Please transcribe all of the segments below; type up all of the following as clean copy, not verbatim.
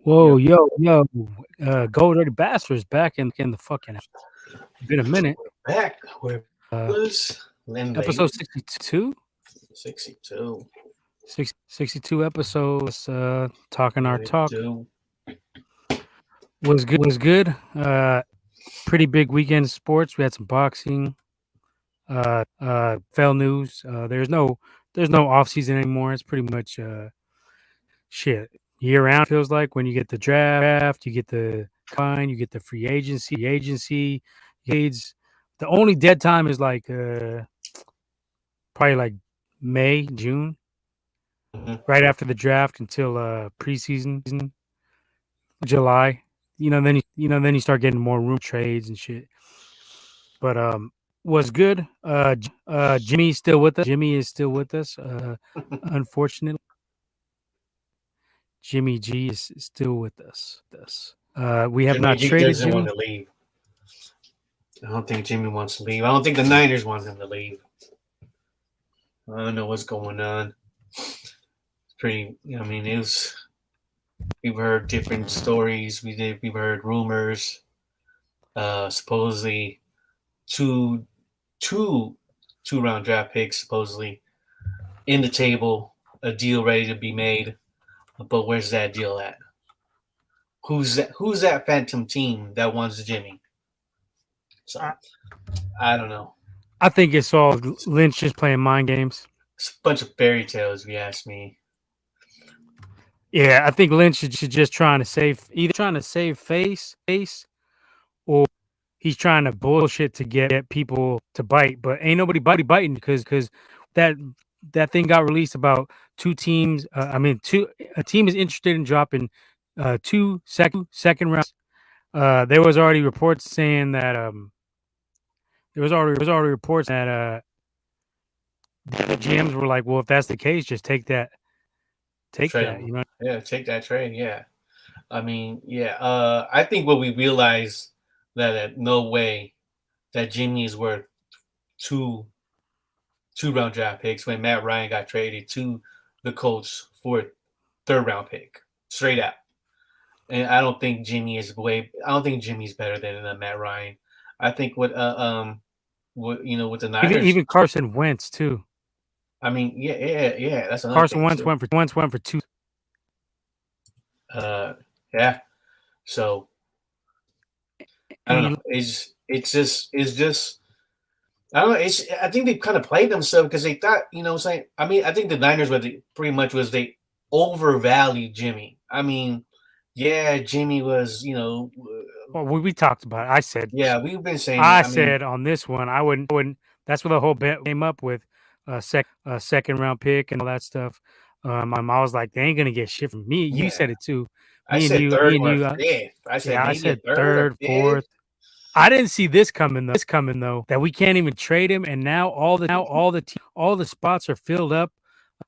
Whoa, Yep. yo, Gold Dirty Bastards back in the fucking house. Been a minute. Back where Uh, was Lynn episode Lady 62? 62. 62 episodes, talking our What it talk. do? Was good. Pretty big weekend of sports. We had some boxing, fell news. There's no off season anymore. It's pretty much, shit, year round feels like when you get the draft, you get the combine, you get the free agency, trades. The only dead time is like probably like May, June, Mhm. right after the draft until preseason, July. Then you start getting more room trades and shit. But was good. Jimmy's still with us. Jimmy is still with us. Unfortunately, Jimmy G is still with us. We have Jimmy not G traded doesn't want Jimmy. to leave. I don't think Jimmy wants to leave. I don't think the Niners want him to leave. I don't know what's going on. It's pretty. I mean, it was. We've heard different stories. We've heard rumors. Supposedly two two two round draft picks supposedly in the table, a deal ready to be made. But where's that deal at? Who's that phantom team that wants Jimmy? So I, I don't know. I think it's all Lynch just playing mind games. It's a bunch of fairy tales, if you ask me. Yeah, I think Lynch should just trying to save face, or he's trying to bullshit to get people to bite. But ain't nobody biting because that that thing got released about two teams. A team is interested in dropping two second rounds. There was already reports saying that there was already reports that the GMs were like, well, if that's the case, just take Trade that. him. Yeah, take that trade. Yeah. I mean, yeah. I think what we realized that no way that Jimmy is worth two two round draft picks when Matt Ryan got traded to the Colts for a third round pick straight out. And I don't think Jimmy is way. I don't think Jimmy's better than Matt Ryan. I think with the Niners. Even Carson Wentz too. I mean, yeah. That's another Carson thing Wentz too. went for two. Uh, yeah. So I don't And know. It's just I don't know. I think they kind of played themselves because they thought saying. I mean, I think the Niners were pretty much was they overvalued Jimmy. I mean, yeah, Jimmy was well, we talked about it. yeah, we've been saying it. I I mean, said on this one, I wouldn't. That's what the whole bet came up with, second round pick and all that stuff. I was like, they ain't gonna get shit from me. You yeah, said it too. I said Me third and or you. fifth. I said Yeah, I maybe a said third or third, fifth. fourth. I didn't see this coming though. That we can't even trade him, and now all the spots are filled up.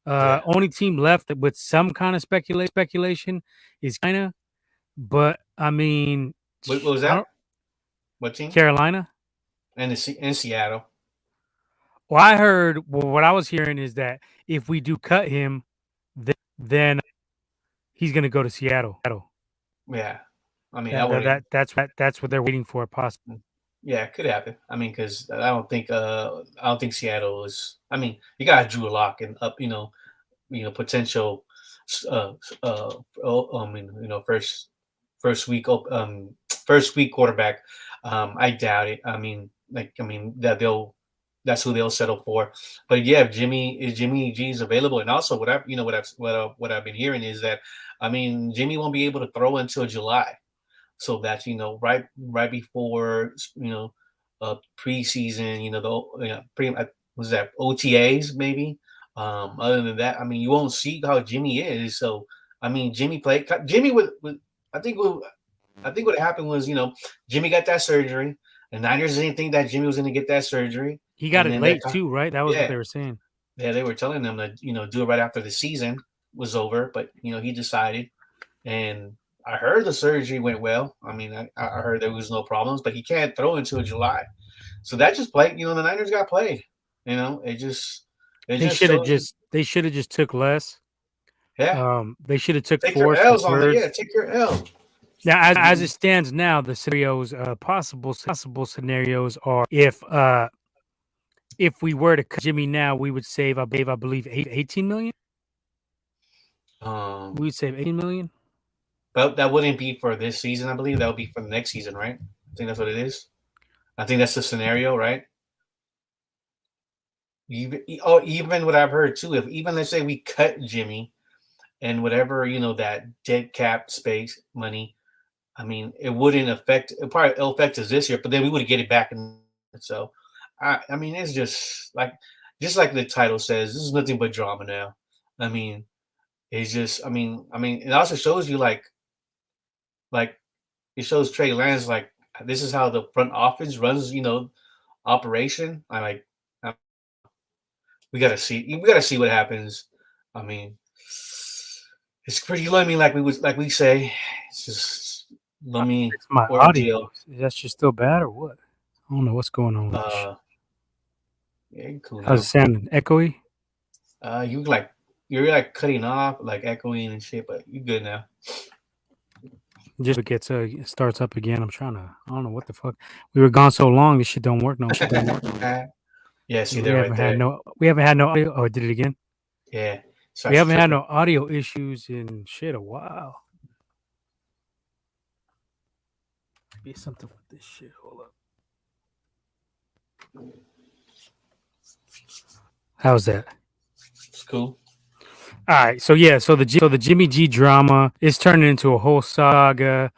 Yeah. Only team left with some kind of speculation is China, but I mean, What was I that? don't What team? Carolina. And in Seattle. Well, I heard. Well, what I was hearing is that if we do cut him, then he's going to go to Seattle. Yeah. I mean, I would. That's what they're waiting for. Possibly. Yeah, it could happen. I mean, because I don't think Seattle is. I mean, you got Drew Lock and up, potential, uh, I mean, first week, first week quarterback. I doubt it. I mean that's who they'll settle for. But yeah, Jimmy G's available, and also what I've been hearing is that, I mean, Jimmy won't be able to throw until July. So that's right before preseason. Pretty was that OTAs maybe. Other than that, I mean, you won't see how Jimmy is. So I mean, Jimmy would I think what happened was Jimmy got that surgery. The Niners didn't think that Jimmy was going to get that surgery, He got and it then that late too, right? That was what yeah they were saying. yeah they were telling him to do it right after the season was over, but he decided. And I heard the surgery went well. I mean, I heard there was no problems, but he can't throw until July. So that just played. The Niners got played. It just shows. They should have just took less. Yeah. They should have took Take your fourths or L's on that. Yeah, thirds. take your L. Now, as it stands now, the scenarios, possible scenarios are if we were to cut Jimmy now, we would save, I believe, 18 million. We would save 18 million. But that wouldn't be for this season, I believe. That would be for the next season, right? I think that's what it is. I think that's the scenario, right? Even what I've heard too, if even let's say we cut Jimmy and whatever that dead cap space money, I mean, it wouldn't affect. It'll affect us this year, but then we would get it back. So, I mean, it's just like the title says, this is nothing but drama now. I mean, it's just. I mean, it also shows you like it shows Trey Lance like this is how the front office runs. Operation. We gotta see. We gotta see what happens. I mean, it's pretty lummy, like we say. It's just lummy It's my ordeal. audio. Is that just still bad or what? I don't know what's going on with this shit. Yeah, you're cool How's now. it sounding? Echoey? You're like cutting off, like echoing and shit, but you good now. Just it starts up again. I don't know what the fuck. We were gone so long. This shit don't work. No shit don't work. Yeah, see there right there. We haven't had no audio. Oh, I did it again. Yeah, We haven't had no audio issues in shit a while. Be something with this shit. Hold up. How's that? It's cool. All right, so yeah, so the Jimmy G drama is turning into a whole saga.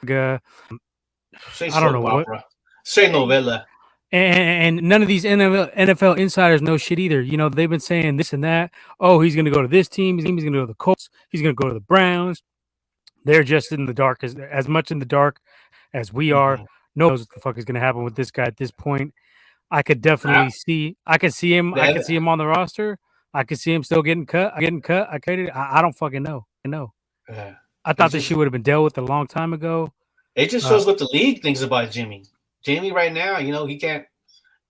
Say I don't know opera. what. Say novella. And none of these NFL insiders know shit either. They've been saying this and that. Oh, he's going to go to this team. He's going to go to the Colts. He's going to go to the Browns. They're just in the dark, as much in the dark as we are. No one knows what the fuck is going to happen with this guy at this point. I could definitely see. I could see him. I could see him on the roster. I could see him still getting cut. I don't fucking know. I thought this shit would have been dealt with a long time ago. It just shows what the league thinks about Jimmy. Jimmy right now, he can't.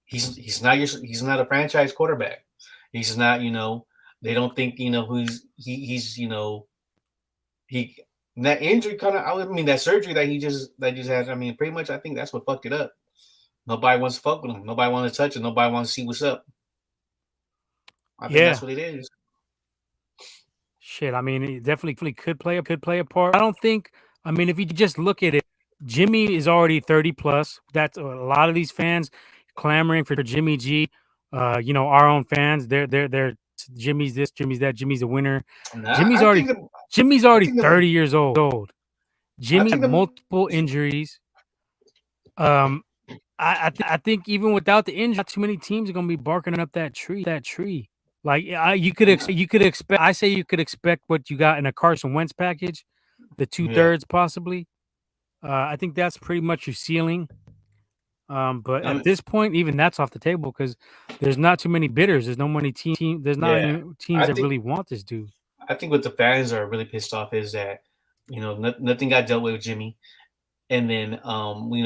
He's not a franchise quarterback. He's not. They don't think he's he that injury kind of. I mean that surgery that he just had. I mean, pretty much. I think that's what fucked it up. Nobody wants to fuck with him. Nobody wants to touch him. Nobody wants to see what's up. I think that's what it is. Shit, I mean, it definitely could play a part. I don't think. I mean, if you just look at it, Jimmy is already 30 plus. That's a lot of these fans clamoring for Jimmy G. Our own fans. They're Jimmy's this, Jimmy's that, Jimmy's a winner. Nah, Jimmy's already 30 years old. Jimmy multiple injuries. I think even without the injury, not too many teams are gonna be barking up that tree. Like you could expect. I say you could expect what you got in a Carson Wentz package, the 2/3 possibly. I think that's pretty much your ceiling. But at this point, even that's off the table because there's not too many bidders. There's no many team. There's not any teams that really want this dude. I think what the fans are really pissed off is that nothing got dealt with Jimmy. And then,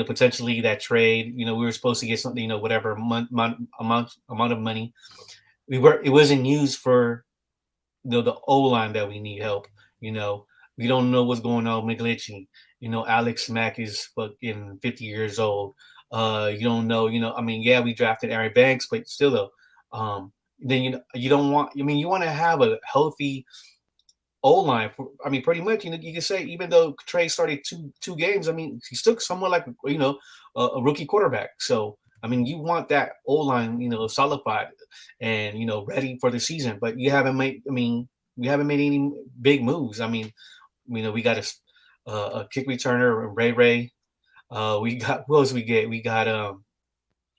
potentially that trade, we were supposed to get something, whatever amount of money. It wasn't used for, the O line that we need help. We don't know what's going on with McGlinchey. Alex Mack is fucking 50 years old. You don't know, I mean, yeah, we drafted Aaron Banks, but still though, then, you don't want, you want to have a healthy O-line. I mean, pretty much, you can say even though Trey started two games, I mean, he's still somewhat like a rookie quarterback. So I mean, you want that O-line, solidified and ready for the season. But you haven't made. I mean, we haven't made any big moves. I mean, we got a kick returner, Ray. We got who else we get? We got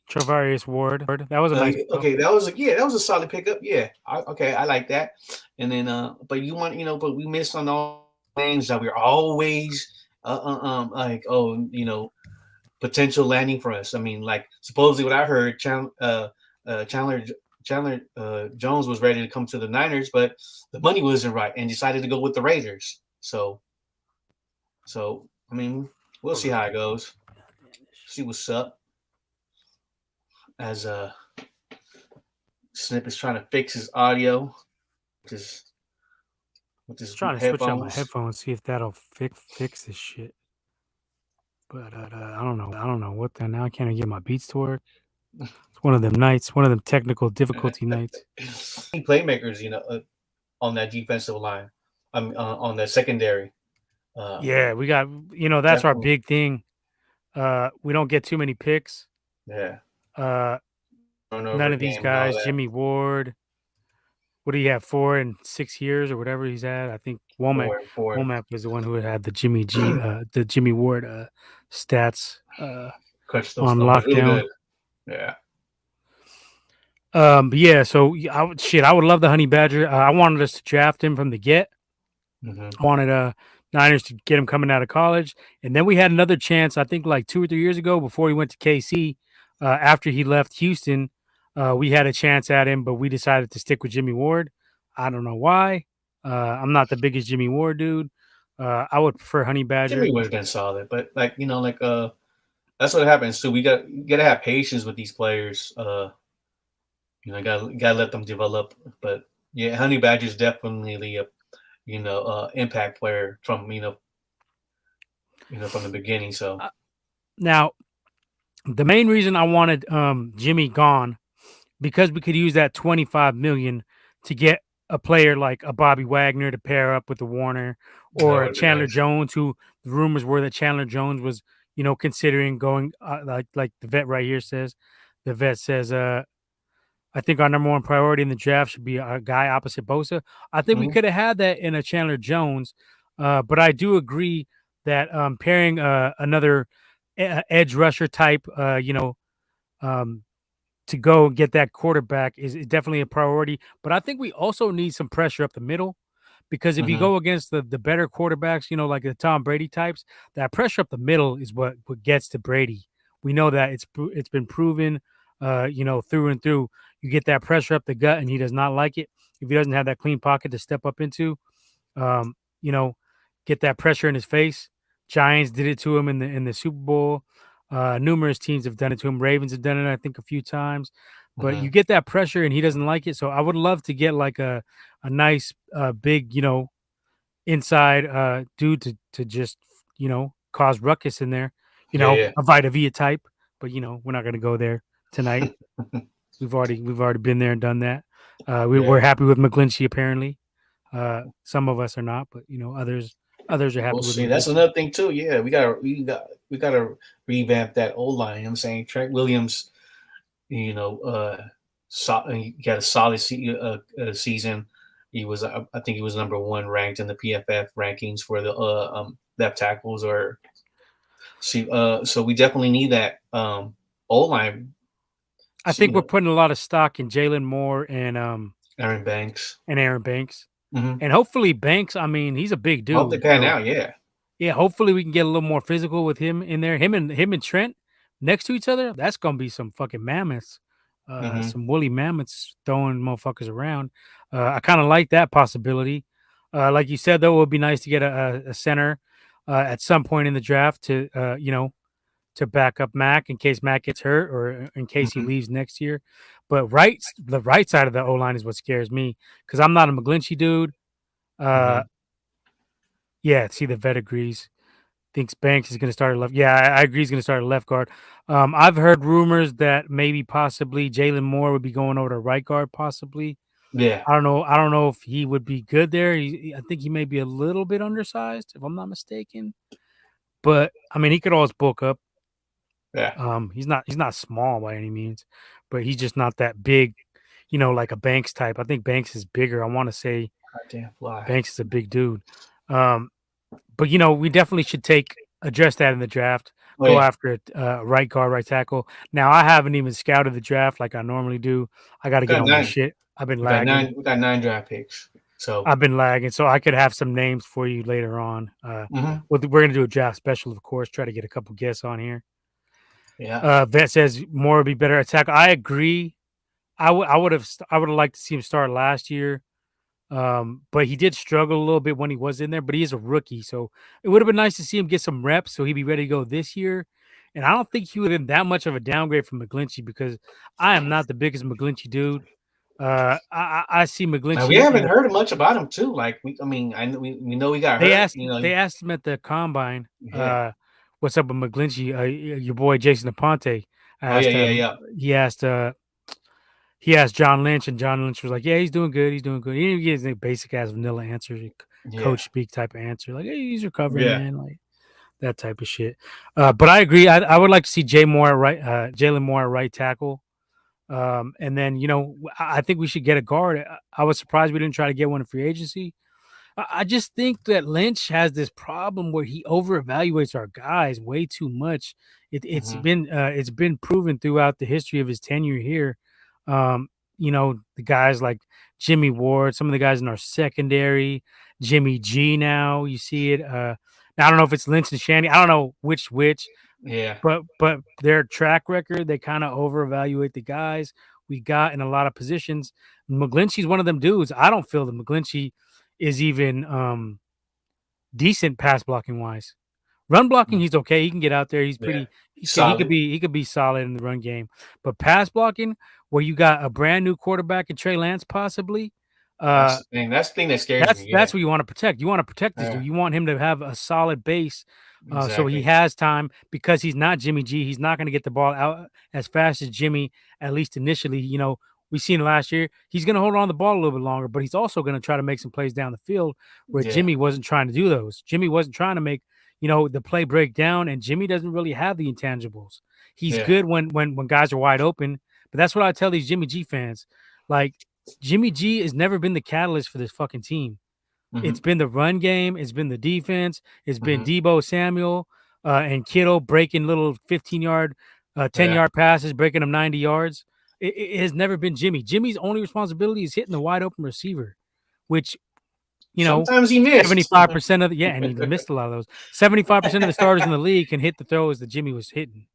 Travarius Ward. That was a nice. Okay, that was a solid pickup. Yeah, I like that. And then, but you want, but we missed on all things that we're always, like, potential landing for us. I mean, like supposedly what I heard, Chandler Jones was ready to come to the Niners, but the money wasn't right and decided to go with the Raiders. So I mean, we'll see how it goes. See what's up. As Snip is trying to fix his audio, just with I was his trying to switch out my headphones. headphones, see if that'll fix this shit. But I don't know. I don't know what the now. I can't even get my beats to work. It's one of them nights, one of them technical difficulty nights. Playmakers, on that defensive line. On that secondary. Uh, Yeah, we got that's our Definitely, big thing. We don't get too many picks. yeah. Uh, Turnover none of these game and all guys. that. Jimmy Ward. What do you have? 4 in 6 years or whatever he's had. I think Four, Womack was the one who had the Jimmy Ward stats crunch those on numbers really lockdown. good. Yeah. But yeah, so I would love the Honey Badger. I wanted us to draft him from the get. Hmm. I wanted Niners to get him coming out of college, and then we had another chance. I think like 2 or 3 years ago, before he went to KC, after he left Houston, we had a chance at him, but we decided to stick with Jimmy Ward. I don't know why. I'm not the biggest Jimmy Ward dude. I would prefer Honey Badger. Jimmy was been solid, but that's what happens too. You gotta have patience with these players. Gotta let them develop. But yeah, Honey Badger's definitely a impact player from from the beginning. So Uh, Now, the main reason I wanted Jimmy gone because we could use that 25 million to get a player like a Bobby Wagner to pair up with the Warner that or would a have been Chandler nice. Jones, who the rumors were that Chandler Jones was, considering going like the vet right here says. The vet says, I think our number one priority in the draft should be a guy opposite Bosa. I think we Hmm. could have had that in a Chandler Jones, but I do agree that pairing another edge rusher type, um, to go and get that quarterback is definitely a priority. But I think we also need some pressure up the middle because if you Hmm. go against the better quarterbacks, like the Tom Brady types, that pressure up the middle is what gets to Brady. We know that it's been proven, through and through. You get that pressure up the gut, and he does not like it. If he doesn't have that clean pocket to step up into, um, you know, get that pressure in his face. Giants did it to him in the Super Bowl. Numerous teams have done it to him. Ravens have done it, I think, a few times. But Hmm. you get that pressure, and he doesn't like it. So I would love to get like a nice, big, inside dude to just cause ruckus in there. Yeah, yeah. A Vita Via type. But we're not going to go there tonight. We've already been there and done that. We're Yeah. happy with McGlinchey apparently. Some of us are not, but others are We'll happy with see. That's McGlinchey. another thing too. Yeah, we gotta revamp that old line. You know what I'm saying Trent Williams, he got a solid season. I think he was number one ranked in the PFF rankings for the left tackles. Or see, so we definitely need that old line. I You think we're know, putting a lot of stock in Jalen Moore Aaron Banks. and Aaron Banks, Mm-hmm. and hopefully Banks. I mean, he's a big I hope they dude, pan so out. Yeah. yeah, hopefully we can get a little more physical with him in there. Him and Trent next to each other. That's gonna be some fucking mammoths, Mm-hmm. some woolly mammoths throwing motherfuckers around. I kind of like that possibility. Like you said, though, it would be nice to get a center at some point in the draft to back up Mac in case Mac gets hurt or in case he Mm-hmm. leaves next year. But the right side of the O line is what scares me because I'm not a McGlinchey dude. Uh, Mm-hmm. yeah, see the vet agrees. Thinks Banks is going to start at left. Yeah, I agree. He's going to start at left guard. I've heard rumors that maybe possibly Jalen Moore would be going over to right guard. Possibly. Yeah. I don't know. I don't know if he would be good there. I think he may be a little bit undersized, if I'm not mistaken. But I mean, he could always bulk up. Yeah. He's not small by any means, but he's just not that big, like a Banks type. I think Banks is bigger. I want to say Goddamn fly. Banks is a big dude. Um, but we definitely should address that in the draft. Oh Go yeah. after it, right guard, right tackle. Now I haven't even scouted the draft like I normally do. I got to We get got on my nine. shit. I've been We got lagging. nine. We got nine draft picks. So. So I could have some names for you later on. Hmm. We're gonna do a draft special, of course. Try to get a couple guests on here. Yeah. Vet says Moore would be better at tackle. I agree. I would have liked to see him start last year. But he did struggle a little bit when he was in there, but he is a rookie. So it would have been nice to see him get some reps so he'd be ready to go this year. And I don't think he would have been that much of a downgrade from McGlinchey because I am not the biggest McGlinchey dude. I see We McGlinchey in haven't the. heard much about him too. Like I mean, we know he got They hurt. asked they asked him at the combine, Yeah. "What's up with McGlinchey?" Your boy Jason Aponte Oh yeah, asked yeah, him. yeah, He asked he asked John Lynch, and John Lynch was like, "Yeah, he's doing good. He's doing good." He didn't give a basic ass vanilla answer, yeah, coach speak type of answer, like, "Hey, he's recovering, yeah. man." Like that type of shit. But I agree. I would like to see Jay Moore at right, Jalen Moore at right tackle. And then I think we should get a guard. I was surprised we didn't try to get one in free agency. I just think that Lynch has this problem where he over evaluates our guys way too much. Hmm. It's been proven throughout the history of his tenure here. The guys like Jimmy Ward, some of the guys in our secondary, Jimmy G. Now you see it. Now I don't know if it's Lynch and Shanny. I don't know which, Yeah. but their track record, they kind of over evaluate the guys we got in a lot of positions. McGlinchey's one of them dudes. I don't feel that McGlinchey is even decent pass blocking wise. Run blocking, Mm. he's okay. He can get out there. He's Yeah. pretty. Solid. He could be solid in the run game. But pass blocking, where you got a brand new quarterback and Trey Lance possibly, That's uh, the thing. That's the thing that scares me. that's Yeah. what you want to protect. You want to protect this dude. Yeah. You want him to have a solid base, so he Exactly. has time because he's not Jimmy G. He's not going to get the ball out as fast as Jimmy, at least initially. We've seen last year. He's going to hold on to the ball a little bit longer, but he's also going to try to make some plays down the field where Yeah. Jimmy wasn't trying to do those. Jimmy wasn't trying to make the play break down, and Jimmy doesn't really have the intangibles. He's Yeah. good when guys are wide open, but that's what I tell these Jimmy G fans. Like Jimmy G has never been the catalyst for this fucking team. Hmm. It's been the run game. It's been the defense. It's been Hmm. Debo Samuel and Kittle breaking little 15-yard, Yeah. 10-yard passes, breaking them 90 yards. It has never been Jimmy. Jimmy's only responsibility is hitting the wide open receiver, which, Sometimes he missed. 75% of and he missed a lot of those. 75% of the starters in the league can hit the throws that Jimmy was hitting.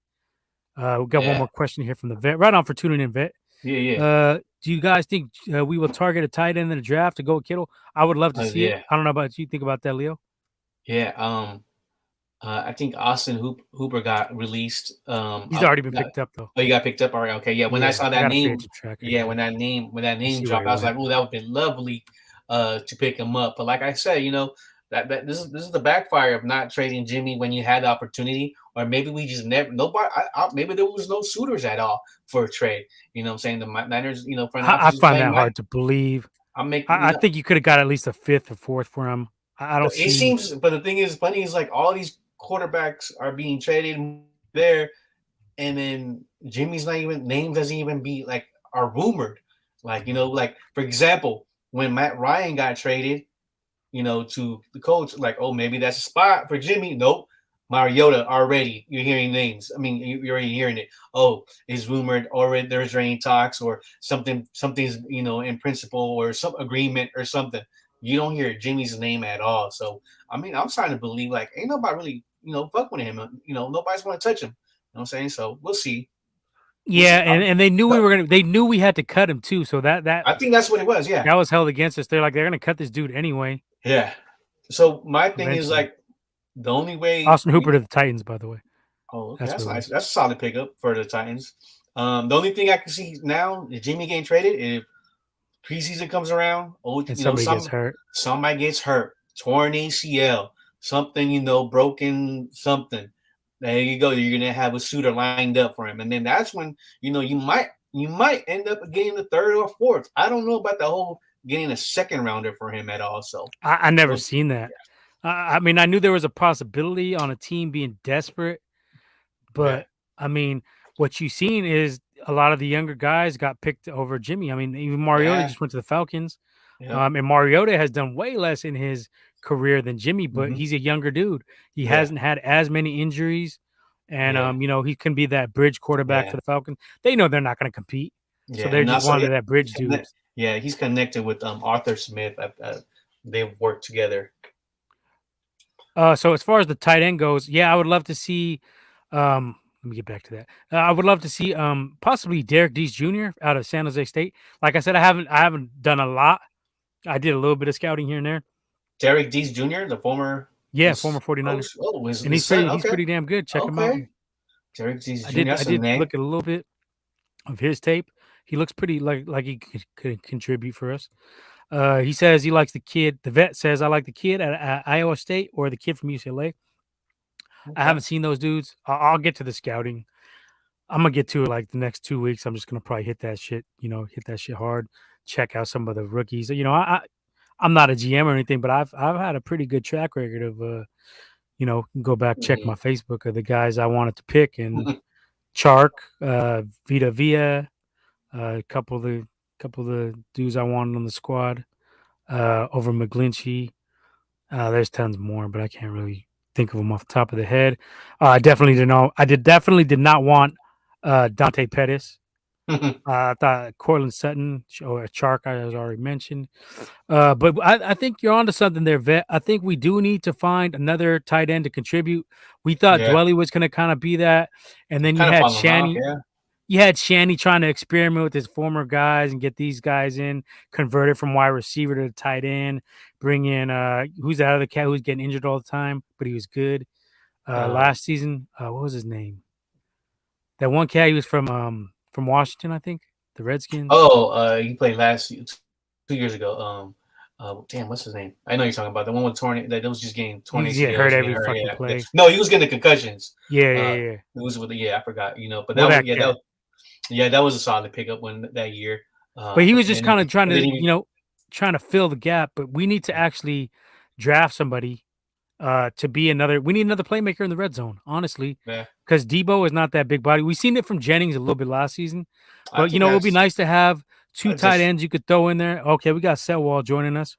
We got one Yeah. more question here from the vet. Right on for tuning in, vet. Yeah. Yeah. Do you guys think we will target a tight end in the draft to go with Kittle? I would love to see it. Yeah. I don't know about you. Think about that, Leo. Yeah. I think Austin Hooper got released. He's already been picked up though. Oh, you got picked up already. Okay, yeah. When I Yeah, saw I that got a free name, agent tracker yeah, here. when that You name see where dropped, he I was went. like, oh, that would be lovely, to pick him up. But like I said, that this is the backfire of not trading Jimmy when you had the opportunity, or maybe we just never nobody. Maybe there was no suitors at all for a trade. You know, what I'm saying the Niners, front I office is find saying, that hard to believe. I'm making, I think you could have got at least a fifth or fourth for him. I don't it see. seems. But the thing is, funny is like all these quarterbacks are being traded there. And then Jimmy's not even name doesn't even be like are rumored. Like, like for example, when Matt Ryan got traded, to the coach, like, oh, maybe that's a spot for Jimmy. Nope. Mariota already. You're hearing names. I mean, you're already hearing it. Oh, it's rumored already. There's any talks or something's in principle or some agreement or something. You don't hear Jimmy's name at all. So I mean, I'm starting to believe like ain't nobody really fuck with him. Nobody's going to touch him. You know what I'm saying? So we'll see. We'll Yeah, see. and they knew we were gonna. They knew we had to cut him too. So I think that's what it was. Yeah. that was held against us. They're gonna cut this dude anyway. Yeah. So my thing is Eventually, like the only way. Austin Hooper to the Titans, by the way. Oh, okay, That's that's what it nice. was. That's a solid pickup for the Titans. The only thing I can see now is Jimmy getting traded. If preseason comes around, And somebody gets hurt. somebody gets hurt, torn ACL, something, broken something. There you go. You're gonna have a suitor lined up for him, and then that's when you might end up getting the third or fourth. I don't know about the whole getting a second rounder for him at all. So I never we'll see. seen that. I mean, I knew there was a possibility on a team being desperate, Yeah, but I mean, what you've seen is a lot of the younger guys got picked over Jimmy. I mean, even Mariota yeah, just went to the Falcons. yep, And Mariota has done way less in his career than Jimmy, but hmm, he's a younger dude. He yeah, hasn't had as many injuries, and yeah, he can be that bridge quarterback yeah, for the Falcons. They know they're not going to compete, so yeah, they're and just also wanted that bridge dude. he's connected with Arthur Smith. They've worked together. So as far as the tight end goes, yeah, I would love to see. Let me get back to that. I would love to see possibly Derek Dees Jr. out of San Jose State. Like I said, I haven't done a lot. I did a little bit of scouting here and there. Derek Dees Jr., the former Yeah, former 49er. And his son. he's Okay, pretty damn good. Check him out. okay. Derek Dees I Jr. did I That's a did name. look at a little bit of his tape. He looks pretty like he could contribute for us. He says he likes the kid. The vet says I like the kid at Iowa State or the kid from UCLA. I Okay. haven't seen those dudes. I'll get to the scouting. I'm gonna get to it like the next 2 weeks. I'm just gonna probably hit that shit. Hit that shit hard. Check out some of the rookies. I'm not a GM or anything, but I've had a pretty good track record of go back check my Facebook of the guys I wanted to pick and Chark, Vita Villa, a couple of the dudes I wanted on the squad over McGlinchey. There's tons more, but I can't really think of them off the top of the head. I definitely didn't know. Definitely did not want Dante Pettis. I thought Cortland Sutton or Chark, I was already mentioned. But I think you're onto something there, Vet. I think we do need to find another tight end to contribute. We thought Yeah. Dwelly was going to kind of be that, and then Kind of falling off. Yeah. you had Shanny trying to experiment with his former guys and get these guys in, converted from wide receiver to tight end, bring in who's that other cat who's getting injured all the time, but he was good last season. What was his name? That one cat, he was from Washington, I think, the Redskins. Oh, he played 2 years ago. Damn, what's his name? I know you're talking about the one with torn. That was just getting torn He's getting ACLs, hurt getting every hurt, fucking yeah. play. No, he was getting the concussions. Yeah. It was with I forgot. But Well, that was a solid pickup that year. But he was just kind of trying and then to, trying to fill the gap. But we need to actually draft somebody to be another. We need another playmaker in the red zone, honestly, Yeah. because Debo is not that big body. We've seen it from Jennings a little bit last season, but it would be that's- nice to have two I tight just- ends you could throw in there. Okay, we got Setwall joining us.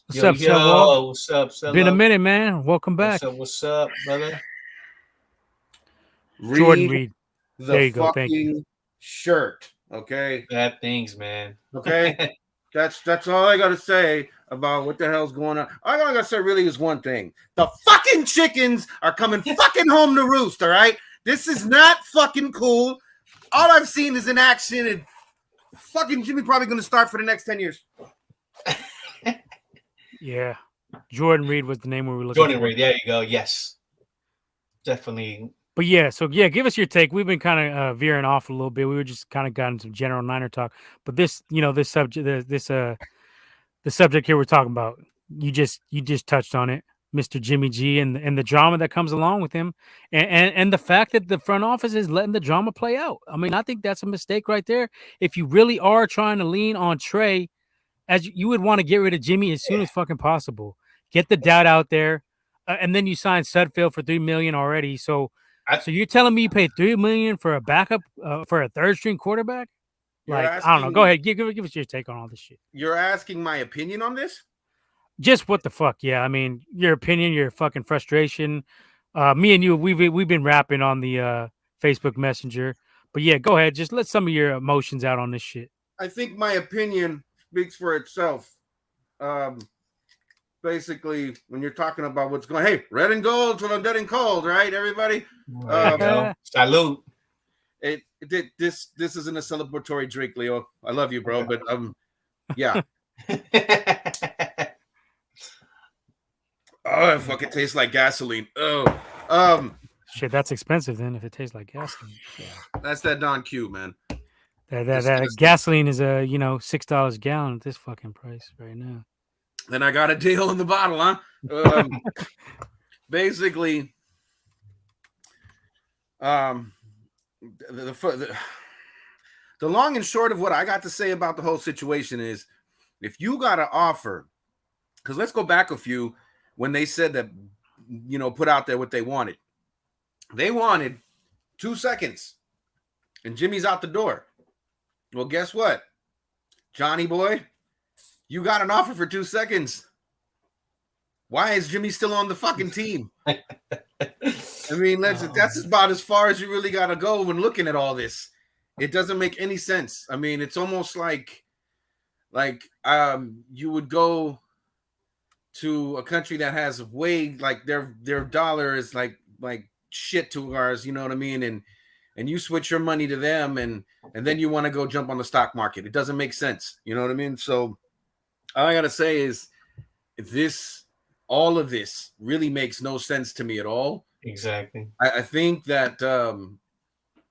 What's Yo, up, Setwall? what's up, Setwall? Been a minute, man. Welcome back. What's up, brother? Jordan Reed. The There you go. Thank you. fucking shirt. Okay. Bad things, man. Okay. That's all I gotta say about what the hell's going on. All I gotta say really is one thing: the fucking chickens are coming fucking home to roost. All right, this is not fucking cool. All I've seen is in action, and fucking Jimmy probably gonna start for the next 10 years. Yeah, Jordan Reed was the name we were looking Jordan for. Reed, there you go. Yes, definitely. But yeah, give us your take. We've been kind of veering off a little bit. We were just kind of gotten some general Niner talk. But this, this subject, the subject here we're talking about, you just touched on it, Mr. Jimmy G, and the drama that comes along with him, and the fact that the front office is letting the drama play out. I mean, I think that's a mistake right there. If you really are trying to lean on Trey, as you would want to get rid of Jimmy as soon as fucking possible, get the doubt out there, and then you sign Sudfeld for $3 million already. So you're telling me you paid $3 million for a backup for a third string quarterback? I don't know. Go ahead, give us your take on all this shit. You're asking my opinion on this? Just what the fuck? Yeah, I mean, your opinion, your fucking frustration. Me and you, we've been rapping on the Facebook Messenger, but yeah, go ahead. Just let some of your emotions out on this shit. I think my opinion speaks for itself. Basically, when you're talking about what's going, hey, red and gold till I'm dead and cold, right, everybody? Salute. This isn't a celebratory drink, Leo. I love you, bro, but yeah. Oh, it fucking tastes like gasoline. Oh, shit, that's expensive then if it tastes like gasoline. Yeah. That's that Don Q, man. That gasoline is $6 a gallon at this fucking price right now. Then I got a deal in the bottle, huh? Basically, the long and short of what I got to say about the whole situation is, if you got to offer, because let's go back a few, when they said that, put out there what they wanted. They wanted 2 seconds, and Jimmy's out the door. Well, guess what? Johnny boy, you got an offer for 2 seconds. Why is Jimmy still on the fucking team? I mean, that's about as far as you really got to go when looking at all this. It doesn't make any sense. I mean, it's almost like you would go to a country that has way, like their dollar is like shit to ours, you know what I mean? And you switch your money to them and then you want to go jump on the stock market. It doesn't make sense. You know what I mean? So all I got to say is all of this really makes no sense to me at all. Exactly. I think that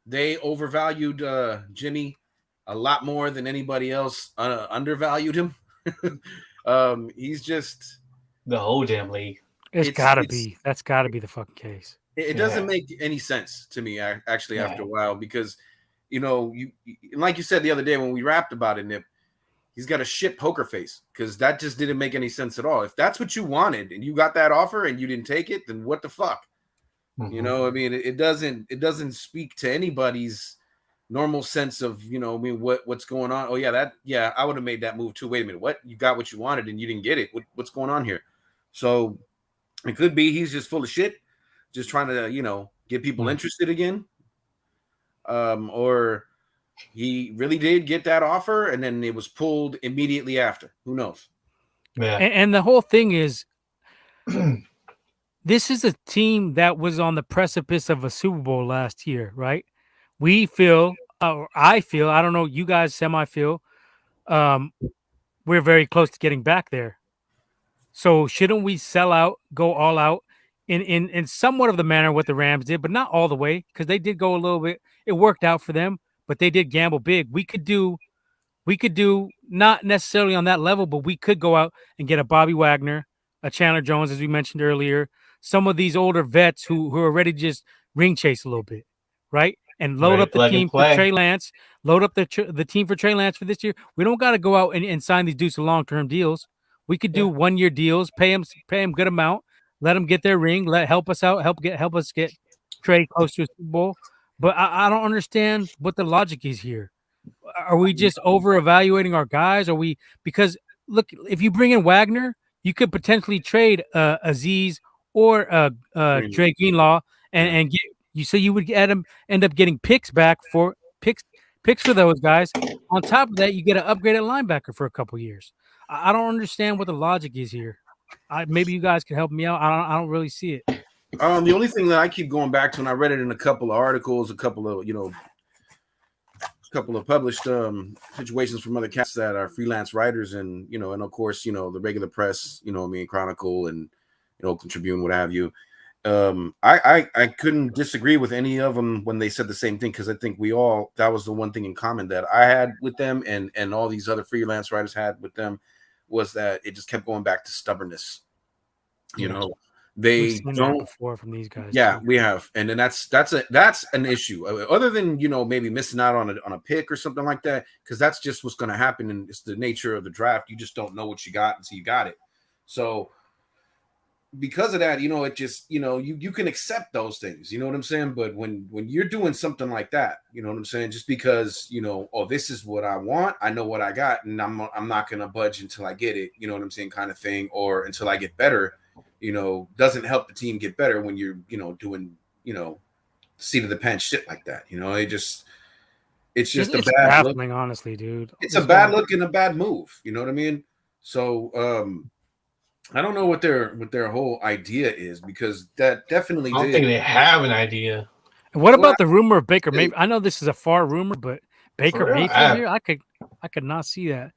they overvalued Jimmy. a lot more than anybody else undervalued him. He's just The whole damn league. It's gotta be. That's gotta be the fucking case. It doesn't make any sense to me actually after a while, because you like you said the other day when we rapped about it, Nip, he's got a shit poker face, because that just didn't make any sense at all. If that's what you wanted and you got that offer and you didn't take it, then what the fuck? I mean, it doesn't speak to anybody's normal sense of, what's going on. Oh yeah, I would have made that move too. Wait a minute, what? You got what you wanted and you didn't get it. What's going on here? So it could be he's just full of shit, just trying to, get people interested again. Or he really did get that offer and then it was pulled immediately after. Who knows? Yeah. And the whole thing is, this is a team that was on the precipice of a Super Bowl last year, right? We feel, or I feel, I don't know, you guys semi-feel, we're very close to getting back there. So shouldn't we sell out, go all out in somewhat of the manner what the Rams did, but not all the way, because they did go a little bit. It worked out for them, but they did gamble big. We could do not necessarily on that level, but we could go out and get a Bobby Wagner, a Chandler Jones, as we mentioned earlier, some of these older vets who are ready to just ring chase a little bit, right? And load up the team for Trey Lance, load up the team for Trey Lance for this year. We don't got to go out and sign these dudes to long-term deals. We could do 1-year deals, pay them good amount, let them get their ring, help us out, help us get Trey close to a Super Bowl. But I don't understand what the logic is here. Are we just over evaluating our guys? Because look, if you bring in Wagner, you could potentially trade Aziz or Dre Greenlaw and get you. So you would end up getting picks back for picks for those guys. On top of that, you get an upgraded linebacker for a couple years. I don't understand what the logic is here. Maybe you guys can help me out. I don't really see it. The only thing that I keep going back to, and I read it in a couple of articles, a couple of published situations from other cats that are freelance writers, and and of course the regular press, Chronicle and Oakland Tribune, what have you. I couldn't disagree with any of them when they said the same thing, because I think that was the one thing in common that I had with them and all these other freelance writers had with them, was that it just kept going back to stubbornness. They don't before from these guys. Yeah, we have, and then that's an issue. Other than maybe missing out on a pick or something like that, because that's just what's going to happen, and it's the nature of the draft. You just don't know what you got until you got it. So because of that, it just you can accept those things. You know what I'm saying? But when you're doing something like that, you know what I'm saying? Just because this is what I want, I know what I got, and I'm not going to budge until I get it. You know what I'm saying? Kind of thing, or until I get better. Doesn't help the team get better when you're, doing, seat of the pants shit like that. It's just a bad look. Honestly, dude. It's a bad look and a bad move. You know what I mean? So I don't know what their whole idea is, because that definitely I don't think they have an idea. And what about the rumor of Baker Mayfield? I know this is a far rumor, but Baker Mayfield here, I could not see that.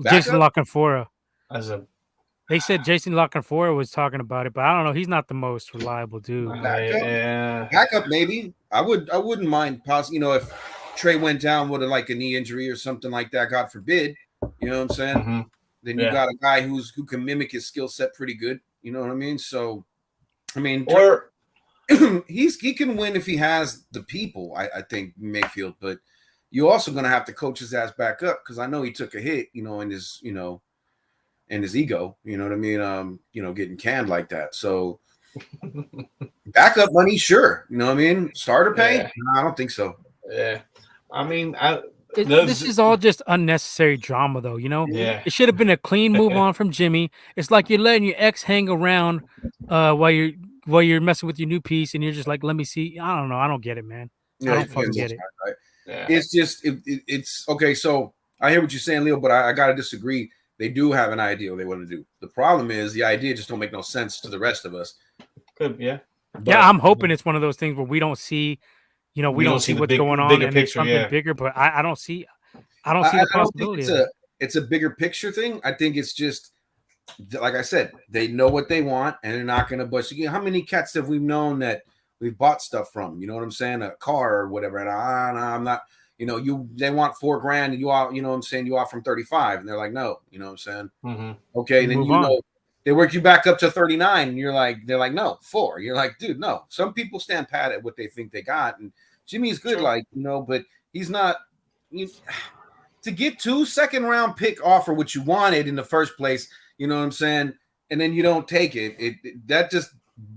Jason LaCanfora. They said Jason LaCanfora was talking about it, but I don't know. He's not the most reliable dude. Backup maybe. I wouldn't mind possibly. If Trey went down with a knee injury or something like that, God forbid. You know what I'm saying? Mm-hmm. Then you got a guy who can mimic his skill set pretty good. You know what I mean? So, or he can win if he has the people. I think Mayfield, but you're also going to have to coach his ass back up, because I know he took a hit. In his and his ego, you know what I mean? Getting canned like that. So backup money, sure. You know what I mean? Starter pay? Yeah. No, I don't think so. Yeah. This is all just unnecessary drama, though, Yeah. It should have been a clean move on from Jimmy. It's like you're letting your ex hang around while you're messing with your new piece, and you're just like, let me see. I don't know. I don't get it, man. I don't fucking get it. Right. Yeah. It's just it's okay. So I hear what you're saying, Leo, but I gotta disagree. They do have an idea what they want to do. The problem is the idea just don't make no sense to the rest of us. Yeah. But, I'm hoping it's one of those things where we don't see, we don't see what's going on, and it's something bigger. But I don't see the possibility. It's a bigger picture thing. I think it's just, like I said, they know what they want, and they're not going to budge. How many cats have we known that we've bought stuff from? You know what I'm saying? A car or whatever. And I'm not. they want $4,000 and you all, what I'm saying, you offer them 35, and they're like, no, you know what I'm saying? Mm-hmm. Okay, and then they work you back up to 39, and they're like, no, 4. You're like, dude, no. Some people stand pat at what they think they got, and Jimmy's good, but he's not. To get 2 second-round pick offer what you wanted in the first place, you know what I'm saying, and then you don't take it, that just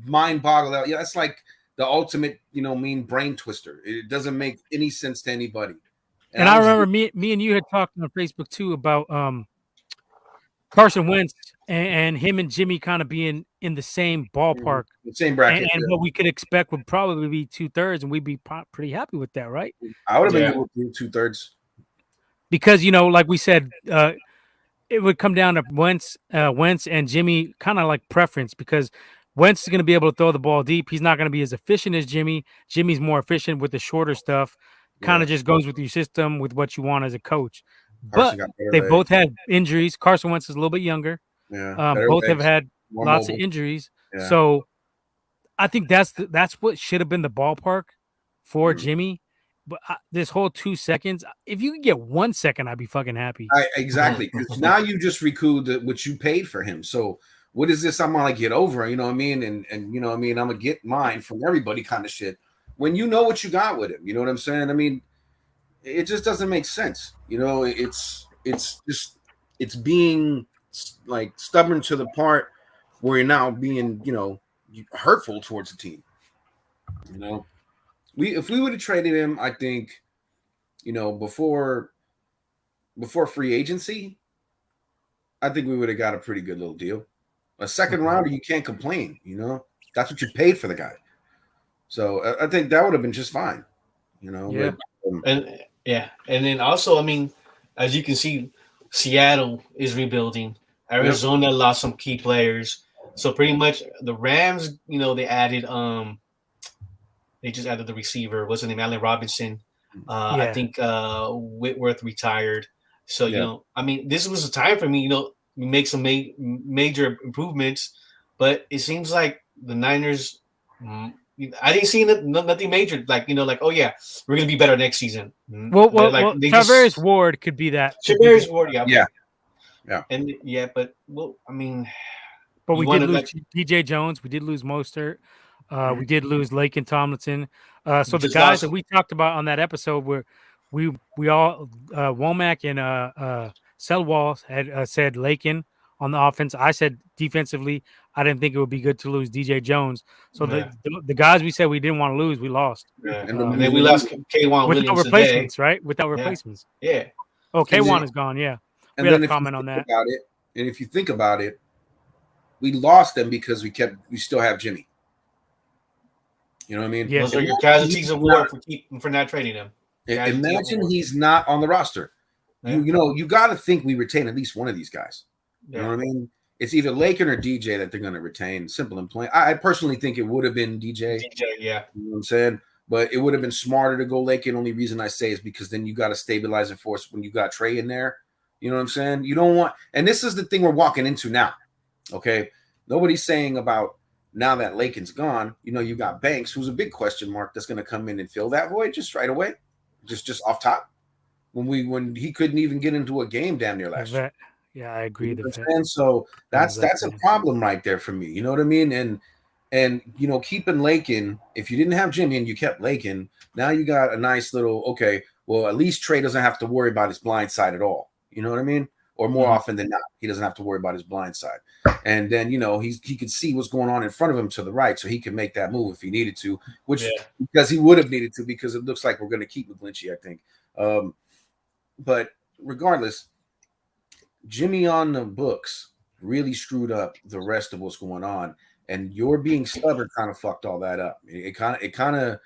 mind boggle out. Yeah, that's like the ultimate, mean brain twister. It doesn't make any sense to anybody. And I remember me and you had talked on Facebook too about Carson Wentz and him and Jimmy kind of being in the same ballpark, the same bracket, and what we could expect would probably be 2/3, and we'd be pretty happy with that, right? I would have been good with 2/3 because like we said, it would come down to Wentz and Jimmy, kind of like preference, because Wentz is going to be able to throw the ball deep. He's not going to be as efficient as Jimmy. Jimmy's more efficient with the shorter stuff. Kind of just goes with your system, with what you want as a coach. But they both had injuries. Carson Wentz is a little bit younger. Yeah, both have had lots of injuries. Yeah. So I think that's what should have been the ballpark for Jimmy. But this whole 2 seconds, if you could get 1 second, I'd be fucking happy. Exactly, because now you just recouped what you paid for him. So what is this I'm gonna get over? You know what I mean? And you know what I mean? I'm gonna get mine from everybody, kind of shit. When you know what you got with him, you know what I'm saying? I mean, it just doesn't make sense. It's being like stubborn to the part where you're now being, hurtful towards the team. If we would have traded him, I think, before free agency, I think we would have got a pretty good little deal. A second rounder, you can't complain. That's what you paid for the guy. So I think that would have been just fine. Yeah. And then also, I mean, as you can see, Seattle is rebuilding. Arizona lost some key players. So pretty much the Rams, they added they just added the receiver. What's his name? Allen Robinson. I think Whitworth retired. So, I mean, this was a time for me, make some major improvements, but it seems like the Niners, I didn't see nothing major. Oh yeah, we're gonna be better next season. Well, Tavares Ward could be that. Tavares Ward, yeah, and but I mean, but we did lose DJ Jones. We did lose Mostert. We did lose Lake and Tomlinson. So the guys that we talked about on that episode were we all Womack and Selwall had said Lakin on the offense. I said defensively, I didn't think it would be good to lose DJ Jones. So the guys we said we didn't want to lose, we lost. Yeah. And then we lost K1 with Williams no replacements, today. Right? Without replacements. Yeah. Oh, K1 is gone. Yeah. We had a comment on that. And if you think about it, we lost them because we still have Jimmy. You know what I mean? Yeah. Those are your casualties of war for not trading him. Imagine he's not on the roster. Yeah. You got to think we retain at least one of these guys. You know what I mean? It's either Lakin or DJ that they're going to retain. Simple and plain. I personally think it would have been DJ. Yeah. You know what I'm saying? But it would have been smarter to go Lakin. Only reason I say is because then you got a stabilizing force when you got Trey in there. You know what I'm saying? You don't want, and this is the thing we're walking into now. Okay. Nobody's saying about now that Lakin's gone, you got Banks, who's a big question mark that's going to come in and fill that void just right away. Just off top. When he couldn't even get into a game damn near last year. Yeah, I agree. And so that's a problem right there for me. You know what I mean? And keeping Lakin, if you didn't have Jimmy and you kept Lakin, now you got a nice little, okay, well, at least Trey doesn't have to worry about his blind side at all. You know what I mean? Or more often than not, he doesn't have to worry about his blind side. And then, he could see what's going on in front of him to the right, so he can make that move if he needed to, because he would have needed to, because it looks like we're going to keep McGlinchey, I think. But regardless, Jimmy on the books really screwed up the rest of what's going on, and your being stubborn kind of fucked all that up. It kind of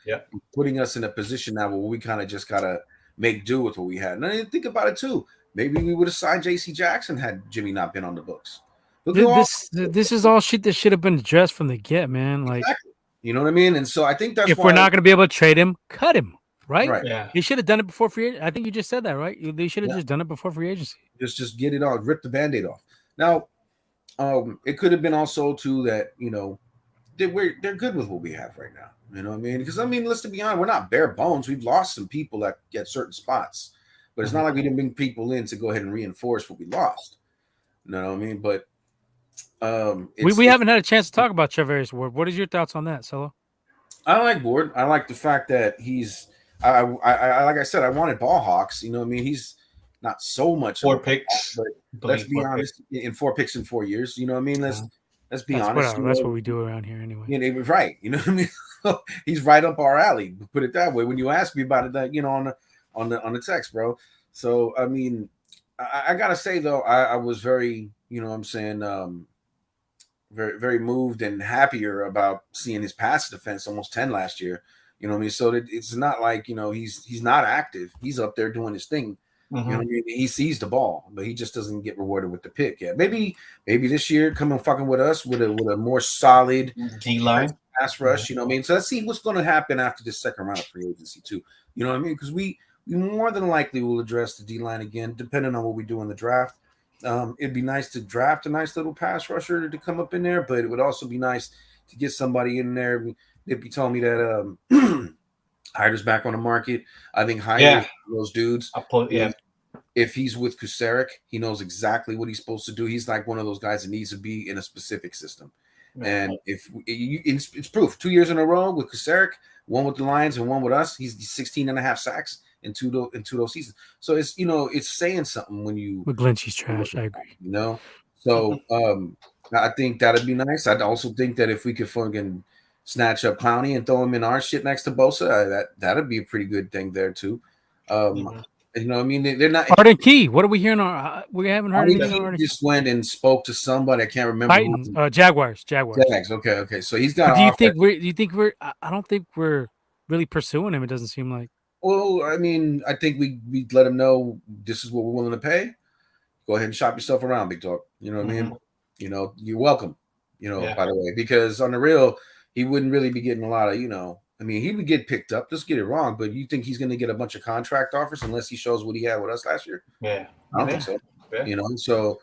putting us in a position now where we kind of just gotta make do with what we had. And I didn't think about it too. Maybe we would have signed J.C. Jackson had Jimmy not been on the books. This is all shit that should have been addressed from the get, man. Like, exactly. You know what I mean? And so I think that's if we're not going to be able to trade him, cut him. Right? Yeah. They should have done it before free agency. I think you just said that, right? They should have just done it before free agency. Just get it on, rip the Band-Aid off. Now, it could have been also too that, they're good with what we have right now. You know what I mean? Because I mean, let's be honest, we're not bare bones. We've lost some people at certain spots, but it's not like we didn't bring people in to go ahead and reinforce what we lost. You know what I mean? But we haven't had a chance to talk about Charvarius Ward. What is your thoughts on that, Solo? I like Ward. I like the fact that he's. I like I said, I wanted ball hawks. You know what I mean? He's not so much 4 picks, but let's be honest. In 4 picks in 4 years, you know what I mean? Let's be honest. That's what we do around here anyway. Yeah, they was right. You know what I mean? He's right up our alley. Put it that way. When you ask me about it, that on the text, bro. So I mean, I gotta say though, I was very, you know what I'm saying, very, very moved and happier about seeing his pass defense almost 10 last year. You know what I mean? So it's not like, you know, he's not active. He's up there doing his thing. You know what I mean? He sees the ball, but he just doesn't get rewarded with the pick yet. Maybe this year coming fucking with us with a more solid D-line pass rush. You know what I mean? So let's see what's going to happen after this second round of free agency too. You know what I mean? Because we more than likely will address the D-line again, depending on what we do in the draft. It'd be nice to draft a nice little pass rusher to come up in there, but it would also be nice to get somebody in there. They'd be telling me that Hyder's back on the market. I think Hyder, those dudes. If he's with Kusarik, he knows exactly what he's supposed to do. He's like one of those guys that needs to be in a specific system. And if it's proof, 2 years in a row with Kusarik, one with the Lions and one with us, he's 16 and a half sacks in two of those seasons. So it's, you know, it's saying something when you McGlinchey's trash. I agree. You know, so I think that'd be nice. I'd also think that if we could fucking snatch up Clowney and throw him in our shit next to Bosa, that'd be a pretty good thing there too. You know what I mean? They're not. Arden Key. What are we hearing? We haven't heard anything. He just went and spoke to somebody. I can't remember. Titans, Jaguars. Jags. Okay. So he's got. Do you think we're? I don't think we're really pursuing him. It doesn't seem like. Well, I mean, I think we let him know this is what we're willing to pay. Go ahead and shop yourself around, big dog. You know what I mean? You know, you're welcome. You know, by the way, because on the real, he wouldn't really be getting a lot of, you know. I mean, he would get picked up. Just get it wrong, but you think he's going to get a bunch of contract offers unless he shows what he had with us last year? Yeah, I don't think so. Yeah. You know, so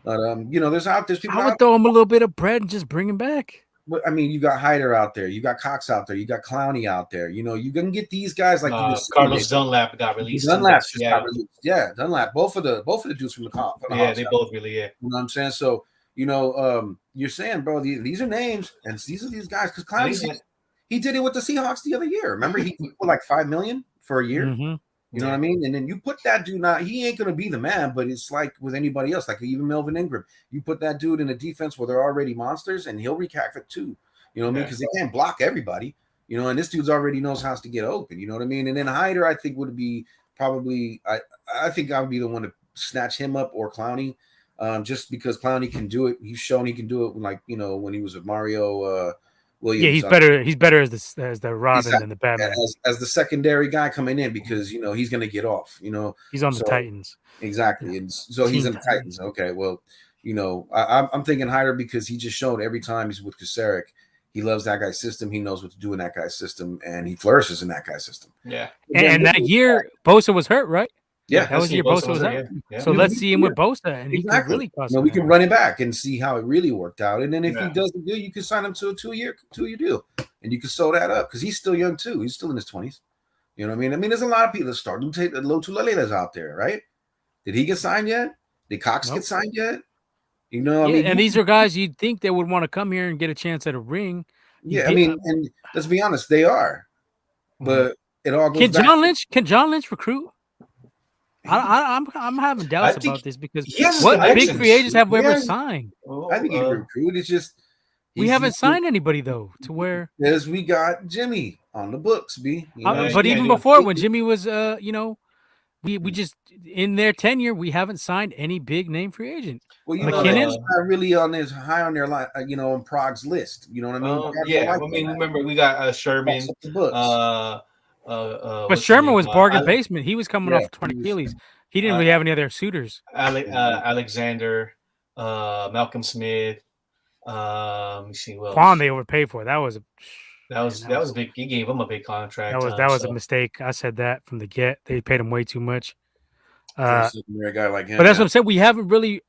you know, there's people. I would throw him a little bit of bread and just bring him back. But I mean, you got Hyder out there, you got Cox out there, you got Clowney out there. You know, you're gonna get these guys like Carlos Dunlap got released. Dunlap just got released. Yeah, Dunlap. Both of the dudes from the comp. They both really. You know what I'm saying? So you know, you're saying, bro, these are names, and these are these guys because Clowney. He did it with the Seahawks the other year. Remember, he put like $5 million for a year. You know what I mean? And then you put that dude now. He ain't gonna be the man, but it's like with anybody else, like even Melvin Ingram. You put that dude in a defense where they're already monsters, and he'll wreak havoc too. You know what I mean? Because they can't block everybody. You know, and this dude's already knows how to get open. You know what I mean? And then Hyder, I think would be probably. I think I would be the one to snatch him up or Clowney, just because Clowney can do it. He's shown he can do it. Like, you know, when he was with Mario. Williams. Yeah, he's better. He's better as the Robin than the Batman. As the secondary guy coming in because you know he's going to get off. You know, he's on the Titans exactly, and so he's in the Titans. Okay, well, you know, I'm thinking Hyder because he just showed every time he's with Kusarik, he loves that guy's system. He knows what to do in that guy's system, and he flourishes in that guy's system. Yeah, and that year Bosa was hurt, right? Yeah, that was the year Bosa was out. Yeah. So let's see him with Bosa, and he can really cost. We can run it back and see how it really worked out. And then if he does the deal, you can sign him to a two-year deal, and you can sew that up because he's still young too. He's still in his 20s. You know what I mean? I mean, there's a lot of people that start to take the low Tulalelas out there, right? Did he get signed yet? Did Cox get signed yet? You know, I mean, and these are guys you'd think they would want to come here and get a chance at a ring. Yeah, I mean, and let's be honest, they are, but it all goes. Can John Lynch recruit? I'm having doubts about this because what big free agents have we ever signed? I think he can recruit. It's just we haven't signed anybody though to where because we got Jimmy on the books, B. But even before when Jimmy was, you know, we just in their tenure we haven't signed any big name free agent. Well, you McKinnon not really on his high on their line, you know, on Prague's list. You know what I mean? I mean, remember we got Sherman. But Sherman was bargain basement. He was coming off 20 Achilles. He didn't really have any other suitors. Alexander, Malcolm Smith. Let me see what Quan they overpaid for. That was big. He gave him a big contract. That was a mistake. I said that from the get. They paid him way too much. A guy like him, but that's what I'm saying. We haven't really.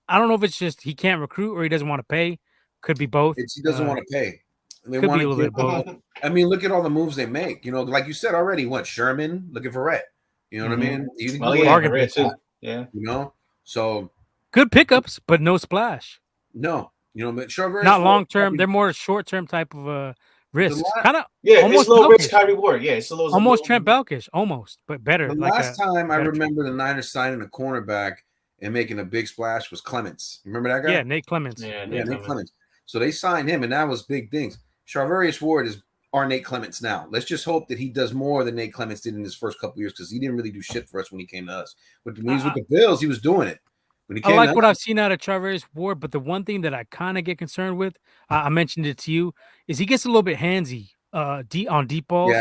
I don't know if it's just he can't recruit or he doesn't want to pay. Could be both. He doesn't want to pay. They Could want be a to little give. bit of both. I mean, look at all the moves they make. You know, like you said already. What Sherman? Look at Verrett. You know what I mean? You can Oh go yeah, Bargain Barrett bin. too. Yeah. You know, so Good pickups, but no splash. no, you know, but Chevrolet's Not long Ward term. probably They're more short term type of the risks. last Kind of Yeah, it's almost low risk, Belkish. high reward. Yeah, it's a low. Almost Trent Belkish, almost, but better. the Like last time I better remember the Niners signing a cornerback and making a big splash was Clements. Remember that guy? Yeah, Nate Clements. Yeah, Yeah, Nate Clements. So they signed him, and that was big things. Charvarius Ward is our Nate Clements now. Let's just hope that he does more than Nate Clements did in his first couple years because he didn't really do shit for us when he came to us. But when he was with the Bills, he was doing it. When he I came like to what us, I've seen out of Charvarius Ward, but the one thing that I kind of get concerned with, I mentioned it to you, is he gets a little bit handsy on deep balls.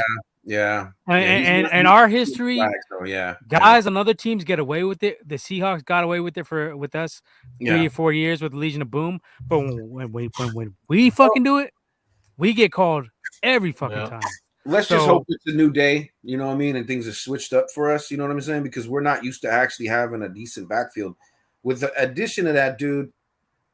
yeah. And our history, so yeah, guys on other teams get away with it. The Seahawks got away with it with us 3 or 4 years with Legion of Boom. But when we fucking do it, we get called every fucking time. Let's just hope it's a new day, you know what I mean, and things are switched up for us, you know what I'm saying? Because we're not used to actually having a decent backfield. With the addition of that dude,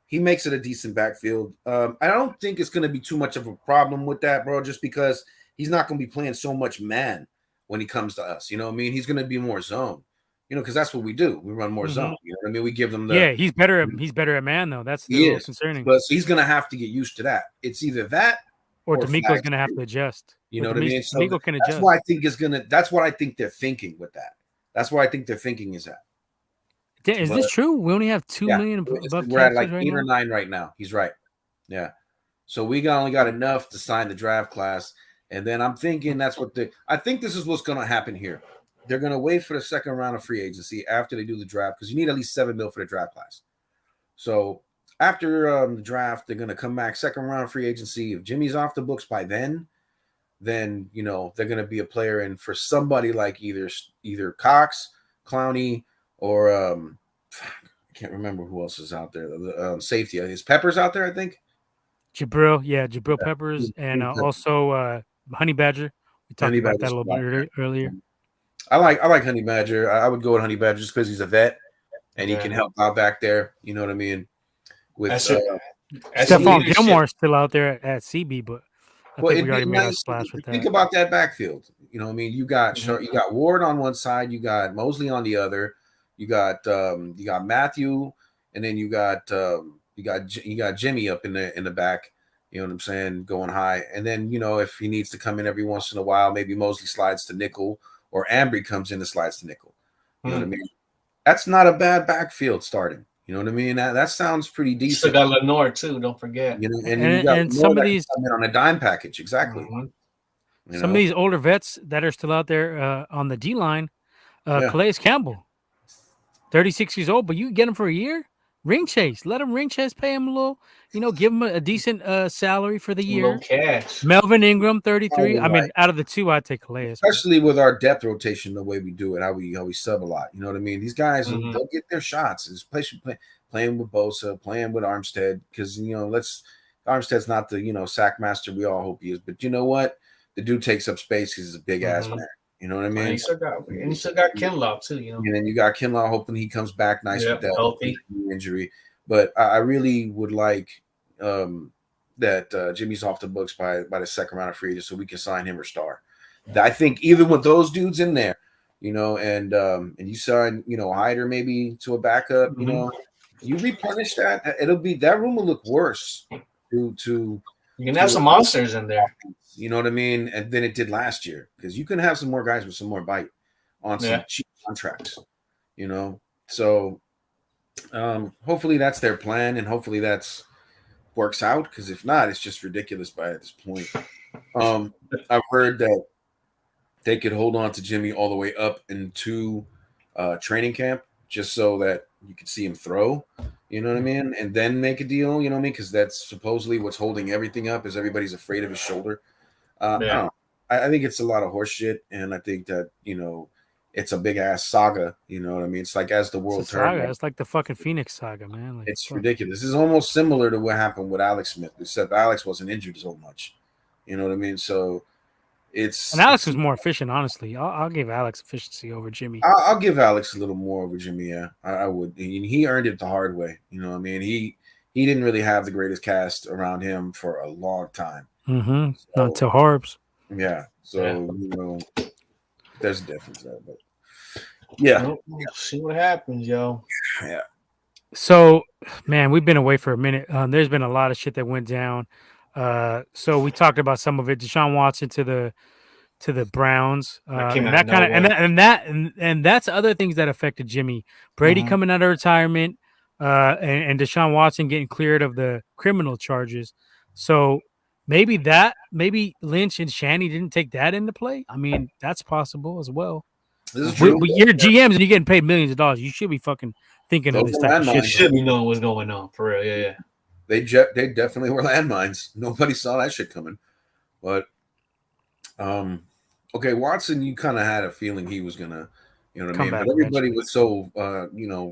he makes it a decent backfield. I don't think it's going to be too much of a problem with that, bro, just because he's not going to be playing so much man when he comes to us, you know what I mean? He's going to be more zone, you know, because that's what we do. We run more zone, you know what I mean? We give them the he's better at man, though. That's the concerning. But so he's going to have to get used to that. It's either that or D'Amico's going to have to adjust. You know what I mean? So D'Amico can adjust. That's why I think that's what I think they're thinking with that. That's what I think they're thinking is that. Is this true? We only have 2 million above. We're at like 8 or 9 right now. He's right. Yeah. So we only got enough to sign the draft class. And then I'm thinking I think this is what's going to happen here. They're going to wait for the second round of free agency after they do the draft because you need at least $7 million for the draft class. So after the draft, they're going to come back second round free agency. If Jimmy's off the books by then, you know, they're going to be a player in for somebody like either Cox, Clowney, or I can't remember who else is out there. The safety is Peppers out there, I think. Jabril Peppers, and also Honey Badger. We talked about that a little bit earlier. I like Honey Badger. I would go with Honey Badger just because he's a vet and he can help out back there. You know what I mean? With Stephon Gilmore's still out there at CB, but I think we already made a splash with that. Think about that backfield. You know what I mean? You got Ward on one side, you got Mosley on the other, you got Matthew, and then you got Jimmy up in the back. You know what I'm saying? Going high, and then you know if he needs to come in every once in a while, maybe Mosley slides to nickel, or Ambry comes in and slides to nickel. You know what I mean? That's not a bad backfield starting. You know what I mean? That sounds pretty decent. You still got Lenore too. Don't forget. You know, and some of these on a dime package, exactly. Some of these older vets that are still out there on the D line, Calais Campbell, 36 years old, but you can get him for a year. Ring chase, let him ring chase, pay him a little, you know, give him a decent salary for the year. Cash. Melvin Ingram, 33. I mean, out of the two, I'd take Calais. Especially with our depth rotation, the way we do it, how we sub a lot. You know what I mean? These guys, they'll get their shots. Especially playing with Bosa, playing with Armstead, because you know, Armstead's not the sack master we all hope he is, but you know what? The dude takes up space because he's a big ass man. You know what I mean? And you still got Kinlaw too, you know. And then you got Kinlaw hoping he comes back nice with that healthy injury. But I really would like that Jimmy's off the books by the second round of free agency so we can sign him or Star. I think even with those dudes in there, you know, and you sign, you know, Hyder maybe to a backup, you know, you replenish that, that room will look worse to you can have some monsters in there. You know what I mean? And then it did last year because you can have some more guys with some more bite on some cheap contracts, you know. So hopefully that's their plan and hopefully that's works out because if not, it's just ridiculous at this point. I've heard that they could hold on to Jimmy all the way up into training camp just so that you could see him throw. You know what I mean? And then make a deal, you know what I mean? Because that's supposedly what's holding everything up is everybody's afraid of his shoulder. I think it's a lot of horse shit. And I think that, you know, it's a big ass saga. You know what I mean? It's like as the world turns. It's like the fucking Phoenix saga, man. Like, it's ridiculous. This is almost similar to what happened with Alex Smith, except Alex wasn't injured so much. You know what I mean? So and Alex was more efficient, honestly. I'll give Alex efficiency over Jimmy. I'll give Alex a little more over Jimmy. Yeah, I would. And he earned it the hard way. You know what I mean? He he didn't really have the greatest cast around him for a long time. Mm-hmm. Not until Harbs. Yeah. So there's a difference there, but yeah. We'll see what happens, yo. Yeah. So, man, we've been away for a minute. There's been a lot of shit that went down. So we talked about some of it. Deshaun Watson to the Browns, and that kind of and that's other things that affected Jimmy. Brady coming out of retirement, and Deshaun Watson getting cleared of the criminal charges. So maybe Lynch and Shanny didn't take that into play. I mean, that's possible as well. This is true. You're GMs and you're getting paid millions of dollars. You should be fucking thinking of this type of shit. You should be knowing what's going on for real. Yeah. They definitely were landmines. Nobody saw that shit coming. But okay, Watson, you kind of had a feeling he was gonna, you know what I mean. But everybody was so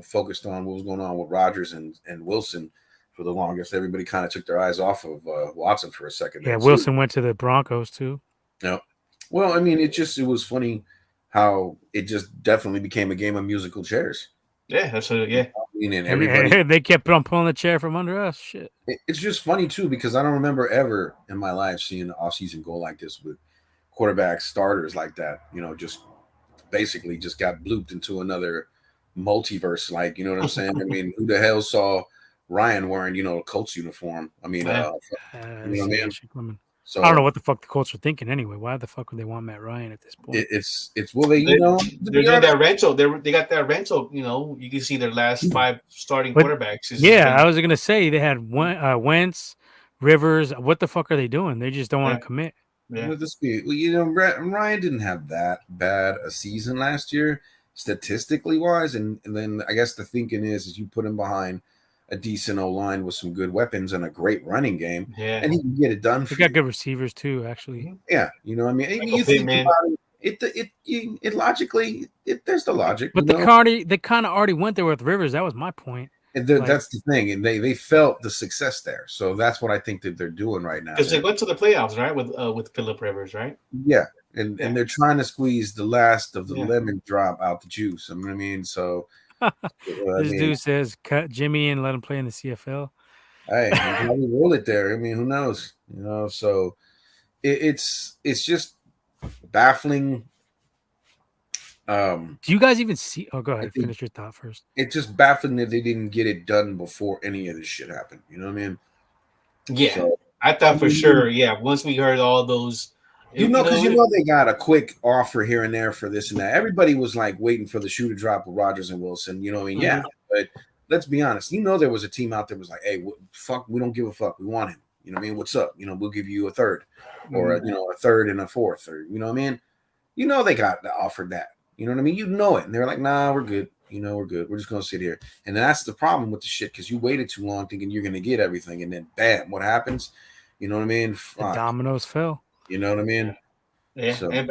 focused on what was going on with Rodgers and Wilson for the longest. Everybody kind of took their eyes off of Watson for a second. Yeah, Wilson went to the Broncos too. Yeah. Well, I mean, it was funny how it just definitely became a game of musical chairs. Yeah, absolutely. Yeah. I mean, and everybody they kept on pulling the chair from under us. Shit. It's just funny too because I don't remember ever in my life seeing an offseason go like this with quarterback starters like that. You know, just basically just got blooped into another multiverse. Like, you know what I'm saying? I mean, who the hell saw Ryan wearing, a Colts uniform? I mean, you know what I mean? So I don't know what the fuck the Colts are thinking anyway. Why the fuck would they want Matt Ryan at this point? It's well, they doing that rental. They got that rental. You can see their last 5 starting quarterbacks. Yeah, I was gonna say they had Wentz, Rivers. What the fuck are they doing? They just don't want to commit. Yeah. Well, Ryan didn't have that bad a season last year, statistically wise, and then I guess the thinking is you put him behind a decent O-line with some good weapons and a great running game, and he can get it done. They got good receivers too, actually. Yeah, you know what I mean. You think about it logically. There's the logic, but they kind of already went there with Rivers. That was my point. And that's the thing, and they felt the success there. So that's what I think that they're doing right now. Because they went to the playoffs, right, with Phillip Rivers, right? Yeah, and they're trying to squeeze the last of the lemon drop out the juice. I mean, so. This dude says cut Jimmy and let him play in the CFL. Hey, probably roll it there. I mean, who knows? So it's just baffling. Do you guys even see? Oh, go ahead. Finish your thought first. It's just baffling that they didn't get it done before any of this shit happened. You know what I mean? Yeah, so, I thought for sure. Yeah, once we heard all those. Because they got a quick offer here and there for this and that. Everybody was like waiting for the shoe to drop with Rodgers and Wilson. You know what I mean? Yeah, but let's be honest. There was a team out there was like, hey, fuck, we don't give a fuck. We want him. You know what I mean? What's up? We'll give you a third or a third and a fourth, or you know what I mean? They got offered that. You know what I mean? it. And they're like, nah, we're good. We're good. We're just gonna sit here. And that's the problem with the shit because you waited too long thinking you're gonna get everything, and then bam, what happens? You know what I mean? The dominoes fell. You know what I mean? Yeah, so. and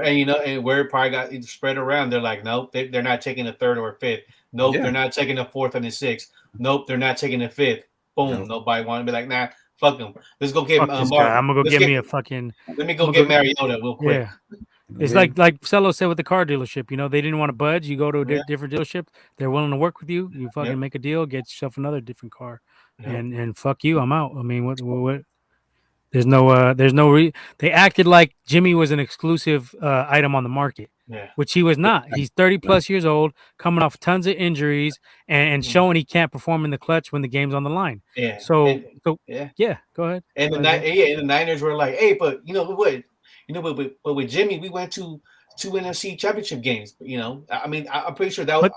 where it probably got spread around, they're like, nope, they're not taking a third or a fifth. Nope, they're not taking a fourth and a sixth. Nope, they're not taking a fifth. Boom, nobody want to be like, nah, fuck them. Let's go get I'm gonna go get me a fucking. Let me go get Mariota real quick. Yeah. It's like Cello said with the car dealership. They didn't want to budge. You go to a different dealership. They're willing to work with you. You fucking make a deal, get yourself another different car, and fuck you. I'm out. I mean, what? There's no they acted like Jimmy was an exclusive item on the market, which he was not. He's 30 plus years old, coming off tons of injuries and showing he can't perform in the clutch when the game's on the line. Yeah. So go ahead. And the Niners were like, hey, but but with Jimmy, we went to 2 NFC championship games. I mean, I'm pretty sure that. But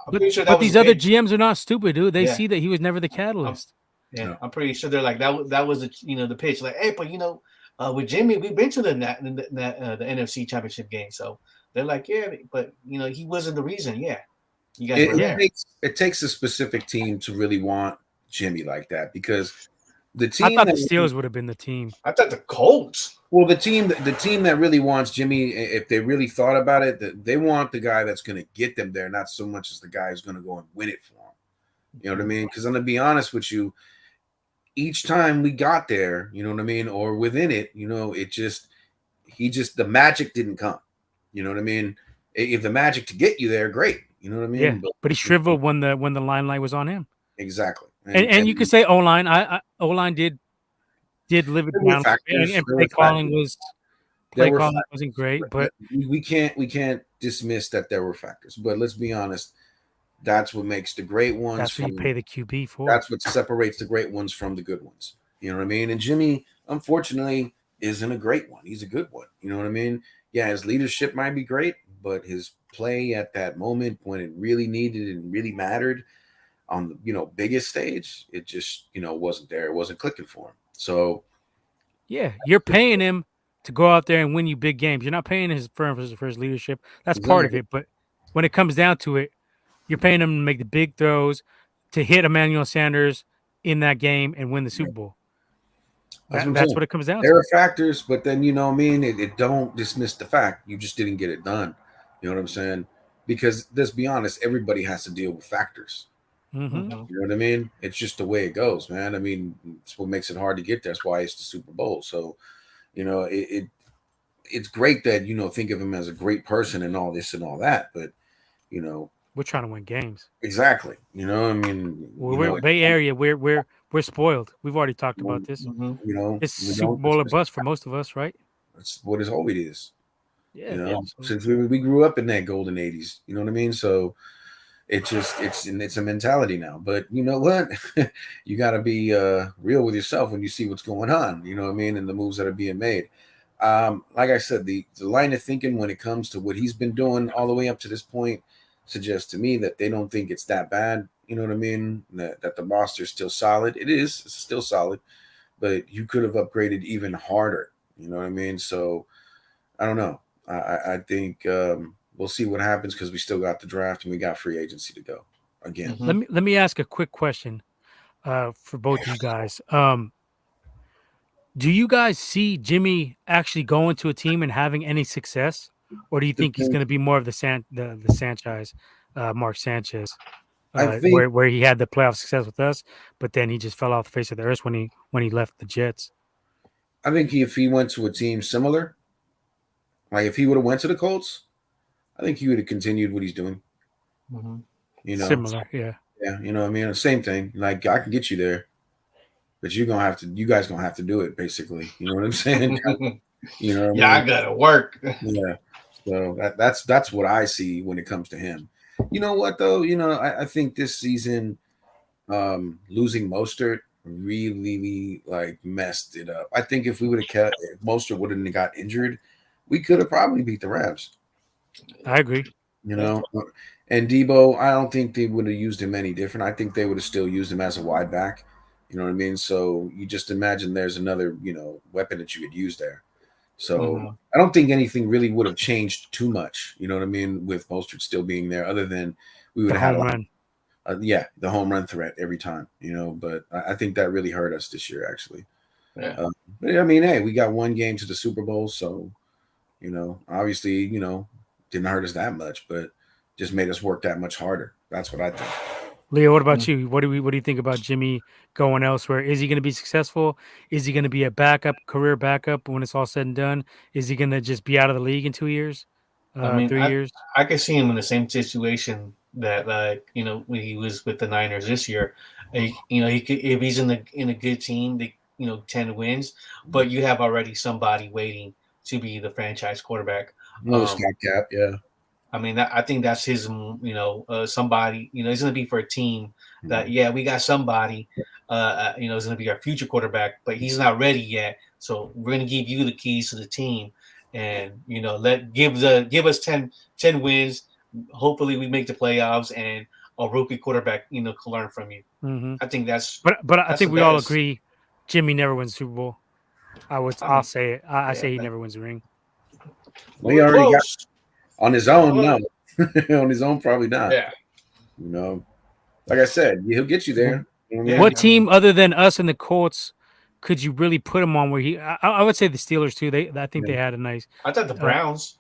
these other GMs are not stupid, dude. They see that he was never the catalyst. I'm pretty sure they're like that was the pitch. Like, hey, but with Jimmy, we've been to the NFC Championship game, so they're like, yeah, but he wasn't the reason. Yeah, you guys were there. It takes a specific team to really want Jimmy like that because the team. I thought the Steelers would have been the team. I thought the Colts. Well, the team that really wants Jimmy, if they really thought about it, they want the guy that's going to get them there, not so much as the guy who's going to go and win it for them. You know what I mean? Because I'm going to be honest with you. Each time we got there, you know what I mean, or within it, the magic didn't come. You know what I mean? If the magic to get you there, great. You know what I mean? Yeah, but he shriveled when the limelight was on him. Exactly. And you could say O-line. O-line did live it there were down, factors. and There play were calling factors. wasn't great, but we can't dismiss that there were factors. But let's be honest, that's what makes the great ones. that's what you pay the QB for. That's what separates the great ones from the good ones. You know what I mean? And Jimmy, unfortunately, isn't a great one. He's a good one. You know what I mean? Yeah, his leadership might be great, but his play at that moment when it really needed and really mattered on the biggest stage, it just wasn't there. It wasn't clicking for him. So yeah, you're paying him to go out there and win you big games. You're not paying his for his leadership. That's part of it. But when it comes down to it, you're paying him to make the big throws, to hit Emmanuel Sanders in that game and win the Super Bowl. That's what it comes down to. There are factors, but then it don't dismiss the fact you just didn't get it done. You know what I'm saying? Because let's be honest, everybody has to deal with factors. Mm-hmm. You know what I mean? It's just the way it goes, man. I mean, it's what makes it hard to get there. That's why it's the Super Bowl. So, it's great that think of him as a great person and all this and all that, but we're trying to win games. Exactly. I mean, we're Bay Area. We're spoiled. We've already talked about this. It's Super Bowl or bust for most of us, right? That's what it always is. Yeah. Since we grew up in that golden '80s, you know what I mean. So it's a mentality now. But you know what? You got to be real with yourself when you see what's going on. You know what I mean, and the moves that are being made. Like I said, the line of thinking when it comes to what he's been doing all the way up to this point suggests to me that they don't think it's that bad. You know what I mean? That the roster is still solid. It's still solid, but you could have upgraded even harder. You know what I mean? So I don't know. I think we'll see what happens because we still got the draft and we got free agency to go again. Mm-hmm. Let me ask a quick question for both of you guys. Do you guys see Jimmy actually going to a team and having any success, or do you think he's going to be more of the Sanchez, Mark Sanchez, where he had the playoff success with us, but then he just fell off the face of the earth when he left the Jets? I think if he went to a team similar, like if he would have went to the Colts, I think he would have continued what he's doing. Mm-hmm. Similar, yeah. Yeah, you know what I mean? Same thing. Like I can get you there, but you guys gonna have to do it, basically. You know what I'm saying? You know what I gotta work. Yeah. So that's what I see when it comes to him. You know what though? I think this season, losing Mostert really like messed it up. I think if we would have kept Mostert wouldn't have got injured, we could have probably beat the Rams. I agree. And Debo, I don't think they would have used him any different. I think they would have still used him as a wide back. You know what I mean? So you just imagine there's another, weapon that you could use there. So I don't think anything really would have changed too much. You know what I mean? With Mostert still being there, other than we would have had the home run threat every time. But I think that really hurt us this year, actually. Yeah. But I mean, hey, we got one game to the Super Bowl, so obviously, didn't hurt us that much, but just made us work that much harder. That's what I think. Leo, what about you? What do you think about Jimmy going elsewhere? Is he going to be successful? Is he going to be a career backup when it's all said and done? Is he going to just be out of the league in 2 years? 3 years? I could see him in the same situation that when he was with the Niners this year. He could, if he's in a good team, 10 wins, but you have already somebody waiting to be the franchise quarterback. Stopgap, yeah. I mean, I think that's his, somebody, he's going to be for a team that, we got somebody, is going to be our future quarterback, but he's not ready yet. So we're going to give you the keys to the team and, give us 10 wins. Hopefully we make the playoffs and a rookie quarterback, can learn from you. Mm-hmm. I think that's, but I think we all agree Jimmy never wins Super Bowl. I'll say it. I say he never wins a ring. We already got on his own, no. On his own, probably not. Yeah. Like I said, he'll get you there. What team other than us and the Colts could you really put him on? Where I would say the Steelers too. I think they had a nice. I thought the Browns.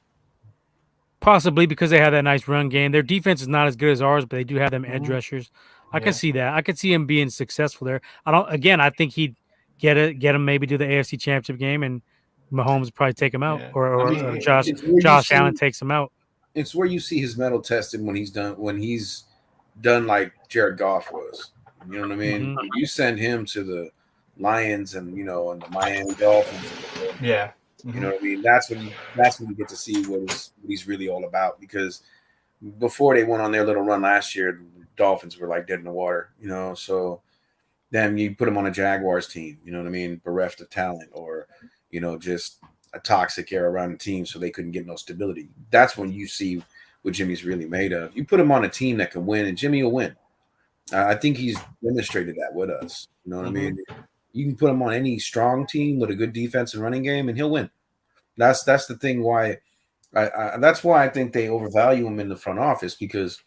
Possibly because they had that nice run game. Their defense is not as good as ours, but they do have them edge rushers. I can see that. I could see him being successful there. I think he'd get him maybe to the AFC Championship game, and Mahomes would probably take him out, or Josh Allen takes him out. It's where you see his mettle tested when he's done like Jared Goff was. You know what I mean? Mhm. You send him to the Lions and and the Miami Dolphins. Yeah. You know what I mean? That's when you get to see what he's really all about. Because before they went on their little run last year, the Dolphins were like dead in the water. So then you put him on a Jaguars team. You know what I mean? Bereft of talent, or just a toxic air around the team, so they couldn't get no stability. That's when you see what Jimmy's really made of. You put him on a team that can win, and Jimmy will win. I think he's demonstrated that with us. You know what I mean? You can put him on any strong team with a good defense and running game, and he'll win. That's the thing. Why that's why I think they overvalue him in the front office, because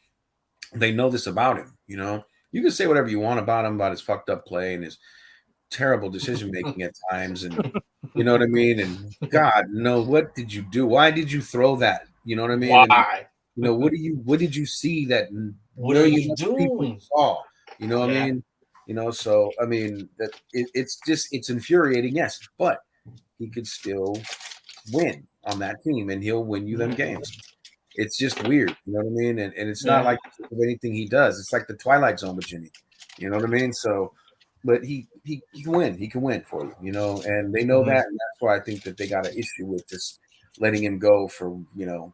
they know this about him. You can say whatever you want about him, about his fucked up play and his terrible decision making at times, and you know what I mean. And God, no, what did you do? Why did you throw that? You know what I mean? Why? And, what did you see that What are you millions of people doing? saw? You know what I mean? So I mean that it's infuriating, yes, but he could still win on that team, and he'll win you them games. It's just weird, you know what I mean? And it's not like anything he does. It's like the Twilight Zone with Jimmy. You know what I mean? So, but he can win. He can win for you, and they know that, and that's why I think that they got an issue with just letting him go for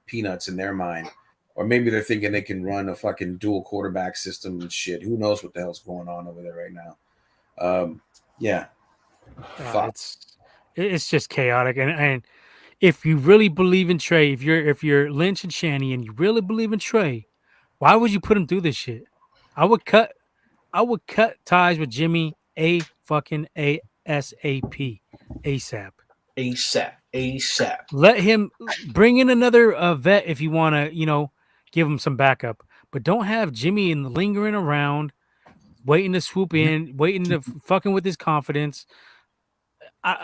peanuts in their mind. Or maybe they're thinking they can run a fucking dual quarterback system and shit. Who knows what the hell's going on over there right now? Yeah. It's just chaotic, and if you really believe in Trey, if you're Lynch and Shanny and you really believe in Trey, why would you put him through this shit? I would cut ties with Jimmy fucking ASAP. ASAP. Let him bring in another vet if you want to, give him some backup, but don't have Jimmy lingering around, waiting to swoop in, waiting to fucking with his confidence.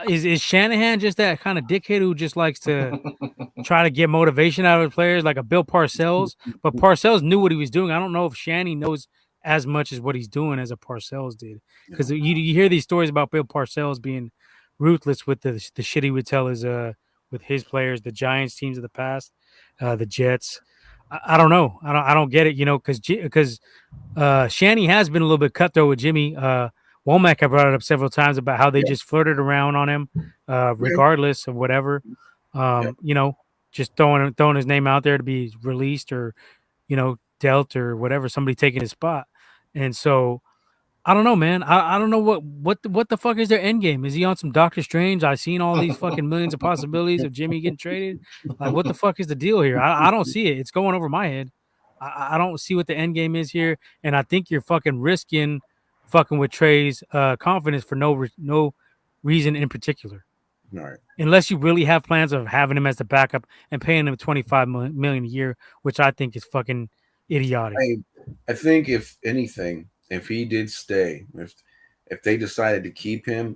Is Shanahan just that kind of dickhead who just likes to try to get motivation out of the players, like a Bill Parcells? But Parcells knew what he was doing. I don't know if Shanny knows as much as what he's doing as a Parcells did, because you hear these stories about Bill Parcells being ruthless with the shit he would tell his with his players, the Giants teams of the past, the Jets. I don't know. I don't get it. Because Shanny has been a little bit cutthroat with Jimmy. Womack had brought it up several times about how they just flirted around on him, regardless of whatever. Just throwing his name out there to be released, or dealt, or whatever, somebody taking his spot. And so I don't know, man. I don't know what the fuck is their end game. Is he on some Doctor Strange? I've seen all these fucking millions of possibilities of Jimmy getting traded. Like, what the fuck is the deal here? I don't see it. It's going over my head. I don't see what the end game is here, and I think you're fucking risking fucking with Trey's confidence for no reason in particular. All right. Unless you really have plans of having him as the backup and paying him $25 million a year, which I think is fucking idiotic. I think if anything, if he did stay, if they decided to keep him,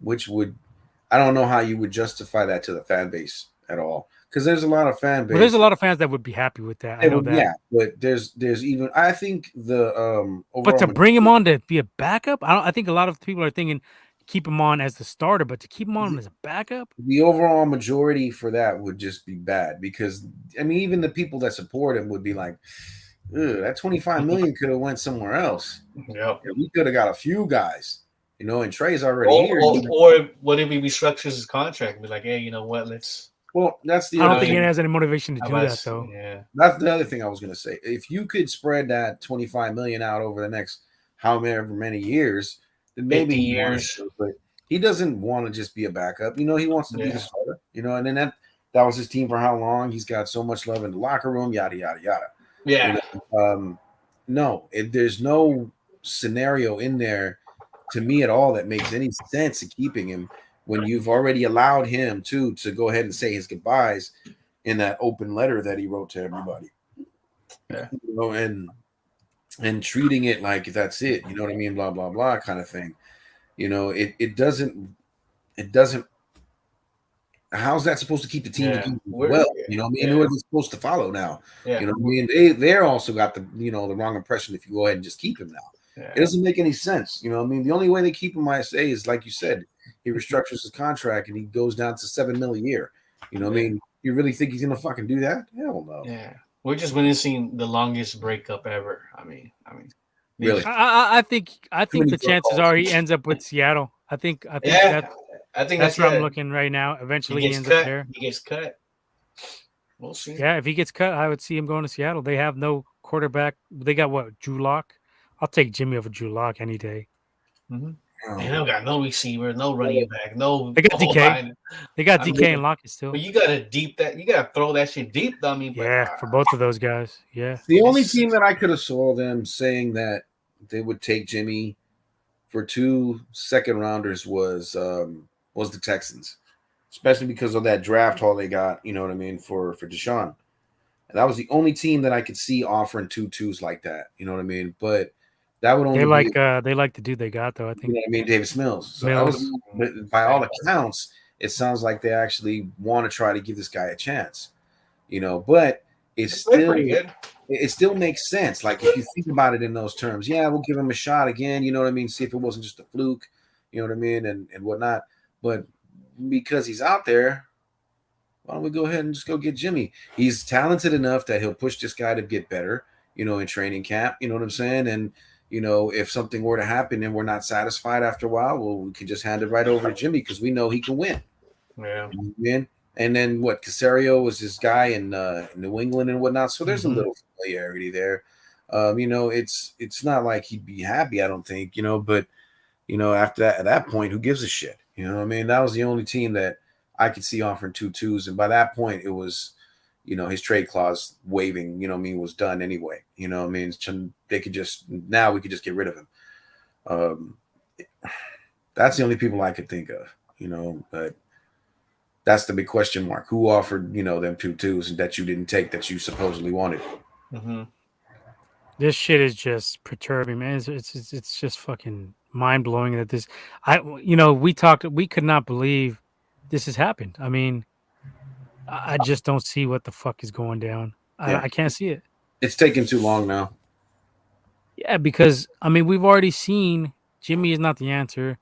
I don't know how you would justify that to the fan base at all, because there's a lot of fan base. Well, there's a lot of fans that would be happy with that. I know that. Yeah, but there's even, I think the but to bring him on to be a backup, I think a lot of people are thinking keep him on as the starter, but to keep him on as a backup, the overall majority for that would just be bad, because I mean, even the people that support him would be like, that 25 million could have went somewhere else. Yep. We could have got a few guys, and Trey's already here. Or what if he restructures his contract and be like, hey, you know what, let's. Well, that's the. I don't think he has any motivation to do that, though. Yeah, that's the other thing I was going to say. If you could spread that 25 million out over the next however many years, then maybe 50 years. But he doesn't want to just be a backup. He wants to be the starter. And then that was his team for how long? He's got so much love in the locker room. Yada yada yada. Yeah. No, there's no scenario in there to me at all that makes any sense of keeping him when you've already allowed him to go ahead and say his goodbyes in that open letter that he wrote to everybody. Yeah. And treating it like that's it, you know what I mean? Blah, blah, blah kind of thing. It doesn't, how's that supposed to keep the team together? Well, you know what I mean? Who are they supposed to follow now? Yeah. You know what I mean? They're also got the wrong impression if you go ahead and just keep him now. Yeah. It doesn't make any sense. You know what I mean? The only way they keep him, I say, is like you said, he restructures his contract and he goes down to $7 million a year. You know what I mean? You really think he's gonna fucking do that? Hell no. Yeah. We're just witnessing the longest breakup ever. I mean, Really? I think many the phone chances calls. are he ends up with Seattle. I think Yeah, I think that's where I'm yeah. looking right now. Eventually, He he gets ends up cut. there. He gets cut. We'll see. Yeah, if he gets cut, I would see him going to Seattle. They have no quarterback. They got what, Drew Lock? I'll take Jimmy over Drew Lock any day. Mm-hmm. They don't got no receiver, no running back, no. They got DK. They got DK and Lockett still. But you gotta you gotta throw that shit deep. I mean, yeah, for both of those guys. Yeah. The only team that I could have saw them saying that they would take Jimmy for 2 second rounders was the Texans, especially because of that draft haul they got. You know what I mean for Deshaun. And that was the only team that I could see offering 2-2s like that. You know what I mean? But that would only they like the dude they got though. I think. You know what I mean, Davis Mills. So Mills. that was, by all accounts, it sounds like they actually want to try to give this guy a chance. You know, but it still makes sense. Like if you think about it in those terms, yeah, we'll give him a shot again. You know what I mean? See if it wasn't just a fluke. You know what I mean, and whatnot. But because he's out there, why don't we go ahead and just go get Jimmy? He's talented enough that he'll push this guy to get better. You know, in training camp. You know what I'm saying? And you know, if something were to happen and we're not satisfied after a while, well, we can just hand it right over to Jimmy because we know he can win. Yeah. And then what? Casario was this guy in New England and whatnot. So there's a little familiarity there. You know, it's not like he'd be happy, I don't think, you know, but, you know, after that, at that point, who gives a shit? You know what I mean? That was the only team that I could see offering 2-2s. And by that point, it was, you know, his trade clause waiving, you know what I mean, was done anyway. You know what I mean? We could just get rid of him. That's the only people I could think of, you know, but that's the big question mark. Who offered, you know, them 2-2s that you didn't take that you supposedly wanted? Mm-hmm. This shit is just perturbing, man. It's just fucking mind blowing that this. We could not believe this has happened. I mean, I just don't see what the fuck is going down. I can't see it. It's taking too long now. Yeah, because I mean, we've already seen Jimmy is not the answer.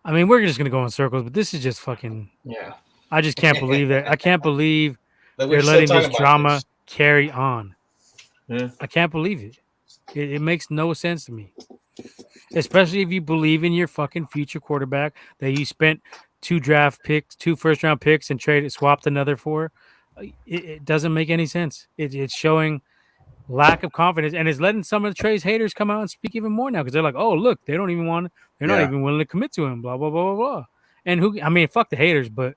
I mean, we're just gonna go in circles, but this is just fucking. Yeah. I just can't believe that. I can't believe they're letting this drama carry on. Yeah. I can't believe it. It makes no sense to me. Especially if you believe in your fucking future quarterback that you spent 2 first-round picks and swapped another for. It doesn't make any sense. It's showing lack of confidence, and it's letting some of the Trey's haters come out and speak even more now because they're like, "Oh, look, they're not even willing to commit to him." Blah blah blah blah blah. And fuck the haters, but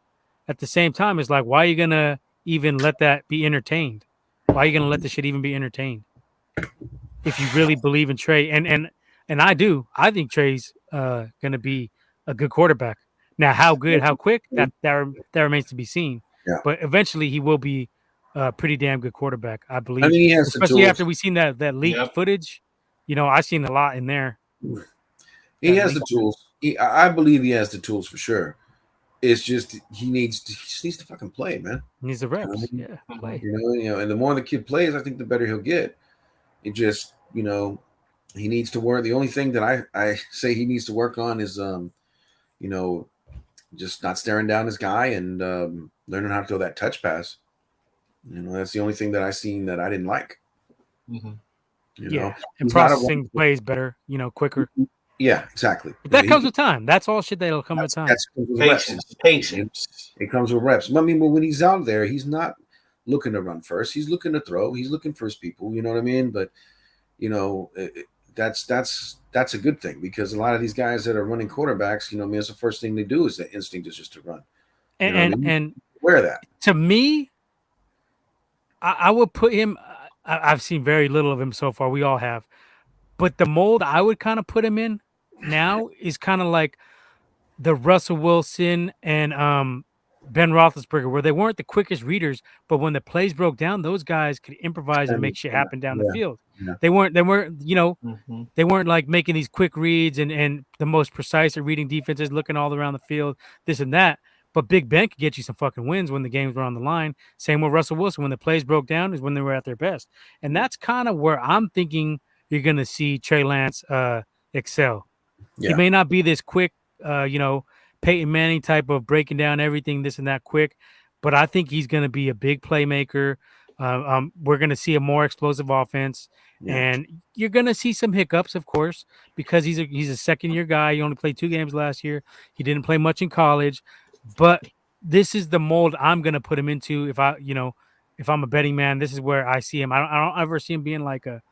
at the same time, it's like, why are you gonna even let that be entertained? Why are you gonna let this shit even be entertained? If you really believe in Trey, and I do, I think Trey's gonna be a good quarterback. Now, how good, how quick, that remains to be seen. Yeah. But eventually, he will be a pretty damn good quarterback, I believe. I mean, he has especially the after we've seen that leaked footage. You know, I've seen a lot in there. He has the tools. I believe he has the tools for sure. It's just he needs to fucking play, man. He needs the reps. Play. You know, and the more the kid plays, I think the better he'll get. It just, you know, he needs to work. The only thing that I say he needs to work on is, you know, just not staring down his guy and learning how to throw that touch pass. You know, that's the only thing that I seen that I didn't like. Mm-hmm. You know, and processing plays better, you know, quicker. Yeah, exactly. But that comes with time. That's all shit that'll come with time. Patience. It comes with reps. I mean, but when he's out there, he's not looking to run first. He's looking to throw. He's looking for his people. You know what I mean? But you know, that's a good thing because a lot of these guys that are running quarterbacks, you know, I mean, it's the first thing they do is the instinct is just to run. And wear that. To me, I would put him. I've seen very little of him so far. We all have, but the mold I would kind of put him in now is kind of like the Russell Wilson and Ben Roethlisberger, where they weren't the quickest readers, but when the plays broke down, those guys could improvise and make shit happen down the field. Yeah. They weren't, you know, they weren't like making these quick reads and the most precise at reading defenses, looking all around the field, this and that. But Big Ben could get you some fucking wins when the games were on the line. Same with Russell Wilson. When the plays broke down is when they were at their best. And that's kind of where I'm thinking you're going to see Trey Lance excel. Yeah. He may not be this quick, you know, Peyton Manning type of breaking down everything, this and that quick, but I think he's going to be a big playmaker, We're going to see a more explosive offense, and you're going to see some hiccups, of course, because he's a second year guy. He only played 2 games last year. He didn't play much in college, but this is the mold I'm going to put him into. If I'm a betting man, this is where I see him. I don't ever see him being like a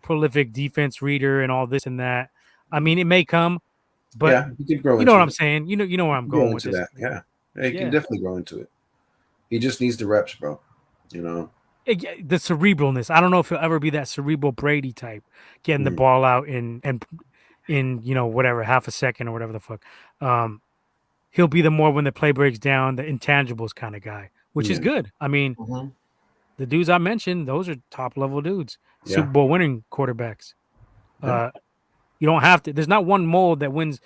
prolific defense reader and all this and that. I mean, it may come, but he could grow you know into what I'm it. saying. You know where I'm Grow going with into this. that. He can definitely grow into it. He just needs the reps, bro. You know. The cerebralness. I don't know if he'll ever be that cerebral Brady type, getting the ball out in whatever half a second or whatever the fuck. He'll be the more when the play breaks down, the intangibles kind of guy, which is good. I mean, the dudes I mentioned, those are top level dudes, Super Bowl winning quarterbacks. You don't have to. There's not one mold that wins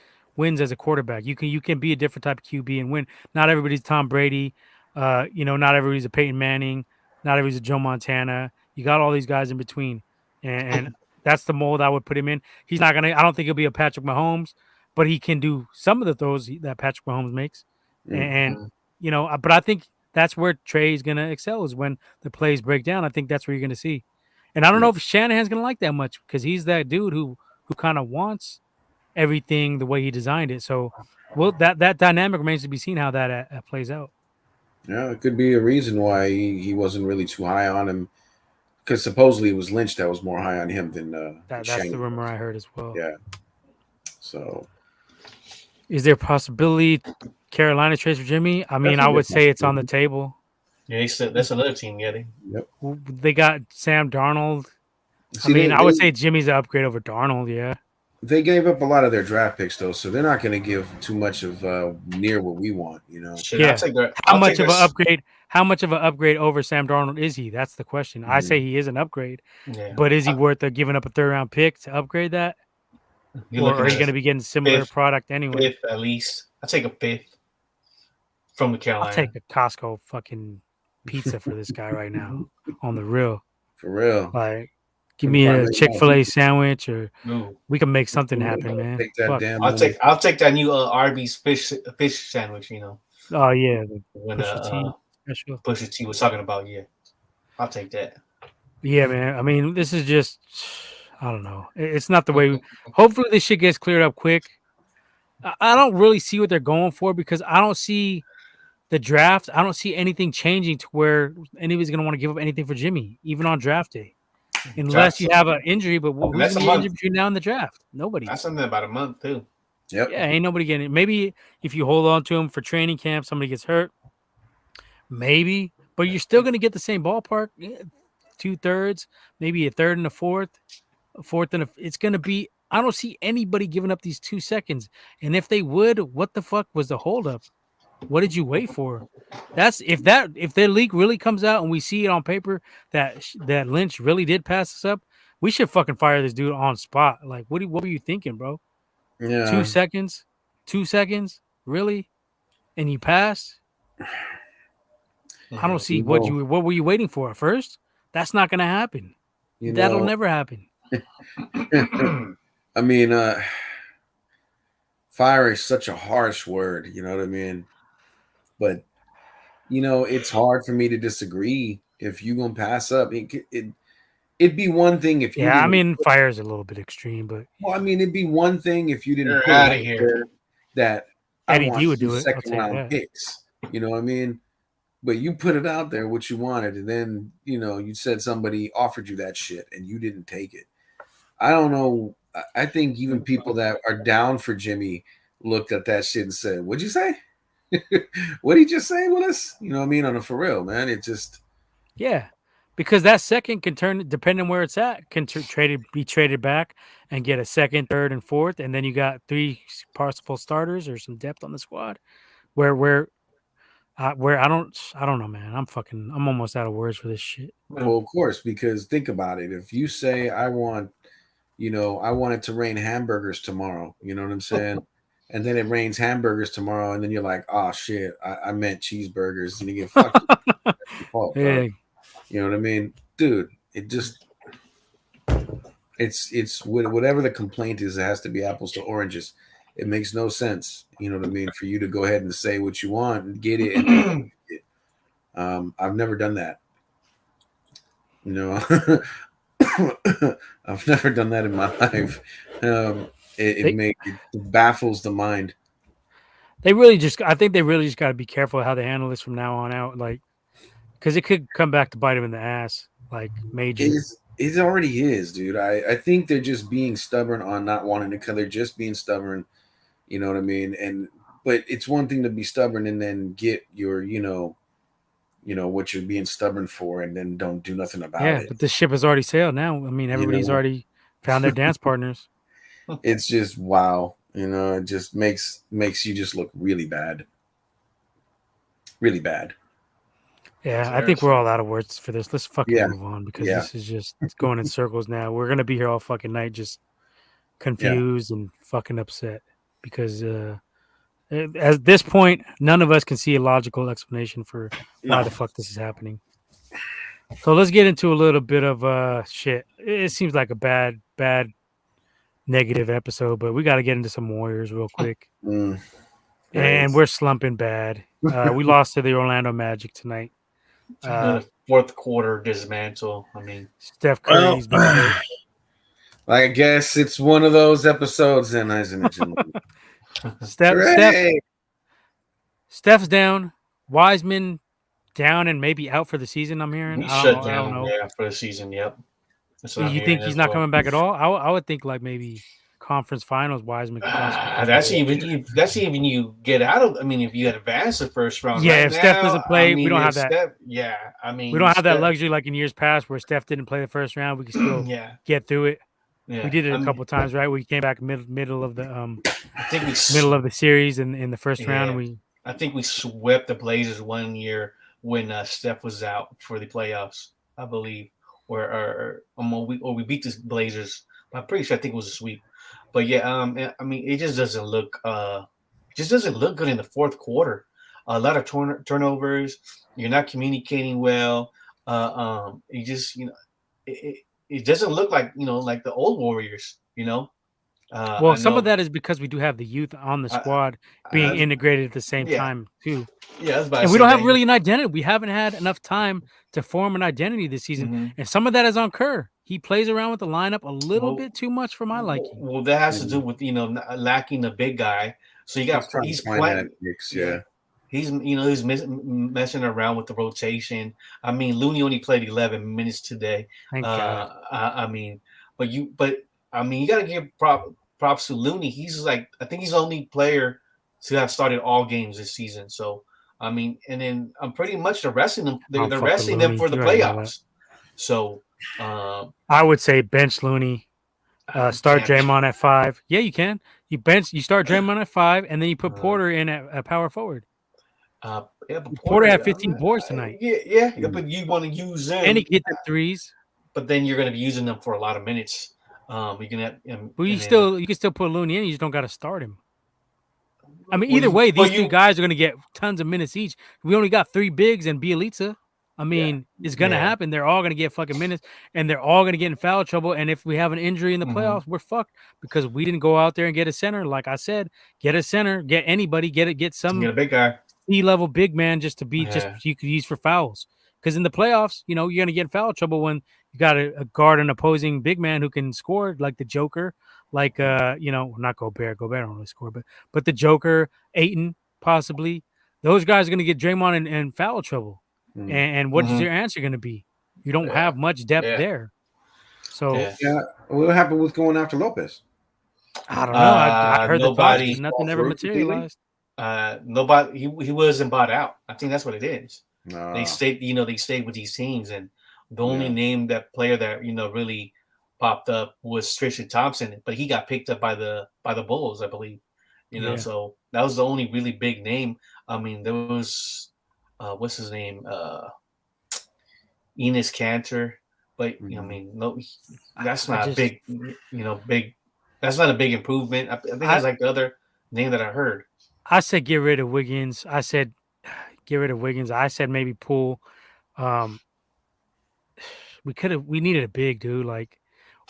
as a quarterback. You can be a different type of QB and win. Not everybody's Tom Brady. Not everybody's a Peyton Manning. Not everybody's a Joe Montana. You got all these guys in between, and that's the mold I would put him in. He's not gonna. I don't think he'll be a Patrick Mahomes, but he can do some of the throws that Patrick Mahomes makes. But I think that's where Trey's gonna excel is when the plays break down. I think that's where you're gonna see. And I don't know if Shanahan's gonna like that much because he's that dude who kind of wants everything the way he designed it. So, that dynamic remains to be seen how that plays out. Yeah, it could be a reason why he wasn't really too high on him, because supposedly it was Lynch that was more high on him than that's the rumor I heard as well. Yeah. So, is there a possibility Carolina trades for Jimmy? I mean, I would say it's on the table. Yeah, that's another team. Yeah, they got Sam Darnold. See, I would say Jimmy's an upgrade over Darnold. Yeah. They gave up a lot of their draft picks, though, so they're not going to give too much of near what we want, you know. How much of an upgrade over Sam Darnold is he? That's the question. I say he is an upgrade, but is he worth giving up a 3rd round pick to upgrade that, or are you going to be getting similar product anyway? 5th at least. I take a 5th from the Carolina. I'll take a Costco fucking pizza for this guy right now on the real. For real, like. Give me a Chick-fil-A sandwich, or we can make something happen, man. Take that damn I'll take that new Arby's fish sandwich. You know. Oh yeah, when Pusha T was talking about, I'll take that. Yeah, man. I mean, this is just, I don't know. It's not the way. Hopefully, this shit gets cleared up quick. I don't really see what they're going for because I don't see the draft. I don't see anything changing to where anybody's gonna want to give up anything for Jimmy, even on draft day. Unless you have an injury, but who's going to be injured between now and the draft? Nobody. That's something about a month, too. Yep. Yeah, ain't nobody getting it. Maybe if you hold on to him for training camp, somebody gets hurt. Maybe. But you're still going to get the same ballpark. 2/3, maybe a 3rd and a 4th. It's going to be, I don't see anybody giving up these 2 seconds. And if they would, what the fuck was the holdup? What did you wait for? That's if their leak really comes out and we see it on paper that Lynch really did pass us up, we should fucking fire this dude on spot. Like, what were you thinking, bro? Yeah. 2 seconds, really, and you passed. I don't see what were you waiting for at first? That's not gonna happen. That'll never happen. I mean, fire is such a harsh word. You know what I mean? But, it's hard for me to disagree. If you're going to pass up, it'd be one thing if you I mean, fire is a little bit extreme, but... Well, I mean, it'd be one thing if you didn't put out of here that Eddie D would do it. Second round picks. You know what I mean? But you put it out there what you wanted, and then, you said somebody offered you that shit, and you didn't take it. I don't know. I think even people that are down for Jimmy looked at that shit and said, what'd you say? What did he just say with us? You know what I mean? On a for real, man. It just because that second can turn, depending where it's at, can be traded back and get a 2nd, 3rd, and 4th, and then you got 3 possible starters or some depth on the squad. Where I don't know, man. I'm almost out of words for this shit. Well, of course, because think about it. If you say I want it to rain hamburgers tomorrow, you know what I'm saying? And then it rains hamburgers tomorrow, and then you're like, oh shit, I meant cheeseburgers, and you get fucked. Fault, yeah. You know what I mean? Dude, it's whatever the complaint is, it has to be apples to oranges. It makes no sense, you know what I mean, for you to go ahead and say what you want and get it. I've never done that. You know, I've never done that in my life. It baffles the mind. I think they really just got to be careful how they handle this from now on out. Like, because it could come back to bite them in the ass, like major. It already is, dude. I think they're just being stubborn on not wanting to cut. They're just being stubborn. You know what I mean? But it's one thing to be stubborn and then get your, what you're being stubborn for, and then don't do nothing about it. But the ship has already sailed now. I mean, everybody's already found their dance partners. It's just wow. It just makes you just look really bad. Really bad. Yeah, Seriously. I think we're all out of words for this. Let's fucking move on because this is just going in circles now. We're gonna be here all fucking night, just confused and fucking upset because at this point, none of us can see a logical explanation for why the fuck this is happening. So let's get into a little bit of shit. It seems like a bad negative episode, but we got to get into some Warriors real quick. And we're slumping bad. We lost to the Orlando Magic tonight. The fourth quarter dismantle. I mean, Steph Curry's been hurt. I guess it's one of those episodes, then, isn't it? Steph's down. Wiseman down and maybe out for the season. I'm hearing. I don't know. Yeah, for the season. Yep. You think he's not coming back at all? I would think like maybe conference finals. Wiseman. That's even you get out of. I mean, if you advance the first round. Yeah, if Steph doesn't play, we don't have that. We don't have that luxury like in years past where Steph didn't play the first round. We can still get through it. Yeah, we did it a couple times, right? We came back middle of the I think middle of the series in the first round. I think we swept the Blazers one year when Steph was out for the playoffs, I believe, or we beat the Blazers. I'm pretty sure I think it was a sweep. But yeah, I mean, it just doesn't look good in the fourth quarter. A lot of turnovers. You're not communicating well. You just it doesn't look like like the old Warriors. Well, some of that is because we do have the youth on the squad being integrated at the same time too. Yeah, and we don't have really an identity. We haven't had enough time to form an identity this season, and some of that is on Kerr. He plays around with the lineup a little bit too much for my liking. Well, that has to do with lacking a big guy. So you got he's playing. He's messing around with the rotation. I mean, Looney only played 11 minutes today. Thank God. I mean, you got to give props to Looney. He's I think he's the only player to have started all games this season. So I mean, and then I'm pretty much they're resting them. They're resting them for the playoffs. So I would say bench Looney. Start Draymond at 5. Yeah, you can. You start Draymond at 5, and then you put Porter in at power forward. But Porter had 15 boards tonight. Yeah, but you want to use them, and he get the threes. But then you're going to be using them for a lot of minutes. You can still put Looney in. You just don't got to start him. I mean, either way, these two guys are going to get tons of minutes each. We only got 3 bigs and Bielitsa. I mean, it's going to happen. They're all going to get fucking minutes, and they're all going to get in foul trouble. And if we have an injury in the playoffs, we're fucked because we didn't go out there and get a center. Like I said, get a center, get anybody, get some a big guy, C-level big man just to be you could use for fouls. Because in the playoffs, you're going to get in foul trouble when you got a guard an opposing big man who can score like the Joker, like not Gobert. Gobert don't really score, but the Joker, Ayton, possibly. Those guys are going to get Draymond in foul trouble. And what is your answer going to be? You don't have much depth there. So what happened with going after Lopez? I don't know. I heard nobody. Nothing ever materialized. Nobody. He wasn't bought out. I think that's what it is. They stayed. They stayed with these teams, and the only name that player that really popped up was Tristan Thompson, but he got picked up by the Bulls, I believe. So that was the only really big name. I mean, there was. What's his name? Enes Kanter. But I mean, no, that's not a big, big. That's not a big improvement. I think that's like the other name that I heard. I said get rid of Wiggins. I said maybe Poole. We needed a big dude.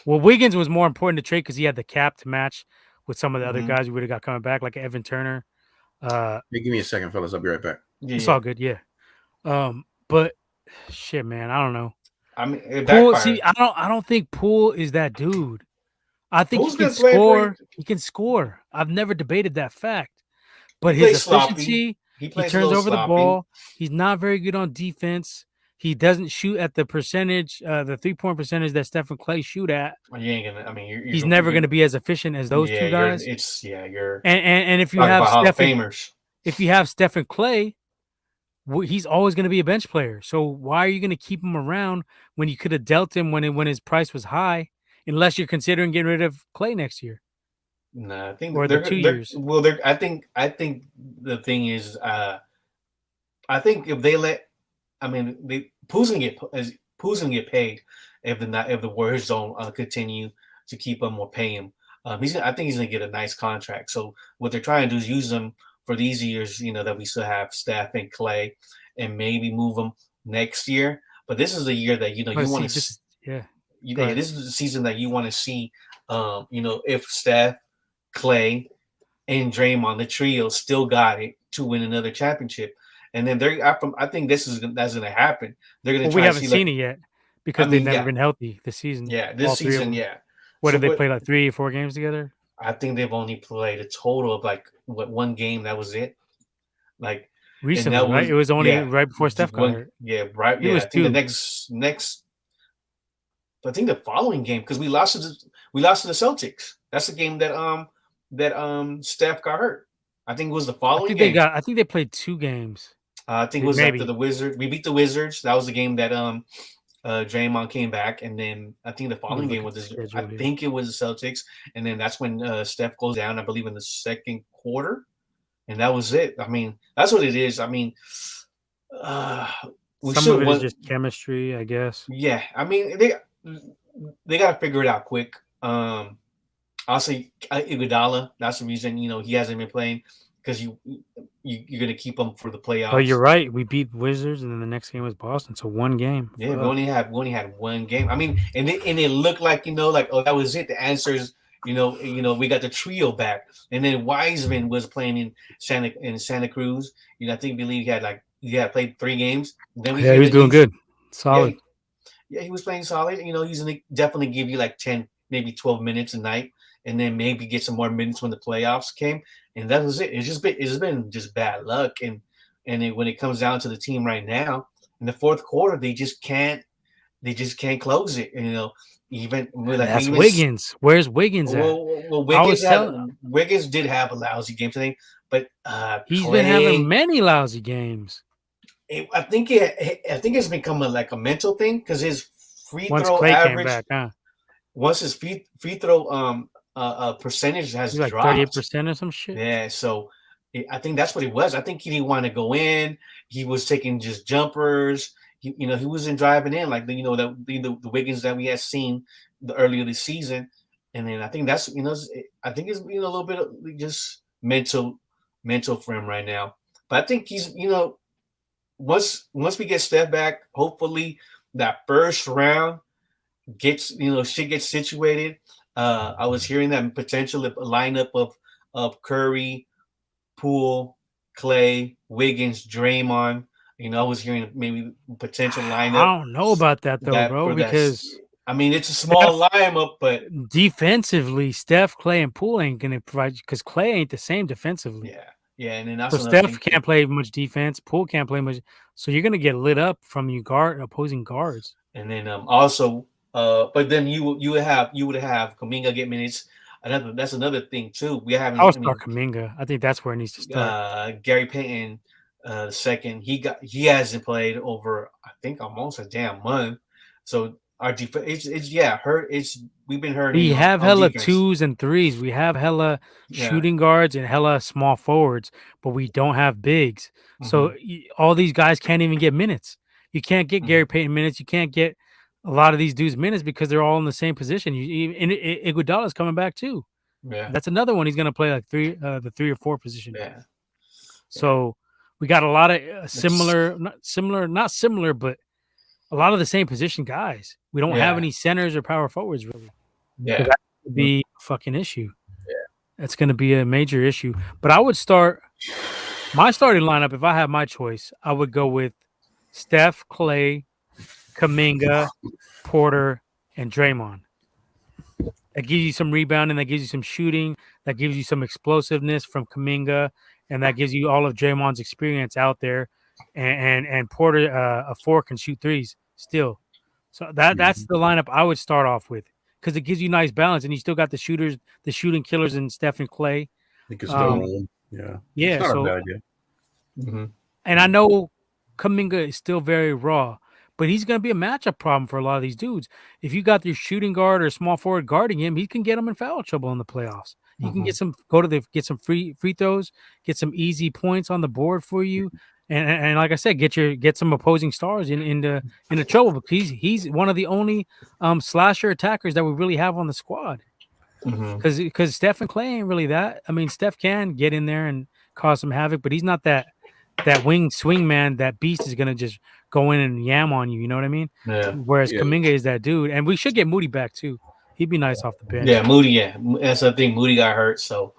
Wiggins was more important to trade because he had the cap to match with some of the other guys we would have got coming back, like Evan Turner. Hey, give me a second, fellas. I'll be right back. It's all good, yeah. But shit, man, I don't know. I mean, it Poole, backfired. see, I don't think Poole is that dude. I think Poole's he can been playing score. pretty. He can score. I've never debated that fact. He But his plays sloppy. efficiency, He he plays a turns little over the sloppy. ball. He's not very good on defense. He doesn't shoot at the percentage, the 3-point percentage that Stephen Clay shoot at. You ain't gonna. I mean, He's never going to be as efficient as those two guys. You're And if you talking have about Hall of Famers. if you have Stephen Clay, he's always going to be a bench player. So why are you going to keep him around when you could have dealt him when his price was high? Unless you're considering getting rid of Clay next year. No, I think or the 2 years. Well, I think the thing is, I think if they let, I mean, Poole's gonna get paid if the Warriors don't continue to keep him or pay him. I think he's gonna get a nice contract. So what they're trying to do is use him for these years, that we still have Steph and Clay, and maybe move him next year. But this is the year that you want to see. Yeah, this is the season that you want to see. If Steph, Clay, and Draymond, the trio, still got it to win another championship, and then I think that's going to happen. They're going to. We haven't seen it yet because they've never been healthy this season. Yeah, this season, yeah. What did they play, like 3 or 4 games together? I think they've only played a total of like one game. That was it. Like recently, right? It was only right before Steph got hurt. Yeah, right. Yeah, I think the next. I think the following game, because we lost to the Celtics. That's the game that Steph got hurt. I think it was the following game. I think they played 2 games. I think it was after the Wizards. We beat the Wizards. That was the game that Draymond came back, and then I think the following game was I think it was the Celtics, and then that's when Steph goes down, I believe, in the second quarter, and that was it. I mean, that's what it is. I mean, some of it is just chemistry, I guess. Yeah, I mean, they got to figure it out quick. I'll say Iguodala. That's the reason he hasn't been playing, because you're gonna keep him for the playoffs. Oh, you're right. We beat Wizards, and then the next game was Boston. So 1 game. Yeah, we only had 1 game. I mean, and it looked like oh, that was it. The answers, we got the trio back, and then Wiseman was playing in Santa Cruz. I believe he had played 3 games. Then he was doing good, solid. Yeah, he was playing solid. He's gonna definitely give you like 10, maybe 12 minutes a night, and then maybe get some more minutes when the playoffs came. And that was it. It's been just bad luck. And when it comes down to the team right now, in the fourth quarter, they just can't close it. Even that's Wiggins. Where's Wiggins at? Well, Wiggins did have a lousy game today, but he's been having many lousy games. I think it's become a mental thing, because his free throw Clay average, came back, once his free throw percentage has like dropped 38% or some shit. Yeah, so I think that's what it was. I think he didn't want to go in. He was taking just jumpers. He wasn't driving in like the Wiggins that we had seen earlier this season. And then I think that's I think it's a little bit of just mental for him right now. But I think he's once we get Steph back, hopefully that first round shit gets situated. I was hearing that potential lineup of Curry, Poole, Clay, Wiggins, Draymond. I was hearing maybe potential lineup. I don't know about that though, bro, because I mean, it's a small lineup, but defensively, Steph, Clay, and Poole ain't gonna provide, because Clay ain't the same defensively. Yeah, and then that's so Steph can't play much defense. Poole can't play much, so you're gonna get lit up from opposing guards. And then also, but then you would have Kuminga get minutes. That's another thing too. I'll start Kuminga. I think that's where it needs to start. Gary Payton, the second, he hasn't played over, I think, almost a damn month. So our defense, we've been hurting. We have hella defense. 2s and 3s. We have hella shooting guards and hella small forwards, but we don't have bigs. Mm-hmm. So all these guys can't even get minutes. You can't get Gary Payton minutes. You can't get a lot of these dudes minutes because they're all in the same position. Iguodala's coming back too. Yeah, that's another one. He's going to play like the 3 or 4 position. Yeah. So we got a lot of not similar, but a lot of the same position guys. We don't have any centers or power forwards really. Yeah, so that would be a fucking issue. Yeah, that's going to be a major issue. But I would start my starting lineup if I had my choice. I would go with Steph, Clay, Kuminga, Porter, and Draymond. That gives you some rebounding, that gives you some shooting, that gives you some explosiveness from Kuminga, and that gives you all of Draymond's experience out there. And Porter, a 4, can shoot threes still. So that's the lineup I would start off with because it gives you nice balance, and you still got the shooters, the shooting killers, in Steph and Clay. They can still roll. Yeah, yeah. It's not So, a bad idea. and I know Kuminga is still very raw, but he's going to be a matchup problem for a lot of these dudes. If you got your shooting guard or small forward guarding him, he can get them in foul trouble in the playoffs. He can get some get some free throws, get some easy points on the board for you, and like I said, get some opposing stars into trouble because he's one of the only slasher attackers that we really have on the squad. Because Steph and Clay ain't really that. I mean, Steph can get in there and cause some havoc, but he's not that wing swing man. That beast is gonna just go in and yam on you. You know what I mean? Yeah. Whereas Kuminga is that dude, and we should get Moody back too. He'd be nice off the bench. Yeah, Moody. Yeah, that's the thing. Moody got hurt, so.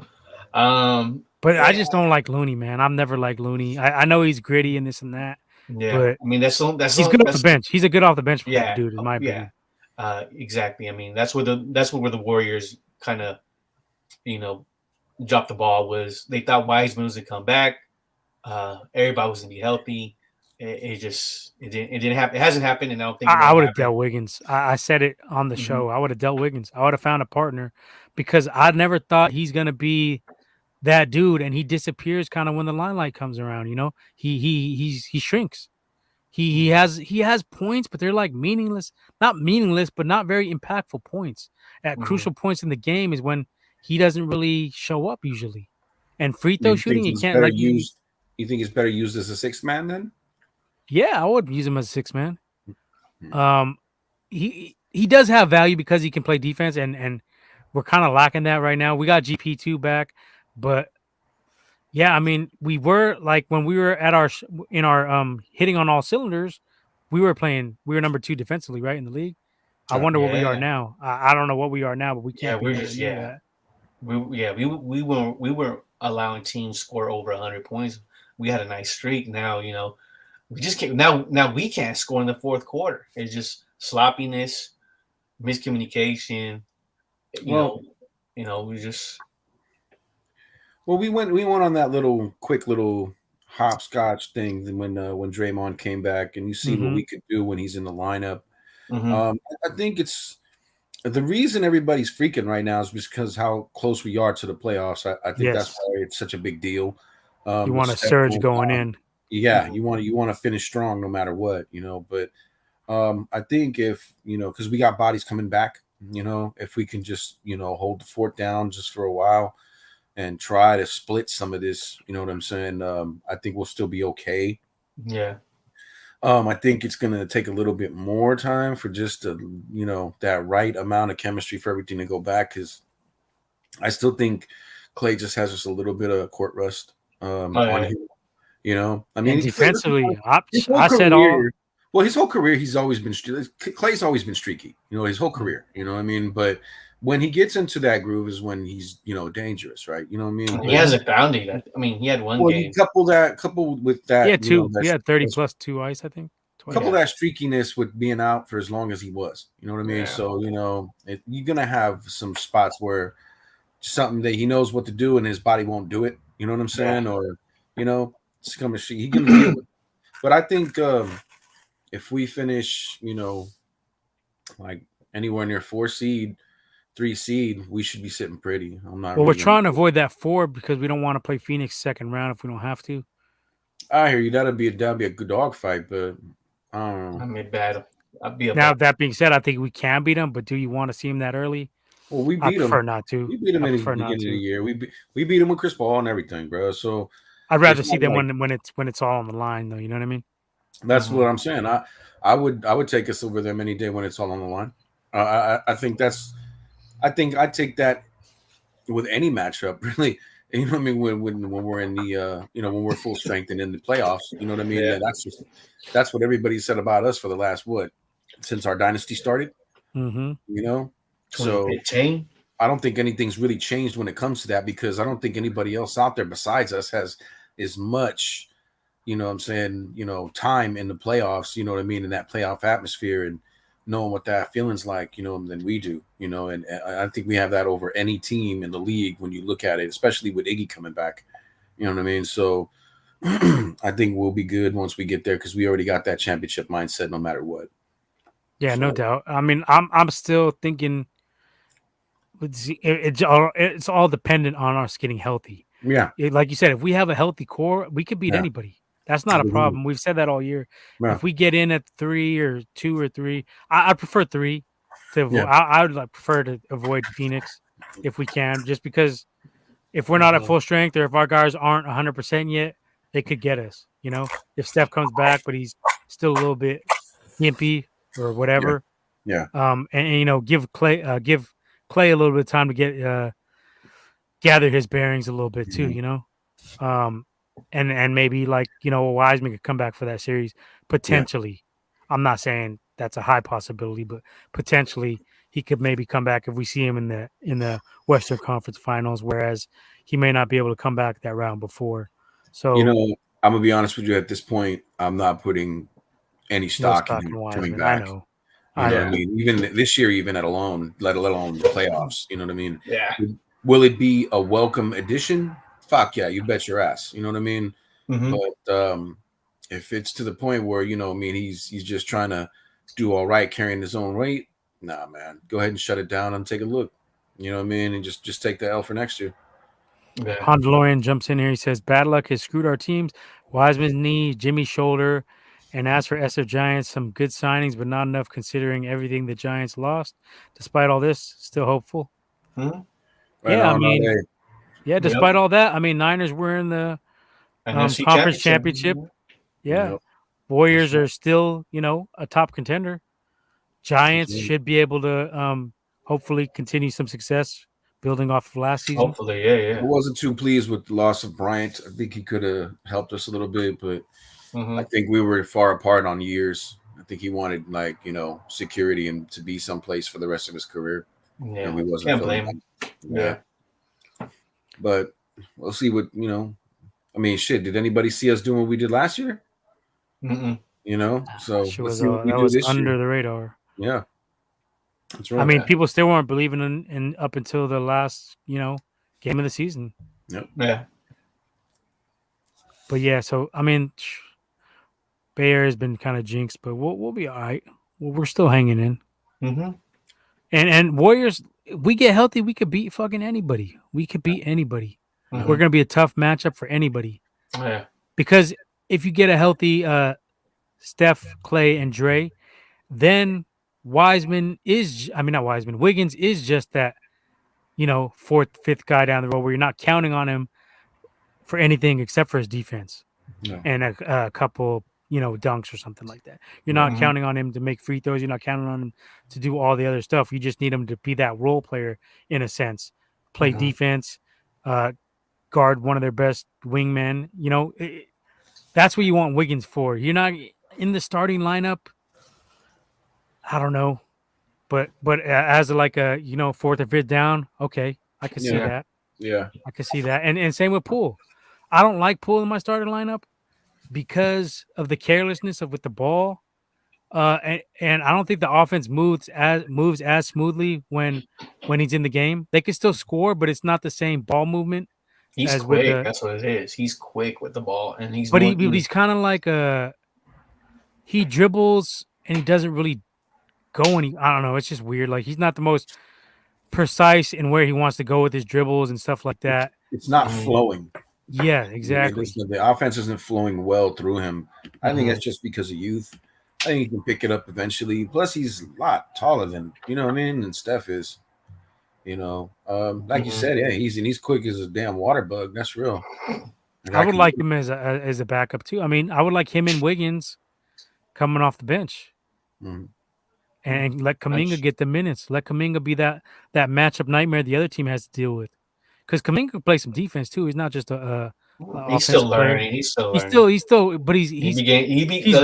But I just don't like Looney, man. I've never liked Looney. I know he's gritty and this and that. Yeah, but I mean that's he's good off the bench. He's a good off the bench yeah, dude, in my opinion. Exactly. I mean that's where the Warriors kind of, dropped the ball. Was they thought Wiseman was gonna come back. Everybody was gonna be healthy. It didn't happen. It hasn't happened, and I don't think I would have dealt Wiggins. I said it on the show. I would have dealt Wiggins. I would have found a partner because I never thought he's gonna be that dude, and he disappears kind of when the limelight comes around. He shrinks. He has points, but they're like meaningless. Not meaningless, but not very impactful points. At crucial points in the game is when he doesn't really show up usually. And free throw shooting, you can't like use. You think it's better used as a 6th man then? Yeah, I would use him as a 6th man. He does have value because he can play defense, and we're kind of lacking that right now. We got GP2 back, but yeah, I mean, we were like when we were at our hitting on all cylinders, we were number 2 defensively, right, in the league. I wonder what we are now. I don't know what we are now, but we can't. We're just we weren't allowing teams score over 100 points. We had a nice streak. Now we just can't. Now we can't score in the fourth quarter. It's just sloppiness, miscommunication. We just. Well, we went on that quick little hopscotch thing when Draymond came back, and you see what we could do when he's in the lineup. I think it's the reason everybody's freaking right now is because how close we are to the playoffs. I think that's why it's such a big deal. You want a surge going in. Yeah, you want to finish strong no matter what, But I think if because we got bodies coming back, if we can just hold the fort down just for a while and try to split some of this, you know what I'm saying? I think we'll still be okay. Yeah. I think it's going to take a little bit more time for just that right amount of chemistry for everything to go back, because I still think Clay just has just a little bit of court rust on him. I mean, defensively, I said all. Well, his whole career, he's always been Clay's always been streaky. His whole career. You know what I mean? But when he gets into that groove is when he's dangerous, right? You know what I mean? He hasn't found it. I mean, he had one game. Coupled with that, he had 2. He had 30 plus 2 ice, I think. Couple that streakiness with being out for as long as he was. You know what I mean? Yeah. So you're gonna have some spots where something that he knows what to do and his body won't do it. You know what I'm saying? Yeah. Or it's gonna he can deal with it. But I think if we finish, like anywhere near 4 seed, 3 seed, we should be sitting pretty. We're trying to avoid that 4 because we don't want to play Phoenix second round if we don't have to. I hear you. That'd be a good dog fight, but I don't know. I mean, bad. That being said, I think we can beat them, but do you want to see them that early? Well, we beat them. I prefer not to. We beat them in the beginning of the year. We beat them with Chris Paul and everything, bro. So I'd rather see them when it's all on the line, though. You know what I mean? That's what I'm saying. I would take us over them any day when it's all on the line. I think I'd take that with any matchup, really. You know what I mean? When we're in the when we're full strength and in the playoffs, you know what I mean? Yeah. That's what everybody said about us for the last since our dynasty started. So I don't think anything's really changed when it comes to that, because I don't think anybody else out there besides us has as much you know what I'm saying, time in the playoffs, you know what I mean, in that playoff atmosphere and knowing what that feeling's like, than we do, and I think we have that over any team in the league when you look at it, especially with Iggy coming back. You know what I mean? So I think we'll be good once we get there because we already got that championship mindset no matter what. Yeah, no doubt. I mean, I'm still thinking it's all dependent on us getting healthy. Yeah. Like you said, if we have a healthy core, we could beat anybody. That's not a problem. We've said that all year. Yeah. If we get in at 3 or 2 or 3, I prefer 3 to I would prefer to avoid Phoenix if we can, just because if we're not at full strength or if our guys aren't 100% yet, they could get us. If Steph comes back, but he's still a little bit gimpy or whatever. Yeah. And give Clay a little bit of time to get gather his bearings a little bit too. And maybe Wiseman could come back for that series potentially. Yeah. I'm not saying that's a high possibility, but potentially he could maybe come back if we see him in the Western Conference Finals, whereas he may not be able to come back that round before. So I'm gonna be honest with you. At this point, I'm not putting any stock in him coming back. I know. You know what I mean? Even this year, even let alone the playoffs. You know what I mean? Yeah. Will it be a welcome addition? Fuck yeah, you bet your ass. You know what I mean? Mm-hmm. But if it's to the point where he's just trying to do all right, carrying his own weight, nah, man, go ahead and shut it down and take a look. You know what I mean? And just take the L for next year. Yeah. Hondalorian jumps in here. He says, "Bad luck has screwed our teams. Wiseman's knee, Jimmy's shoulder, and as for SF Giants, some good signings, but not enough considering everything the Giants lost. Despite all this, still hopeful." Mm-hmm. Right despite all that, I mean, Niners were in the conference championship. Yeah. Yep. Warriors are still, a top contender. Giants should be able to hopefully continue some success building off of last season. Hopefully, yeah. I wasn't too pleased with the loss of Bryant. I think he could have helped us a little bit, but I think we were far apart on years. I think he wanted security and to be someplace for the rest of his career. Yeah, and we wasn't. Can't blame him. Yeah. But we'll see what I mean, shit. Did anybody see us doing what we did last year? Mm-mm. So let's see what we do this under the radar. Yeah, that's right. I mean, people still weren't believing in up until the last game of the season. Yep. Yeah. But yeah, so I mean, Bay Area has been kind of jinxed, but we'll be all right. We're still hanging in. Mm-hmm. And Warriors, we get healthy, we could beat fucking anybody. We could beat anybody. Mm-hmm. We're gonna be a tough matchup for anybody. Yeah. Because if you get a healthy Steph, Clay, and Dre, then Wiggins is just that, fourth, fifth guy down the road where you're not counting on him for anything except for his defense and a couple, dunks or something like that. You're not counting on him to make free throws. You're not counting on him to do all the other stuff. You just need him to be that role player in a sense, play defense, guard one of their best wingmen. That's what you want Wiggins for. You're not in the starting lineup. I don't know, but as like a fourth or fifth down, okay, I can see that. Yeah, I can see that, and same with Poole. I don't like Poole in my starting lineup because of the carelessness with the ball, and I don't think the offense moves as smoothly when he's in the game. They can still score, but it's not the same ball movement. He's quick. That's what it is. He's quick with the ball, and he's kind of like he dribbles and he doesn't really go any. I don't know. It's just weird. Like he's not the most precise in where he wants to go with his dribbles and stuff like that. It's not flowing. Yeah, exactly. The offense isn't flowing well through him. I think that's just because of youth. I think he can pick it up eventually. Plus, he's a lot taller than than Steph is. Like you said, yeah, he's quick as a damn water bug. That's real. I would like him as a backup too. I mean, I would like him and Wiggins coming off the bench. And let Kuminga get the minutes. Let Kuminga be that matchup nightmare the other team has to deal with. Because Kuminga can play some defense too. He's not just a he's still learning. He's still but he's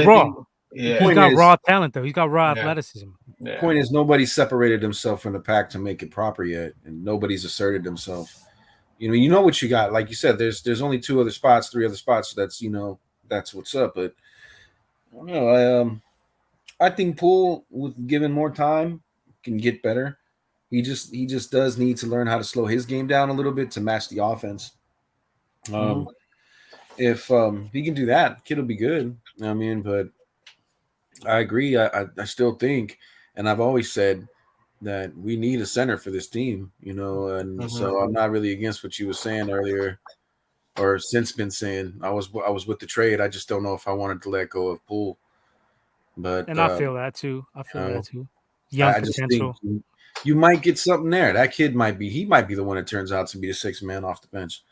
raw. Yeah. He's got raw talent though. He's got raw athleticism. The point is nobody's separated himself from the pack to make it proper yet, and nobody's asserted themselves. You know what you got. Like you said, there's only three other spots that's that's what's up. But I don't know. I think Poole, with given more time, can get better. He just does need to learn how to slow his game down a little bit to match the offense. If he can do that, kid will be good. I mean, but I agree. I still think, and I've always said that we need a center for this team. And so I'm not really against what you were saying earlier, or since been saying. I was with the trade. I just don't know if I wanted to let go of Poole. But And I feel that too. Young I just think potential. you might get something there. That kid might be the one that turns out to be the sixth man off the bench.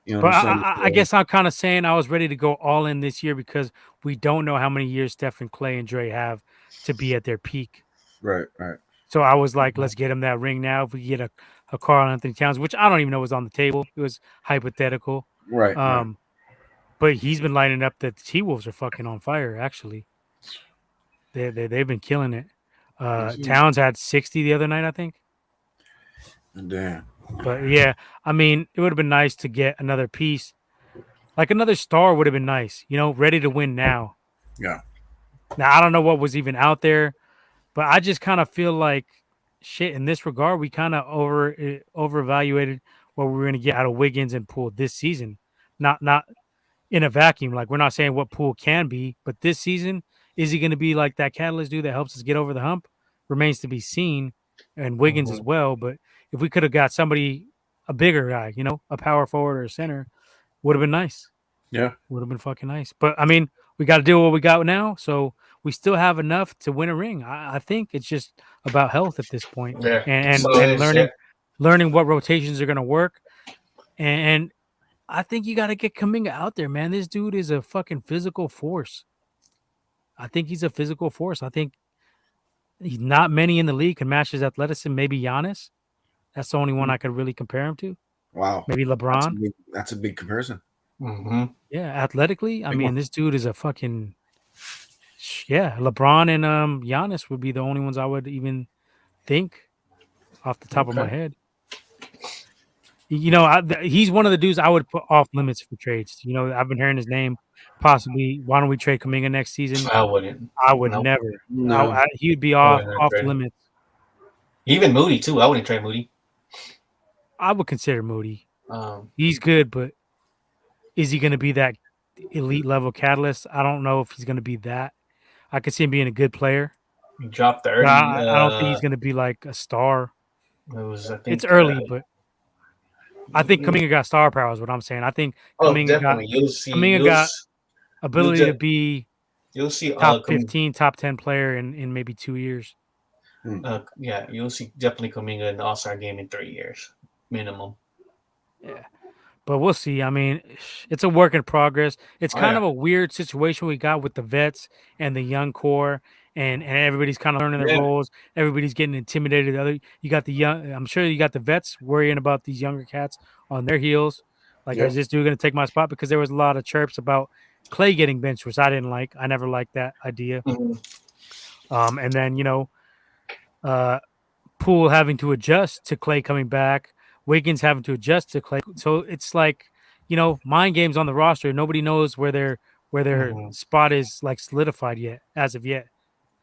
You know But what I'm saying? I guess I'm kind of saying I was ready to go all in this year because we don't know how many years Stephen, Clay, and Dre have to be at their peak. Right. So I was like, let's get him that ring now. If we get a Karl Anthony Towns, which I don't even know was on the table. It was hypothetical. Right. But he's been lining up that the T-Wolves are fucking on fire, actually. They've been killing it. Towns had 60 the other night, I think. Damn. But yeah, I mean, it would have been nice to get another piece. Like another star would have been nice, ready to win now. Yeah. Now, I don't know what was even out there, but I just kind of feel like shit in this regard. We kind of over-evaluated what we were going to get out of Wiggins and Poole this season. Not in a vacuum. Like, we're not saying what Poole can be, but this season, is he going to be like that catalyst dude that helps us get over the hump? Remains to be seen, and Wiggins as well. But if we could have got somebody, a bigger guy, a power forward or a center, would have been nice. Yeah. Would have been fucking nice. But, I mean, we got to do what we got now, so we still have enough to win a ring. I think it's just about health at this point. Yeah. And learning what rotations are going to work. And I think you got to get Kuminga out there, man. This dude is a fucking physical force. I think he's a physical force. I think not many in the league can match his athleticism. Maybe Giannis. That's the only one I could really compare him to. Wow. Maybe LeBron. That's a big comparison. Yeah, athletically, I mean, this dude is a fucking LeBron and Giannis would be the only ones I would even think off the top of my head. He's one of the dudes I would put off limits for trades. I've been hearing his name. Possibly, why don't we trade Kuminga next season? I wouldn't. I would never. No. He'd be off limits. Even Moody too. I wouldn't trade Moody. I would consider Moody. He's good, but is he going to be that elite level catalyst? I don't know if he's going to be that. I could see him being a good player. He dropped 30. I don't think he's going to be like a star. It's early, but I think Kuminga got star power is what I'm saying. I think Kuminga got ability to be top 15, top 10 player in maybe 2 years. Yeah, you'll see definitely Kuminga in the All-Star game in 3 years minimum. Yeah. But we'll see. I mean, it's a work in progress. It's kind of a weird situation we got with the vets and the young core, and everybody's kind of learning their roles. Everybody's getting intimidated. You got the young. I'm sure you got the vets worrying about these younger cats on their heels. Like, is this dude going to take my spot? Because there was a lot of chirps about Clay getting benched, which I didn't like. I never liked that idea. And then Poole having to adjust to Clay coming back. Wiggins having to adjust to Clay. So it's like, mind games on the roster. Nobody knows where their spot is like solidified as of yet.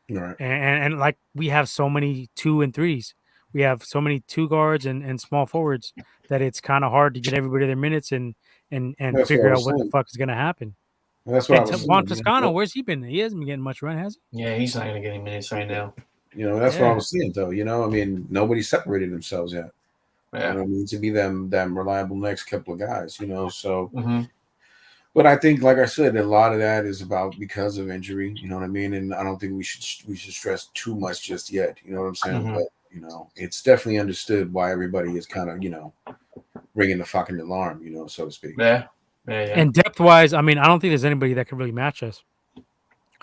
Right. And like we have so many 2 and 3s. We have so many 2 guards and small forwards that it's kind of hard to get everybody their minutes and figure out what the fuck is going to happen. Well, that's what I was Juan Toscano, where's he been? He hasn't been getting much run, has he? Yeah, he's not going to get any minutes right now. That's what I was saying, though. I mean, nobody separated themselves yet. Yeah. To be them reliable next couple of guys, so. But I think, like I said, a lot of that is because of injury, you know what I mean? And I don't think we should stress too much just yet, you know what I'm saying? But, it's definitely understood why everybody is kind of, ringing the fucking alarm, so to speak. Yeah. And depth-wise, I mean, I don't think there's anybody that can really match us.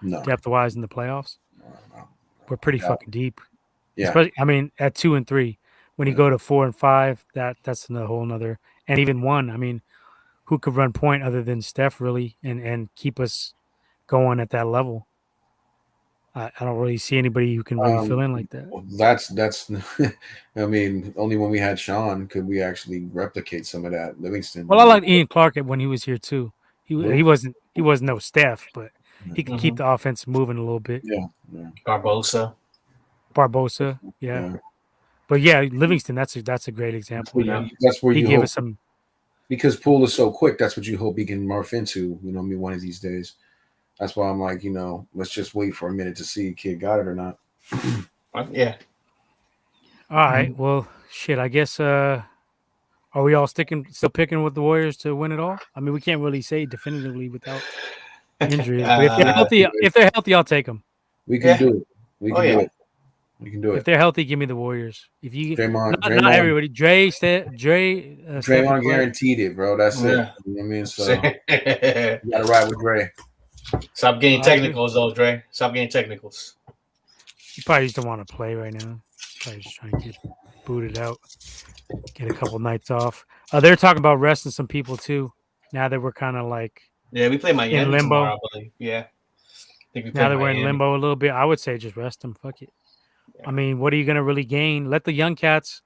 No. Depth-wise in the playoffs. No. We're pretty fucking deep. Yeah. Especially, I mean, at 2 and 3. When you go to 4 and 5, that's a whole nother. And even 1, I mean, who could run point other than Steph really and keep us going at that level? I don't really see anybody who can really fill in like that. That's I mean, only when we had Sean could we actually replicate some of that. Livingston. Well, I liked Ian Clark when he was here too. He he wasn't no Steph, but he could keep the offense moving a little bit. Yeah. Barbosa. Yeah. But yeah, Livingston, that's a great example. That's where he you gave hope, us some, because Poole is so quick. That's what you hope he can morph into. You know, one of these days. That's why I'm like, let's just wait for a minute to see if kid got it or not. Yeah. All right. Well, shit. I guess. Are we all still picking with the Warriors to win it all? I mean, we can't really say definitively without injuries, but if they're healthy, I'll take them. We can do it. We can do it. We can do it. If they're healthy, give me the Warriors. If you Draymond, not everybody, Draymond guaranteed it, bro. That's it. You know what I mean? So you gotta ride with Dre. Stop getting technicals, though, Dre. Stop getting technicals. You probably just don't want to play right now. Probably just trying to get booted out, get a couple nights off. They're talking about resting some people too. Now that we're kind of like we play Miami in limbo. Tomorrow, I believe. Yeah. Now that we're in limbo a little bit, I would say just rest them. Fuck it. Yeah. I mean, what are you going to really gain? Let the young cats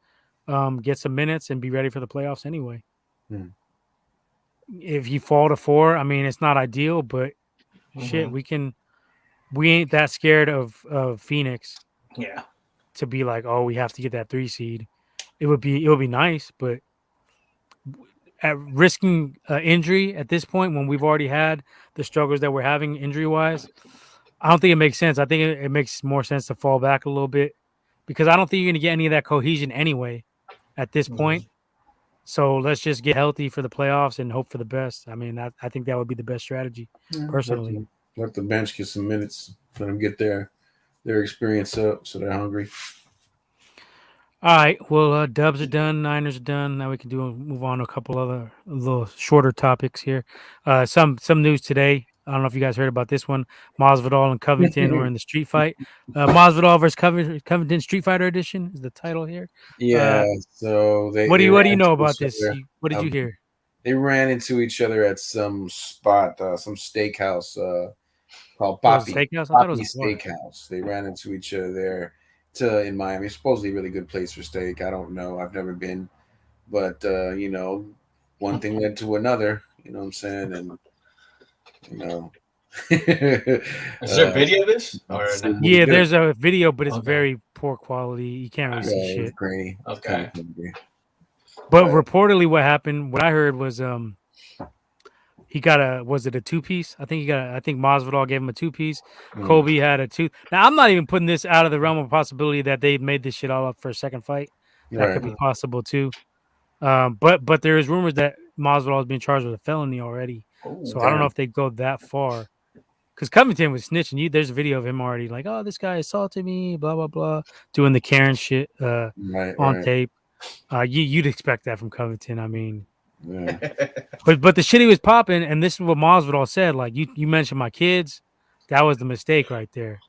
get some minutes and be ready for the playoffs anyway. If you fall to 4, I mean, it's not ideal, but shit, we ain't that scared of Phoenix. Yeah. To be like, oh, we have to get that 3 seed. It would be nice, but at risking injury at this point, when we've already had the struggles that we're having injury wise, I don't think it makes sense. I think it makes more sense to fall back a little bit, because I don't think you're going to get any of that cohesion anyway at this point. So let's just get healthy for the playoffs and hope for the best. I mean, I think that would be the best strategy, personally. Let the bench get some minutes. Let them get their experience up so they're hungry. All right. Well, Dubs are done. Niners are done. Now we can move on to a couple other little shorter topics here. Some news today. I don't know if you guys heard about this one. Masvidal and Covington were in the street fight. Masvidal versus Covington Street Fighter Edition is the title here. Yeah. So what do you know about this? What did you hear? They ran into each other at some spot, some steakhouse called Papi. Steakhouse? I thought it was Steakhouse. They ran into each other there in Miami. It's supposedly a really good place for steak. I don't know. I've never been, but one thing led to another. You know what I'm saying? And is there a video of this? Yeah, there's a video, but it's very poor quality. You can't really see shit. Grainy. Okay. But reportedly, what happened? What I heard was he got was it a 2-piece? I think Masvidal gave him a 2-piece. Kobe had a 2. Now I'm not even putting this out of the realm of possibility that they made this shit all up for a second fight. That could be possible too. But there is rumors that Masvidal has been charged with a felony already. So I don't know if they go that far. Because Covington was snitching. There's a video of him already like, oh, this guy assaulted me, blah blah blah, doing the Karen shit on tape. You'd expect that from Covington. I mean. Yeah. But the shit he was popping, and this is what Masvidal said. Like you mentioned my kids, that was the mistake right there.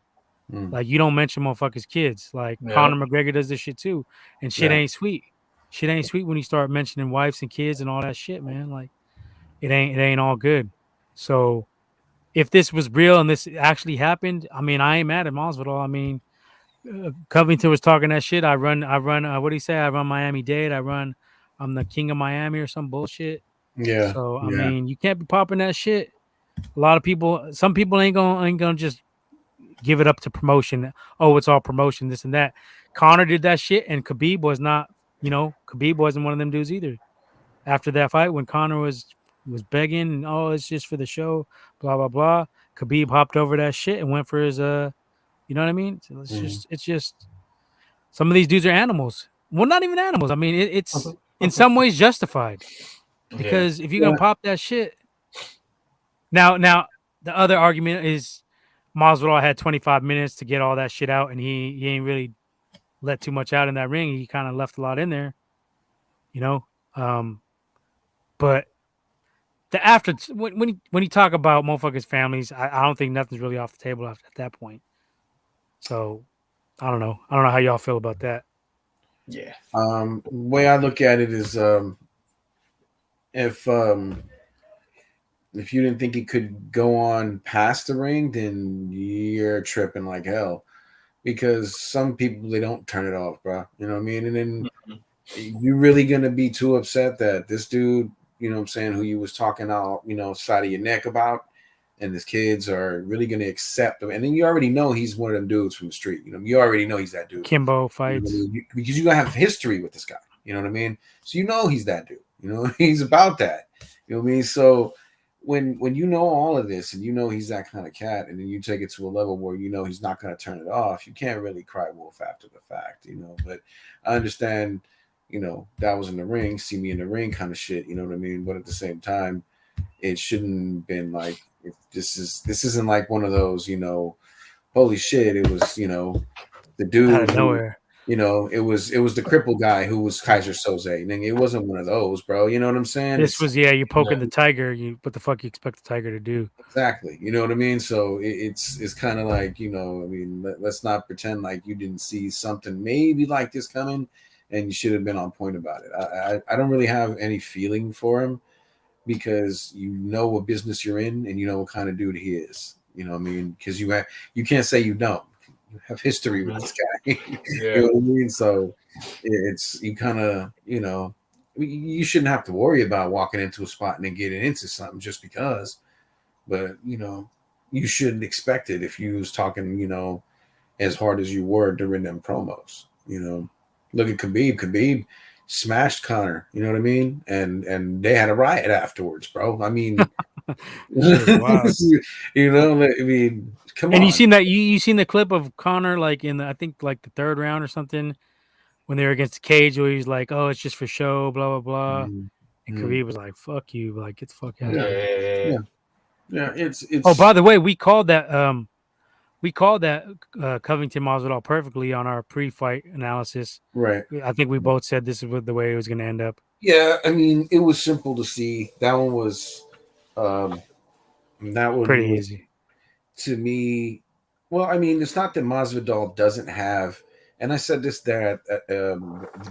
Like you don't mention motherfuckers' kids. Like Conor McGregor does this shit too, and shit ain't sweet. Shit ain't sweet when you start mentioning wives and kids and all that shit, man. Like it ain't all good. So if this was real and this actually happened, I mean, I ain't mad at Masvidal. I mean, Covington was talking that shit. I run. What do you say? I run Miami-Dade. I'm the king of Miami or some bullshit. Yeah. So I mean, you can't be popping that shit. A lot of people, some people ain't gonna just give it up to promotion. Oh, it's all promotion, this and that. Conor did that shit, and Khabib was not. Khabib wasn't one of them dudes either. After that fight, when Conor was begging, oh, it's just for the show, blah blah blah. Khabib hopped over that shit and went for his you know what I mean? So it's just some of these dudes are animals. Well, not even animals. I mean, it's in some ways justified, because if you're gonna pop that shit, now the other argument is Masvidal had 25 minutes to get all that shit out, and he ain't really let too much out in that ring. He kind of left a lot in there, but the after when you talk about motherfuckers' families, I don't think nothing's really off the table at that point. So I don't know how y'all feel about that. Yeah. The way I look at it is, if you didn't think it could go on past the ring, then you're tripping like hell. Because some people, they don't turn it off, bro. You know what I mean? And then you're really gonna be too upset that this dude, you know what I'm saying, who you was talking out, side of your neck about, and his kids are really going to accept him. And then you already know he's one of them dudes from the street. You know, you already know he's that dude. Kimbo You fights. know what I mean? Because you have history with this guy. You know what I mean? So you know he's that dude. You know, he's about that. You know what I mean? So when you know all of this and you know he's that kind of cat, and then you take it to a level where you know he's not going to turn it off, you can't really cry wolf after the fact, you know. But I understand, you know, that was in the ring, see me in the ring kind of shit, you know what I mean? But at the same time, it shouldn't have been like this isn't like one of those, you know, holy shit, it was, you know, the dude Out of who, nowhere. you know, it was the crippled guy who was Kaiser Soze. And it wasn't one of those, bro. You know what I'm saying? This It's was you're poking the tiger. What the fuck you expect the tiger to do? exactly, you know what I mean? So it's kind of like, you know, I mean, let's not pretend like you didn't see something maybe like this coming and you should have been on point about it. I don't really have any feeling for him because you know what business you're in and you know what kind of dude he is. You know what I mean? Because you can't say you don't. You have history with this guy. Yeah. You know what I mean? So it's you kind of, you know, you shouldn't have to worry about walking into a spot and then getting into something just because. But you know, you shouldn't expect it if you was talking, you know, as hard as you were during them promos. You know, look at Khabib. Khabib smashed Connor. You know what I mean? And they had a riot afterwards, bro. I mean, Wow. you know, I mean, come And on. you seen that you seen the clip of Connor like in the I think like the third round or something when they were against the cage where he's like, "Oh, it's just for show," blah blah blah, and Khabib was like, "Fuck you," like get the fuck out of here. Yeah. Yeah, it's Oh, by the way, we called that Covington Masvidal perfectly on our pre-fight analysis. right. I think we both said this is the way it was going to end up. Yeah, I mean, it was simple to see. That one was that one Pretty was easy. to me. Well, I mean, it's not that Masvidal doesn't have, and I said this there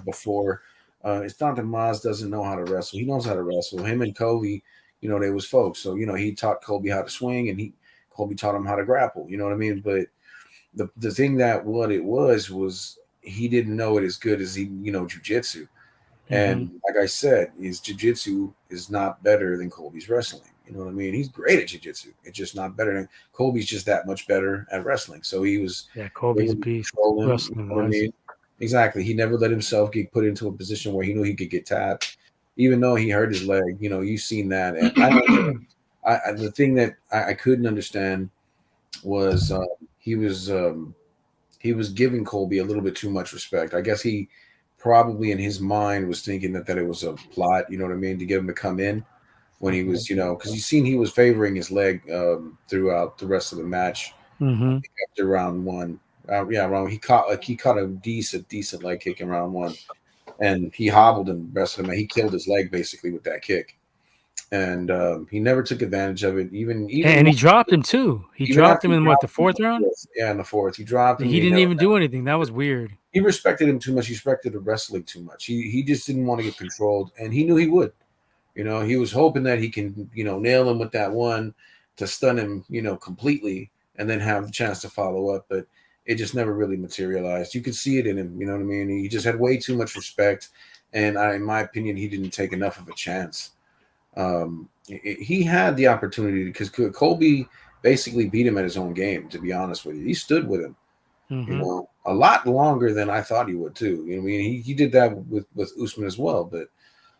before. It's not that Maz doesn't know how to wrestle. He knows how to wrestle. Him and Kobe, you know, they was folks. So you know, he taught Kobe how to swing, and Kobe taught him how to grapple. You know what I mean? But the thing that what it was he didn't know it as good as he jujitsu. And like I said, his jiu-jitsu is not better than Colby's wrestling. You know what I mean? He's great at jiu-jitsu. It's just not better than Colby's just that much better at wrestling. So he was Kobe's able to beast control him. wrestling You know what I wise. mean? Exactly. He never let himself get put into a position where he knew he could get tapped, even though he hurt his leg. You know, you've seen that. And the thing that I couldn't understand was he was giving Colby a little bit too much respect. I guess he probably in his mind was thinking that it was a plot, you know what I mean, to get him to come in when he was, you know, because you seen he was favoring his leg throughout the rest of the match after round one. He caught a decent leg kick in round one, and he hobbled him the rest of the match. He killed his leg basically with that kick, and he never took advantage of it. Even and he dropped him too. He even dropped after him he in dropped the him fourth round. Yeah, in the fourth, he dropped him. He didn't even do anything. That was weird. He respected him too much. He respected the wrestling too much. He just didn't want to get controlled, and he knew he would. You know, he was hoping that he can, you know, nail him with that one to stun him, you know, completely, and then have the chance to follow up. But it just never really materialized. You could see it in him. You know what I mean? He just had way too much respect, and in my opinion, he didn't take enough of a chance. He had the opportunity because Colby basically beat him at his own game. To be honest with you, he stood with him. You know, a lot longer than I thought he would too. You know, I mean, he did that with Usman as well. But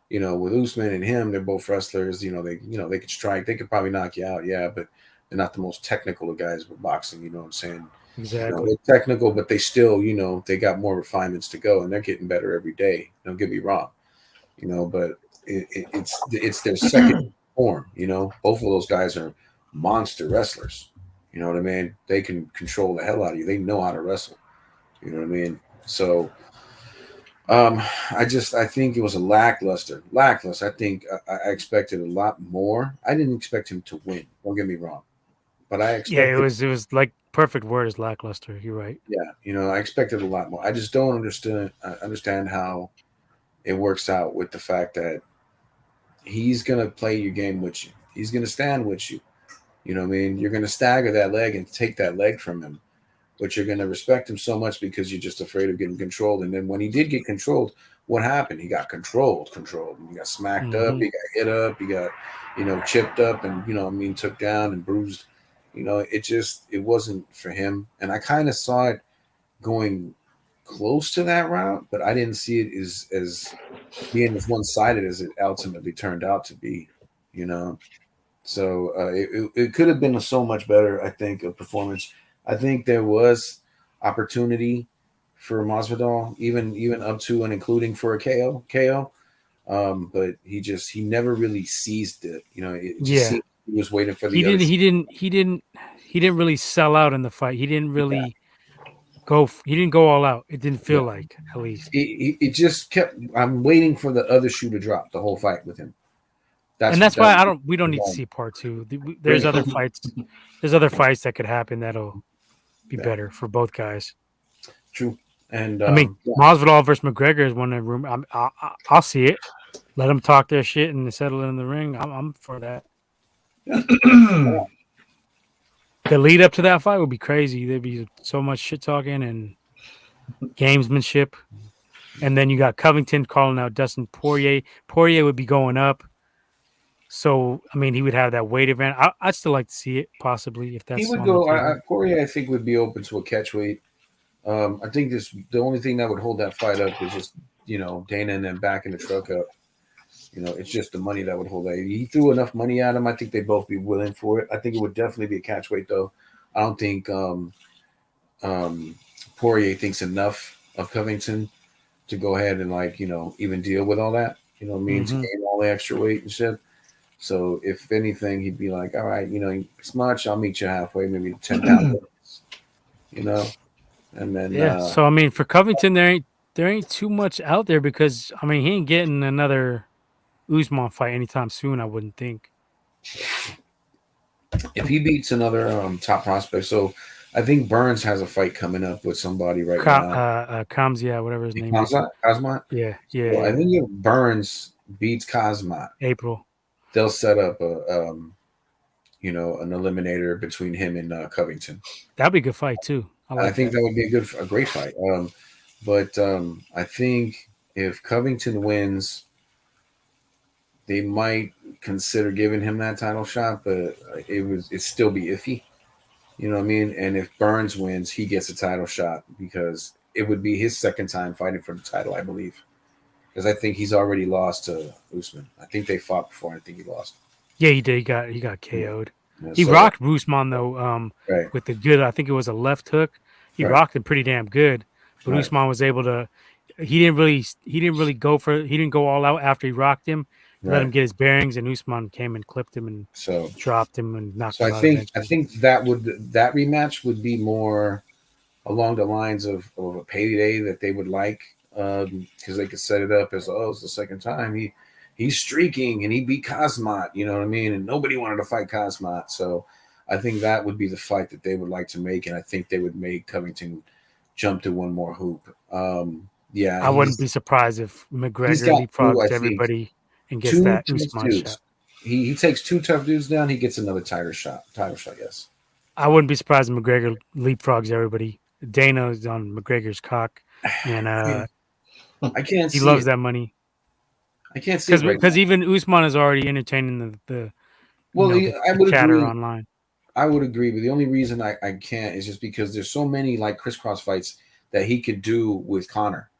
you know, with Usman and him, they're both wrestlers. You know, they could strike. They could probably knock you out. Yeah, but they're not the most technical of guys with boxing. You know what I'm saying? Exactly. You know, they're technical, but they still, you know, they got more refinements to go, and they're getting better every day. Don't get me wrong. You know, but it's their second form. You know, both of those guys are monster wrestlers. You know what I mean? They can control the hell out of you. They know how to wrestle. You know what I mean? So, I think it was a lackluster. I think I expected a lot more. I didn't expect him to win. Don't get me wrong, but I expected. Yeah, it was like perfect word is lackluster. You're right. Yeah, you know, I expected a lot more. I just don't understand how it works out with the fact that he's gonna play your game with you. He's gonna stand with you. You know what I mean? You're gonna stagger that leg and take that leg from him. but you're going to respect him so much because you're just afraid of getting controlled. And then when he did get controlled, what happened? He got controlled. He got smacked up. He got hit up. He got, chipped up and, took down and bruised. It wasn't for him. And I kind of saw it going close to that route, but I didn't see it as being as one-sided as it ultimately turned out to be, So it could have been a so much better, I think, a performance. I think there was opportunity for Masvidal, even up to and including for a KO. But he never really seized it. It just seemed he was waiting for the. He didn't really sell out in the fight. He didn't really go. He didn't go all out. It didn't feel like, at least. It just kept. I'm waiting for the other shoe to drop the whole fight with him. That's why we don't need to see part 2. There's other fights. There's other fights that could happen that'll be better for both guys. True. And Masvidal versus McGregor is one of the room. I'll see it. Let them talk their shit and settle in the ring. I'm for that. The lead up to that fight would be crazy. There'd be so much shit talking and gamesmanship. And then you got Covington calling out Dustin Poirier. Poirier would be going up. So, he would have that weight advantage. I'd still like to see it, possibly, if that's. He would go. Poirier, I think, would be open to a catch weight. I think the only thing that would hold that fight up is just, Dana and then backing the truck up. It's just the money that would hold that. He threw enough money at him. I think they'd both be willing for it. I think it would definitely be a catch weight, though. I don't think Poirier thinks enough of Covington to go ahead and, even deal with all that. To gain all the extra weight and shit. So if anything, he'd be like, all right, it's much. I'll meet you halfway, maybe 10 pounds, and then So for Covington, there ain't too much out there because he ain't getting another Usman fight anytime soon. I wouldn't think. If he beats another top prospect, so I think Burns has a fight coming up with somebody right now. Kamzat, whatever his name is. Kazmat? Yeah. Well, I think if Burns beats Kazmat, April, they'll set up an eliminator between him and Covington. That'd be a good fight too. I think that would be a great fight. But I think if Covington wins, they might consider giving him that title shot, but it'd still be iffy. You know what I mean? And if Burns wins, he gets a title shot because it would be his second time fighting for the title, I believe. Because I think he's already lost to Usman. I think they fought before. I think he lost. Yeah, he did. He got KO'd. Yeah, he rocked Usman though. With the good. I think it was a left hook. He rocked him pretty damn good. But Usman was able to. He didn't really go for. He didn't go all out after he rocked him. Let him get his bearings, and Usman came and clipped him and dropped him and knocked him out. I think that rematch would be more along the lines of a payday that they would like. Because they could set it up as it's the second time he's streaking and he beat Kazmat, you know what I mean? And nobody wanted to fight Kazmat, so I think that would be the fight that they would like to make, and I think they would make Covington jump to one more hoop. I wouldn't be surprised if McGregor leapfrogs everybody and gets that Usman shot. He takes 2 tough dudes down, he gets another title shot. Yes. I wouldn't be surprised if McGregor leapfrogs everybody. Dana is on McGregor's cock, and I can't. He loves that money. I can't see it because even Usman is already entertaining the I would chatter agree. Online. I would agree, but the only reason I can't is just because there's so many like crisscross fights that he could do with Conor.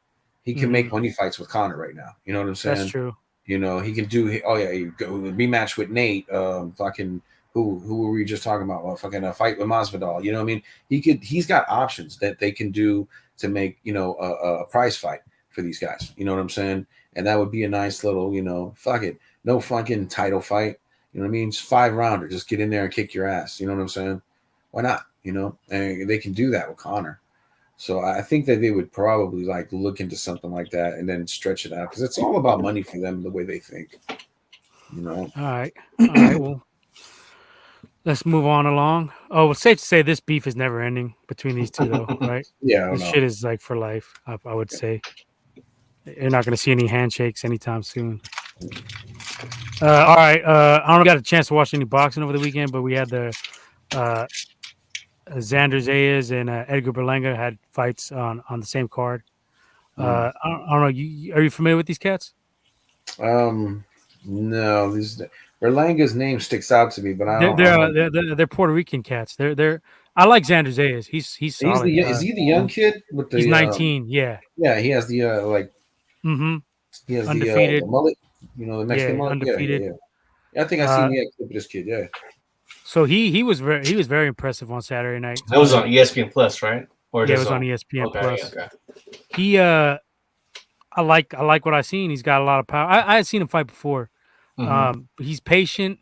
He can make money fights with Conor right now. You know what I'm saying? That's true. He can do. You go rematch with Nate. Fucking who were we just talking about? Fucking fight with Masvidal. You know what I mean? He's got options that they can do to make a prize fight for these guys. You know what I'm saying? And that would be a nice little, fuck it. No fucking title fight. You know what I mean? It's 5-rounder. Just get in there and kick your ass. You know what I'm saying? Why not? And they can do that with Conor. So I think that they would probably look into something like that and then stretch it out because it's all about money for them the way they think. All right. Well, let's move on along. Oh, it's safe to say this beef is never ending between these two, though, right? Yeah. This shit is for life, I would say. You're not going to see any handshakes anytime soon. All right. I don't got a chance to watch any boxing over the weekend, but we had the Xander Zayas and Edgar Berlanga had fights on the same card. I don't know. Are you familiar with these cats? No, these Berlanga's name sticks out to me, but They're I don't they're, know. they're Puerto Rican cats. They're. I like Xander Zayas. He's solid. Is he the young kid with He's the 19. Yeah. yeah, he has the like Mm-hmm. he has the Undefeated. mullet, you know, the Mexican Yeah. mullet. Undefeated. Yeah, I think I seen the clip of this kid. Yeah. So he was very impressive on Saturday night. That was on ESPN Plus, right? Or Yeah, it just was on ESPN okay, Plus. okay. He I like what I seen. He's got a lot of power. I had seen him fight before. He's patient.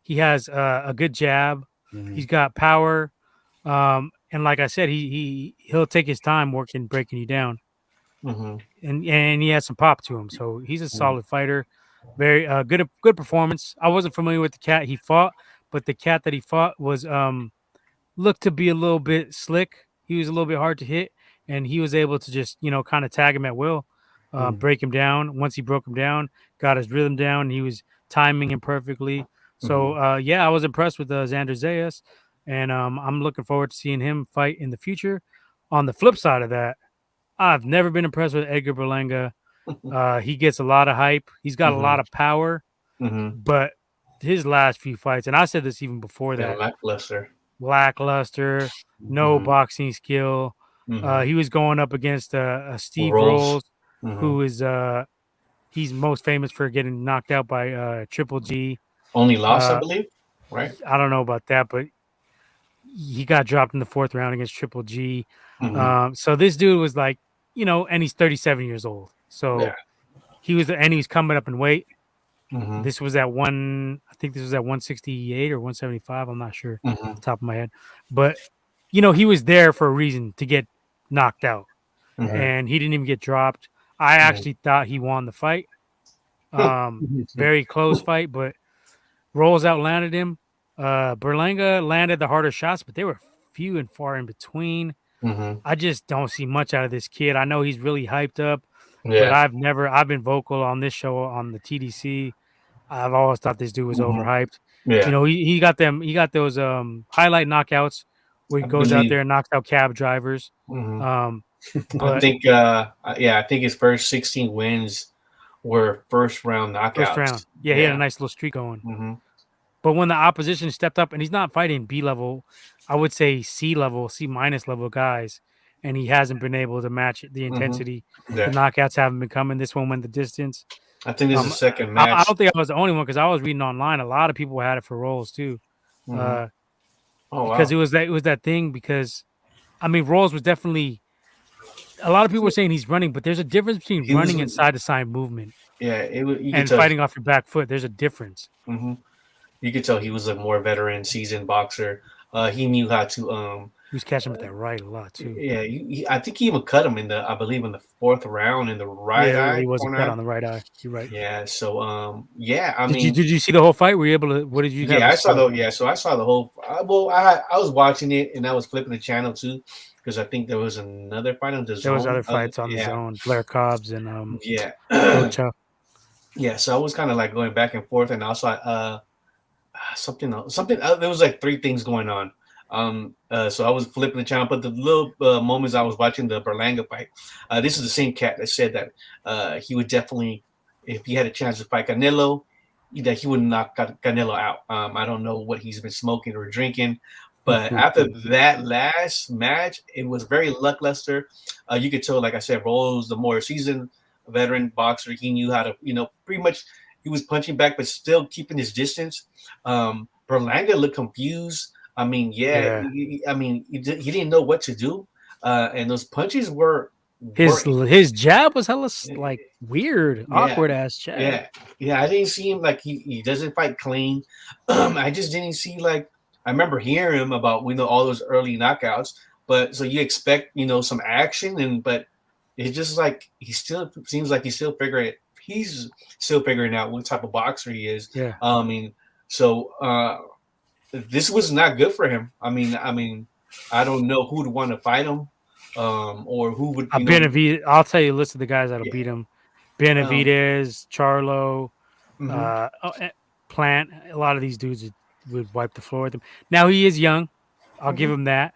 He has a good jab. He's got power. And like I said, he'll take his time breaking you down. And he has some pop to him. So he's a solid fighter. Very good performance. I wasn't familiar with the cat he fought, but the cat that he fought was looked to be a little bit slick. He was a little bit hard to hit, and he was able to just kind of tag him at will, break him down. Once he broke him down, got his rhythm down, he was timing him perfectly. So yeah, I was impressed with Xander Zayas, and I'm looking forward to seeing him fight in the future. On the flip side of that, I've never been impressed with Edgar Berlanga. He gets a lot of hype. He's got a lot of power, but his last few fights, and I said this even before that, lackluster, no boxing skill. He was going up against Steve Rolls, who is he's most famous for getting knocked out by Triple G. Only lost, I believe, right? I don't know about that, but he got dropped in the 4th round against Triple G. So this dude was like, and he's 37 years old. So he was coming up in weight. This was at I think this was at 168 or 175. I'm not sure off the top of my head, but he was there for a reason to get knocked out, and he didn't even get dropped. I actually thought he won the fight. Very close fight, but Rolls outlanded him. Berlanga landed the harder shots, but they were few and far in between. I just don't see much out of this kid. I know he's really hyped up, but I've been vocal on this show on the TDC. I've always thought this dude was overhyped. Yeah. He got those highlight knockouts where he goes out there and knocks out cab drivers. I think I think his first 16 wins were first round knockouts. First round. Yeah, he had a nice little streak going. But when the opposition stepped up, and he's not fighting B level, I would say C level, C- level guys, and he hasn't been able to match the intensity. The knockouts haven't been coming. This one went the distance. I think this is the second match. I don't think I was the only one because I was reading online. A lot of people had it for Rolls too, because it was that thing. Because I mean, Rolls was definitely. A lot of people were saying he's running, but there's a difference between running and side-to-side movement. Yeah, and fighting off your back foot. There's a difference. You could tell he was a more veteran, seasoned boxer. He knew how to. He was catching with that right a lot too. Yeah, I think he even cut him in the 4th round in the right eye. He wasn't cut on the right eye. You're right. Yeah. So I mean, did you see the whole fight? Were you able to? What did you? Yeah, I saw the. Yeah, so I saw the whole. I was watching it and I was flipping the channel too because I think there was another fight on the zone. There was other fights on the zone. Blair Cobbs and yeah. So I was kind of like going back and forth, and also something. There was like 3 things going on. So I was flipping the channel, but the little moments I was watching the Berlanga fight, this is the same cat that said that he would definitely, if he had a chance to fight Canelo, that he would knock Canelo out. I don't know what he's been smoking or drinking, but after that last match, it was very lackluster. You could tell, like I said, Rolls, the more seasoned veteran boxer, he knew how to, pretty much he was punching back, but still keeping his distance. Berlanga looked confused. I mean, he didn't know what to do, and those punches were his jab was hella like weird, awkward ass jab. Yeah. I didn't see him like he doesn't fight clean. I just didn't see like I remember hearing him about all those early knockouts, but so you expect some action but it's just like he still seems like he's still figuring out what type of boxer he is. Yeah. This was not good for him. I mean, I don't know who would want to fight him, or who would. Benavidez. I'll tell you a list of the guys that'll beat him: Benavidez, Charlo, Plant. A lot of these dudes would wipe the floor with him. Now he is young. I'll give him that.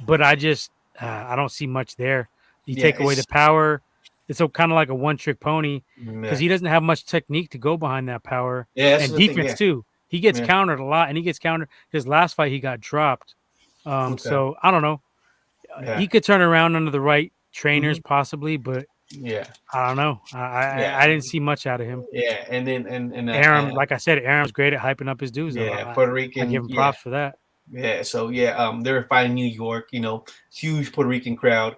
but I just I don't see much there. You Yeah, take away the power, it's kind of like a one-trick pony because yeah, he doesn't have much technique to go behind that power yeah. That's and the thing. defense Yeah, too. He gets yeah. countered a lot, and he gets countered. His last fight, he got dropped. Okay. So I don't know. Yeah. He could turn around under the right Hmm. trainers, possibly, but Yeah. I don't know. I Yeah. didn't see much out of him. Yeah. And then and Aram, like I said, Aram's great at hyping up his dudes, though. yeah, I, Puerto I give Rican. him Yeah. props for that. Yeah. So yeah, they were fighting New York. Huge Puerto Rican crowd.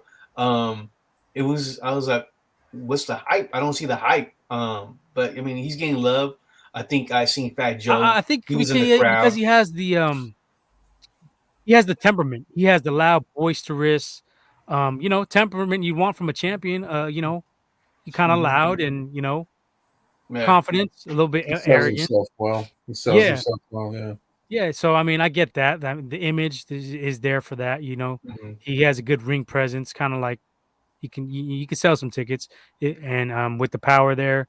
It was. I was like, what's the hype? I don't see the hype. But I mean, he's getting love. I think I seen Fat Joe. I think He was in the because crowd. he has the temperament. He has the loud, boisterous, temperament you want from a champion. You kind of Hmm. loud and Yeah. confidence, a little bit He sells arrogant. himself well. He sells Yeah, himself well. Yeah. yeah. So I mean, I get that. The image is there for that. Hmm. He has a good ring presence, kind of like you can sell some tickets, and with the power there.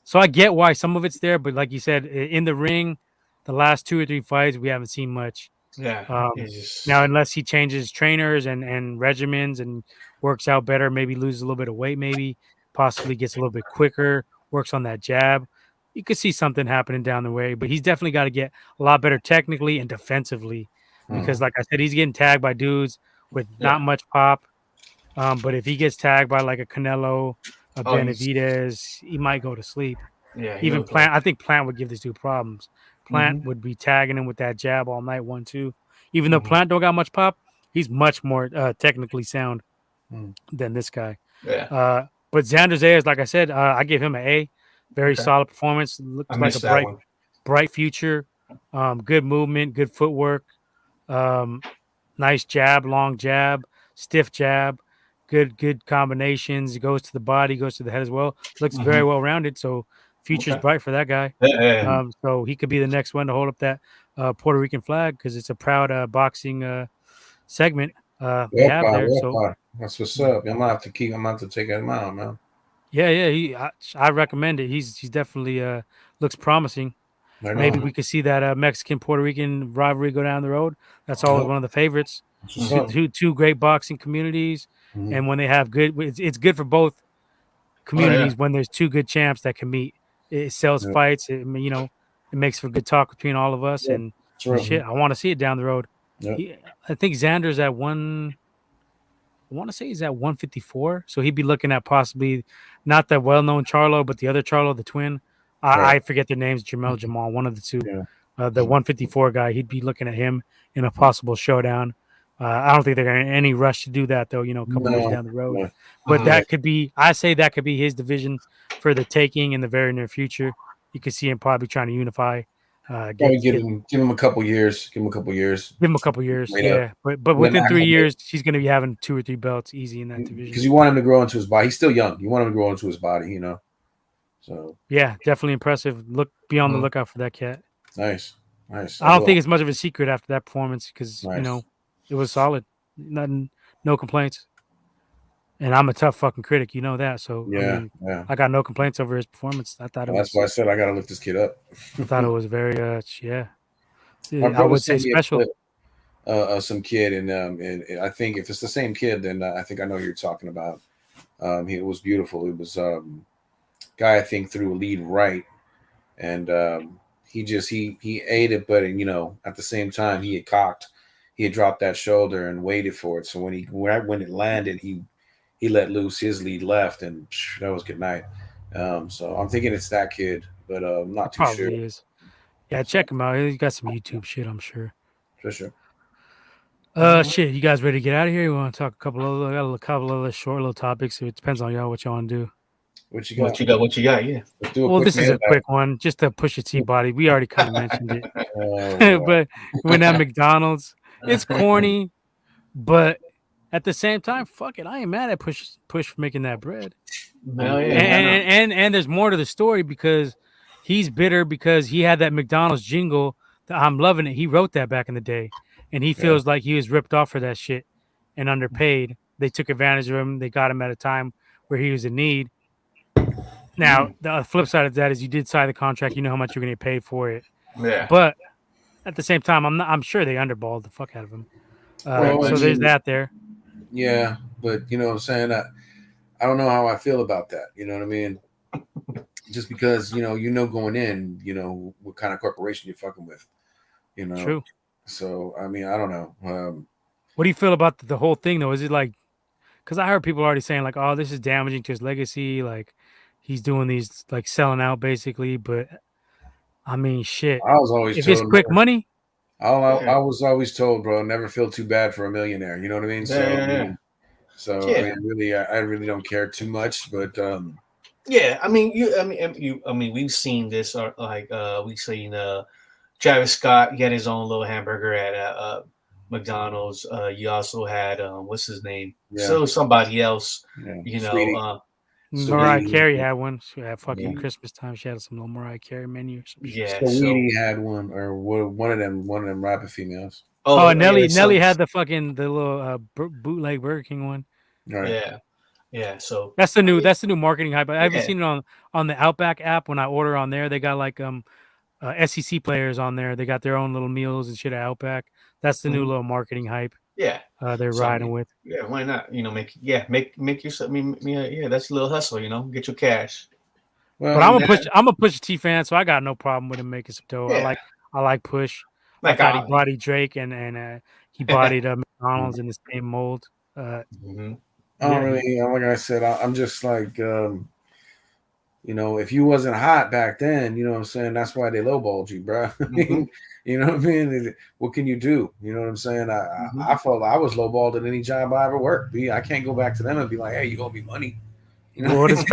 So I get why some of it's there, but like you said, in the ring, the last 2 or 3 fights we haven't seen much. Yeah. Um, It's just. Now, unless he changes trainers and regimens and works out better, maybe loses a little bit of weight, maybe possibly gets a little bit quicker, works on that jab, you could see something happening down the way. But he's definitely got to get a lot better technically and defensively because, Mhm. like I said, he's getting tagged by dudes with Yeah. not much pop. But if he gets tagged by like a Canelo, a Oh, he's. Benavidez, he might go to sleep. Yeah. Even He'll go. Plant, I think Plant would give this dude problems. Plant Hmm. would be tagging him with that jab all night, 1-2. Even though Hmm. Plant don't got much pop, he's much more technically sound Mhm. than this guy. Yeah. But Xander Zayas, like I said, I give him an A. Very Okay. solid performance. I Looks like a missed that one. bright future. Good movement, good footwork. Um, Nice jab, long jab, stiff jab, good combinations. He goes to the body, goes to the head as well. Looks very Hmm. well rounded. So future's Okay. bright for that guy. Yeah, and So he could be the next one to hold up that Puerto Rican flag because it's a proud boxing segment we have there. So That's what's up. I'm gonna have to keep. I'm gonna have to take him out, man. yeah, I recommend it. He's definitely looks promising. Right Maybe on. we could see that Mexican Puerto Rican rivalry go down the road. That's always Yep. one of the favorites. That's what's Mhm. up. Two great boxing communities, Mhm. and when they have good, it's good for both Oh yeah. communities when there's two good champs that can meet. It sells Yep. fights. It makes for good talk between all of us, Yep. and That's right. shit. I want to see it down the road. Yep. I think Xander's at one. I want to say he's at 154, so he'd be looking at possibly not the well-known Charlo, but the other Charlo, the twin. Right. I forget their names, Jamal, one of the two. Yeah. The 154 guy, he'd be looking at him in a possible showdown. I don't think they're in any rush to do that, though. A couple years No. down the road, No. but Mhm. that could be. I say that could be his division for the taking in the very near future. You could see him probably trying to unify. Probably give him a couple years. Give him a couple years. Give him a couple years, Wait up. yeah. But And then within 3 after years, he's going to be having 2 or 3 belts easy in that division. because you want him to grow into his body. He's still young. You want him to grow into his body. So Yeah, definitely impressive. Be on the Mhm. lookout for that cat. nice. I don't think it's much of a secret after that performance because Nice. it was solid. Nothing, no complaints. And I'm a tough fucking critic, you know that. So I Yeah. mean, Yeah. I got no complaints over his performance. I thought it That's why I said I gotta look this kid up. was very yeah. My I brother would say sent me a special. clip some kid, and I think if it's the same kid, then I think I know who you're talking about. It was beautiful. It was guy I think threw a lead right, and he ate it, but at the same time he had dropped that shoulder and waited for it. So when it landed, he let loose his lead left, and that was good night. So I'm thinking it's that kid, but I'm not too sure. Probably is. Yeah, So, check him out. He's got some YouTube shit, I'm sure. for sure. Shit, you guys ready to get out of here? You want to talk I got a couple other short little topics. So it depends on y'all what y'all want to do. What you got? What you got? Yeah. Let's do a Well, quick this is a mailbag. quick one, just to push your T body. We already kind of mentioned it. Oh, But when at McDonald's, it's corny, but at the same time, fuck it. I ain't mad at Push for making that bread. Hell yeah. And there's more to the story because he's bitter because he had that McDonald's jingle. I'm loving it. He wrote that back in the day, and he feels like he was ripped off for that shit and underpaid. They took advantage of him. They got him at a time where he was in need. Now, the flip side of that is you did sign the contract. You know how much you're going to get paid for it. Yeah. But at the same time, I'm sure they underballed the fuck out of him. So there's that there. Yeah, but you know what I'm saying? I don't know how I feel about that. You know what I mean? Just because, going in, what kind of corporation you're fucking with, True. So, I mean, I don't know. What do you feel about the whole thing, though? Is it like, because I heard people already saying, like, oh, this is damaging to his legacy. Like, he's doing these, like, selling out, basically. But, I mean, shit. I was always If told, it's quick money. I was always told, bro, never feel too bad for a millionaire. You know what I mean? So, I mean, really, I really don't care too much. But, yeah, I mean, we've seen this, we've seen Travis Scott. He had his own little hamburger at McDonald's. You also had what's his name? Yeah. So somebody else, Mariah Carey had one. She had fucking Christmas time. She had some little Mariah Carey menu or some shit. Yeah, Saweetie had one, or one of them rapper females. Oh, Nelly had the little bootleg Burger King one. Right. Yeah. So that's the new marketing hype. I've seen it on the Outback app when I order on there. They got like SEC players on there. They got their own little meals and shit at Outback. That's the new little marketing hype. Yeah, they're riding with. Yeah, why not? Make yourself. That's a little hustle. Get your cash. Well, but I'm a Push T fan, so I got no problem with him making some dough. Yeah. I like Push. I thought he bodied Drake and he bodied McDonald's in the same mold. I don't really, like I said, I'm just like, if you wasn't hot back then, you know what I'm saying? That's why they lowballed you, bro. You know what I mean? What can you do? You know what I'm saying? I felt I was lowballed at any job I ever worked. I can't go back to them and be like, hey, you owe me money. You know? What does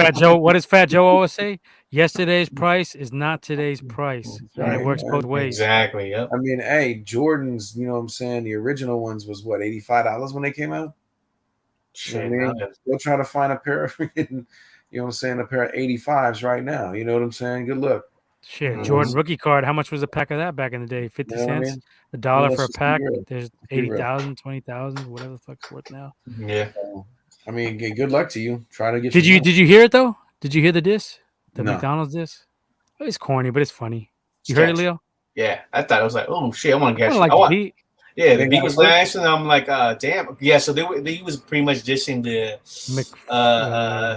Fat Joe always say? Yesterday's price is not today's price. Right. And it works both ways. Exactly. Yep. I mean, hey, Jordans, you know what I'm saying? The original ones was what, $85 when they came out? Shit, Go try to find a pair of freaking, you know what I'm saying, a pair of 85s right now. You know what I'm saying? Good luck. Shit, Jordan rookie card. How much was a pack of that back in the day? 50 cents? $1 for a pack? There's 80,000, 20,000, whatever the fuck it's worth now. Yeah. I mean, good luck to you. Try to get. Did you hear it though? Did you hear the diss? The No. McDonald's diss? It's corny, but it's funny. You heard it, Leo? Yeah, I thought it was like, oh shit, I want to get the beat. Yeah, the beat was nice, and I'm like, damn. Yeah, so he was pretty much dissing the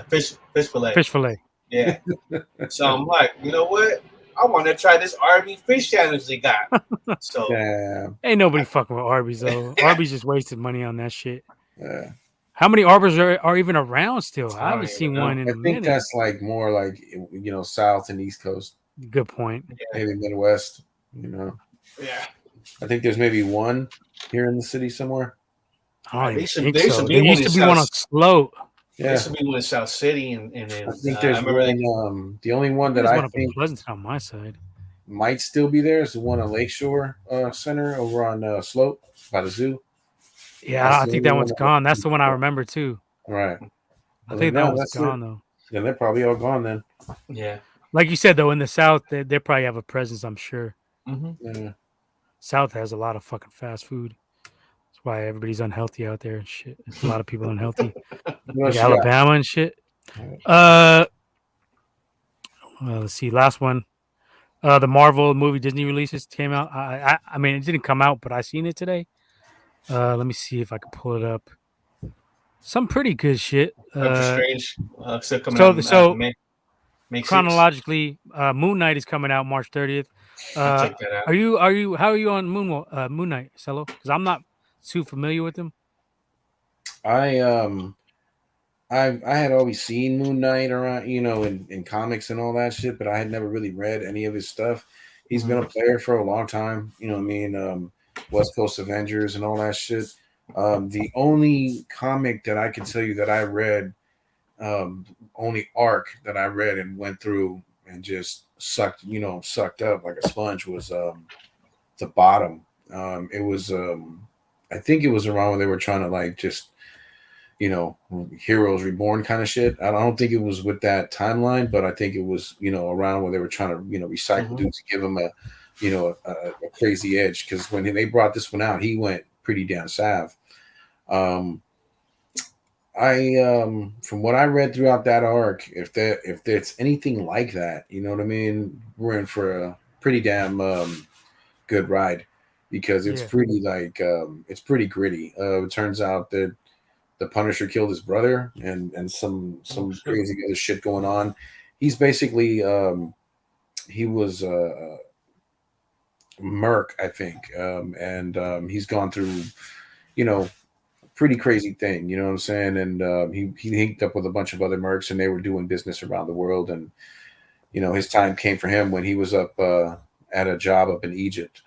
fish fillet. Fish fillet. Yeah. So I'm like, you know what? I want to try this Arby's fish sandwich they got. So ain't nobody fucking with Arby's though. Arby's just wasted money on that shit. Yeah. How many Arby's are even around still? I haven't seen one in a minute. I think that's like more like South and East Coast. Good point. Maybe Midwest. Yeah. I think there's maybe one here in the city somewhere. I don't think so. There used to be one on Sloat. Yeah. There used to be one in South City, and I think there's one. The only one that I think Pleasanton on my side might still be there is the one on Lakeshore Center over on Sloat by the zoo. Yeah, I think that one's gone. That's the one I remember too. Right. I think that one's gone though. Yeah, they're probably all gone then. Yeah. Like you said though, in the South, they probably have a presence. I'm sure. Yeah. South has a lot of fucking fast food. That's why everybody's unhealthy out there and shit. A lot of people unhealthy. Like Alabama and shit. Let's see. Last one. The Marvel movie Disney releases came out. I mean, it didn't come out, but I seen it today. Let me see if I can pull it up. Some pretty good shit. Strange. Still coming out May chronologically, Moon Knight is coming out March 30th. Check that out. How are you on Moon Knight, Cello? Because I'm not too familiar with him. I had always seen Moon Knight around, in comics and all that shit, but I had never really read any of his stuff. He's been a player for a long time, you know what I mean? West Coast Avengers and all that shit. The only comic that I can tell you that I read, only arc that I read and went through and just sucked up like a sponge was The Bottom. It was I think it was around when they were trying to like just Heroes Reborn kind of shit. I don't think it was with that timeline, but I think it was around when they were trying to recycle dudes to give him a crazy edge, because when they brought this one out, he went pretty damn sav. From what I read throughout that arc, if there's anything like that, you know what I mean, we're in for a pretty damn good ride. because it's pretty like it's pretty gritty. It turns out that the Punisher killed his brother and some crazy other shit going on. He's basically he was Merc, I think, and he's gone through, you know, pretty crazy thing. You know what I'm saying? And he linked up with a bunch of other mercs, and they were doing business around the world. And you know, his time came for him when he was up at a job up in Egypt.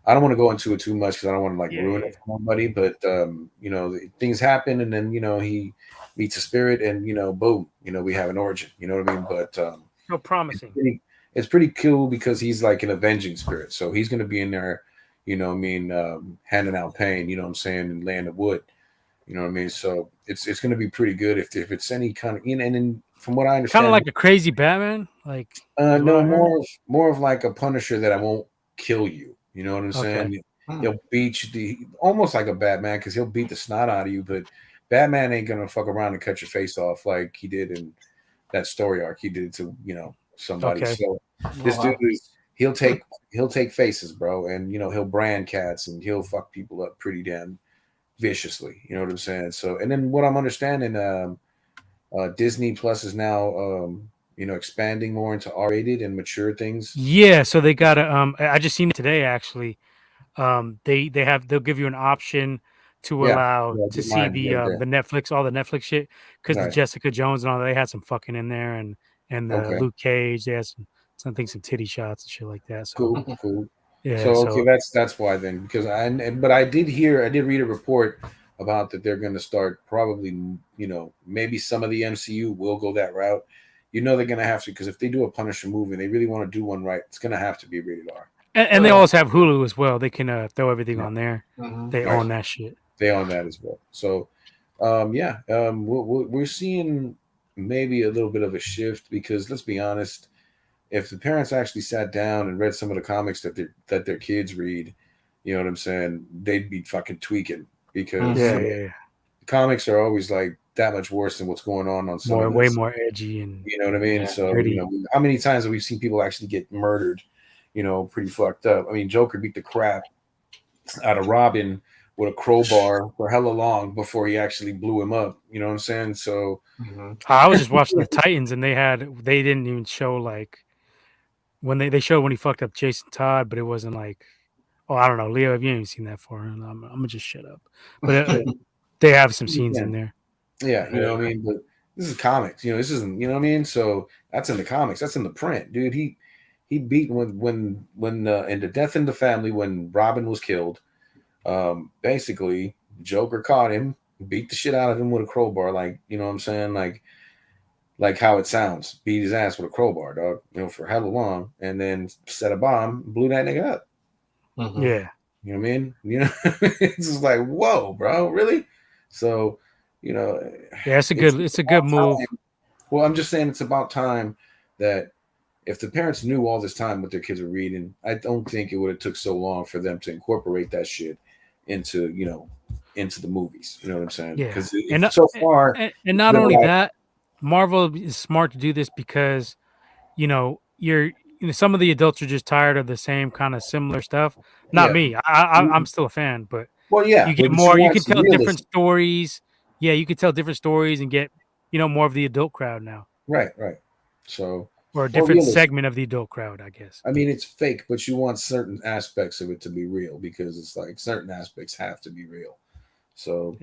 I don't want to go into it too much because I don't want to like ruin it for nobody. But you know, things happen, and then you know he meets a spirit, and you know, boom, you know, we have an origin. You know what I mean? But no promising. It's pretty cool because he's like an avenging spirit, so he's going to be in there. You know what I mean? Handing out pain. You know what I'm saying? In Land of Wood. You know what I mean? So it's going to be pretty good if it's any kind of, you know, and then from what I understand, kind of like a crazy Batman, like no, more of like a Punisher that I won't kill you. You know what I'm saying? He'll beat you, almost like a Batman because he'll beat the snot out of you. But Batman ain't gonna fuck around and cut your face off like he did in that story arc. He did to somebody. So this dude is he'll take faces, bro, and he'll brand cats and he'll fuck people up pretty damn viciously. You know what I'm saying? So, and then what I'm understanding, Disney Plus is now expanding more into R-rated and mature things. Yeah, so they got a I just seen it today actually. They'll give you an option to allow to see the Netflix, all the Netflix shit, because the Jessica Jones and all that, they had some fucking in there, and the Luke Cage, they had some titty shots and shit like that. So cool. Yeah. So that's why then, because I did read a report about that they're going to start probably, maybe some of the MCU will go that route. They're going to have to, because if they do a Punisher movie and they really want to do one right, it's going to have to be rated R. And they also have Hulu as well. They can throw everything on there. They own that shit. They own that as well. So, we're seeing maybe a little bit of a shift because let's be honest, if the parents actually sat down and read some of the comics that their kids read, you know what I'm saying, they'd be fucking tweaking because the comics are always like that much worse than what's going on some way more edgy and you know what I mean. So pretty. How many times have we seen people actually get murdered? Pretty fucked up. I mean, Joker beat the crap out of Robin with a crowbar for hella long before he actually blew him up. You know what I'm saying? So I was just watching the Titans, and they didn't even show like when they showed when he fucked up Jason Todd, but it wasn't like, oh, I don't know, Leo, if you ain't seen that far, I'm gonna just shut up. But they have some scenes in there. Yeah, you know what I mean. But this is comics. This isn't. You know what I mean. So that's in the comics. That's in the print, dude. He beat when in the Death in the Family when Robin was killed. Basically, Joker caught him, beat the shit out of him with a crowbar, like you know what I'm saying, like how it sounds, beat his ass with a crowbar, dog, for hella long, and then set a bomb, blew that nigga up. Yeah, you know what I mean. It's just like, whoa, bro, really? So, it's a good move. Well, I'm just saying it's about time that if the parents knew all this time what their kids were reading, I don't think it would have took so long for them to incorporate that shit into the movies. You know what I'm saying? Yeah. Because so far, and not only that, Marvel is smart to do this because some of the adults are just tired of the same kind of similar stuff. Not me. I'm still a fan, but you get more. You can tell different stories. Yeah, you can tell different stories and get more of the adult crowd now. Right. So. Or a different segment of the adult crowd, I guess. I mean, it's fake, but you want certain aspects of it to be real because it's like certain aspects have to be real. So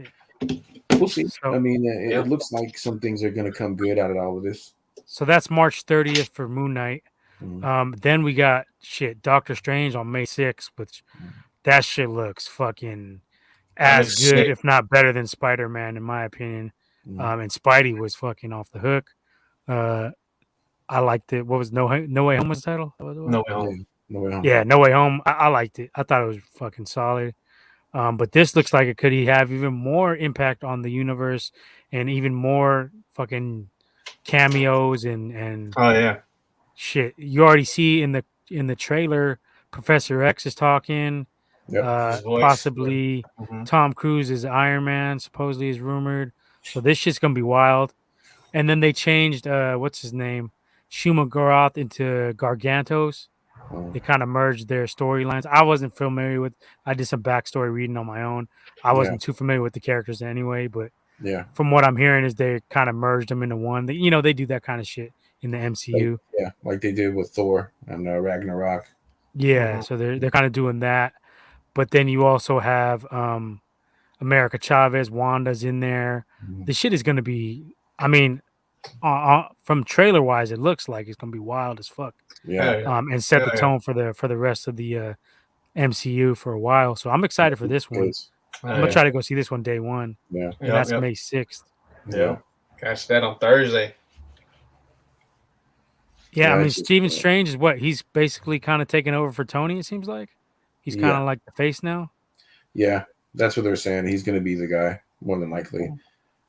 we'll see. I mean, it looks like some things are going to come good out of all of this. So that's March 30th for Moon Knight. Then we got Doctor Strange on May 6th, which that shit looks fucking as good, if not better than Spider-Man, in my opinion. And Spidey was fucking off the hook. I liked it. What was No Way Home was the title? No Way Home. Yeah, No Way Home. I liked it. I thought it was fucking solid. But this looks like it could have even more impact on the universe and even more fucking cameos and shit. You already see in the trailer, Professor X is talking. Possibly Tom Cruise is Iron Man, supposedly is rumored. So this shit's gonna be wild. And then they changed what's his name? Shuma Gorath into Gargantos. They kind of merged their storylines. I wasn't familiar with. I did some backstory reading on my own. I wasn't too familiar with the characters anyway, but from what I'm hearing is they kind of merged them into one. They, they do that kind of shit in the MCU. Like they did with Thor and Ragnarok. Yeah, so they're kind of doing that. But then you also have America Chavez, Wanda's in there. The shit is going to be. I mean, from trailer wise, it looks like it's going to be wild as fuck. And set the tone for the rest of the MCU for a while. So I'm excited for this one. I'm gonna try to go see this one day one. Yeah, and that's May 6th. Yeah, catch that on Thursday. Yeah, I mean, Stephen Strange is what he's basically kind of taking over for Tony. It seems like he's kind of like the face now. Yeah, that's what they're saying. He's going to be the guy more than likely.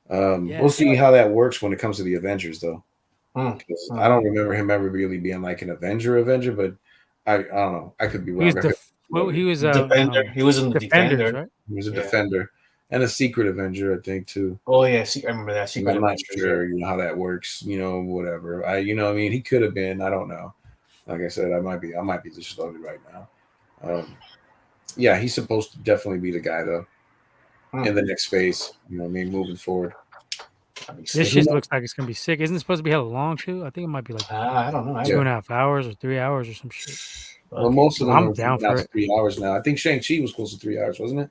We'll see how that works when it comes to the Avengers, though. I don't remember him ever really being like an Avenger, but I don't know. I could be wrong. He was a Defender. He was in the Defenders, Defender. Right? He was a Defender and a Secret Avenger, I think, too. Oh yeah, I remember that. I'm not sure, how that works. Whatever. I mean, he could have been. I don't know. Like I said, I might be just loaded right now. Yeah, he's supposed to definitely be the guy though. In the next phase, moving forward. This shit looks like it's gonna be sick. Isn't it supposed to be hella long too? I think it might be like I don't know, 2.5 hours or 3 hours or some shit. Well, most of them I'm down for it. 3 hours now. I think Shang-Chi was close to 3 hours, wasn't it?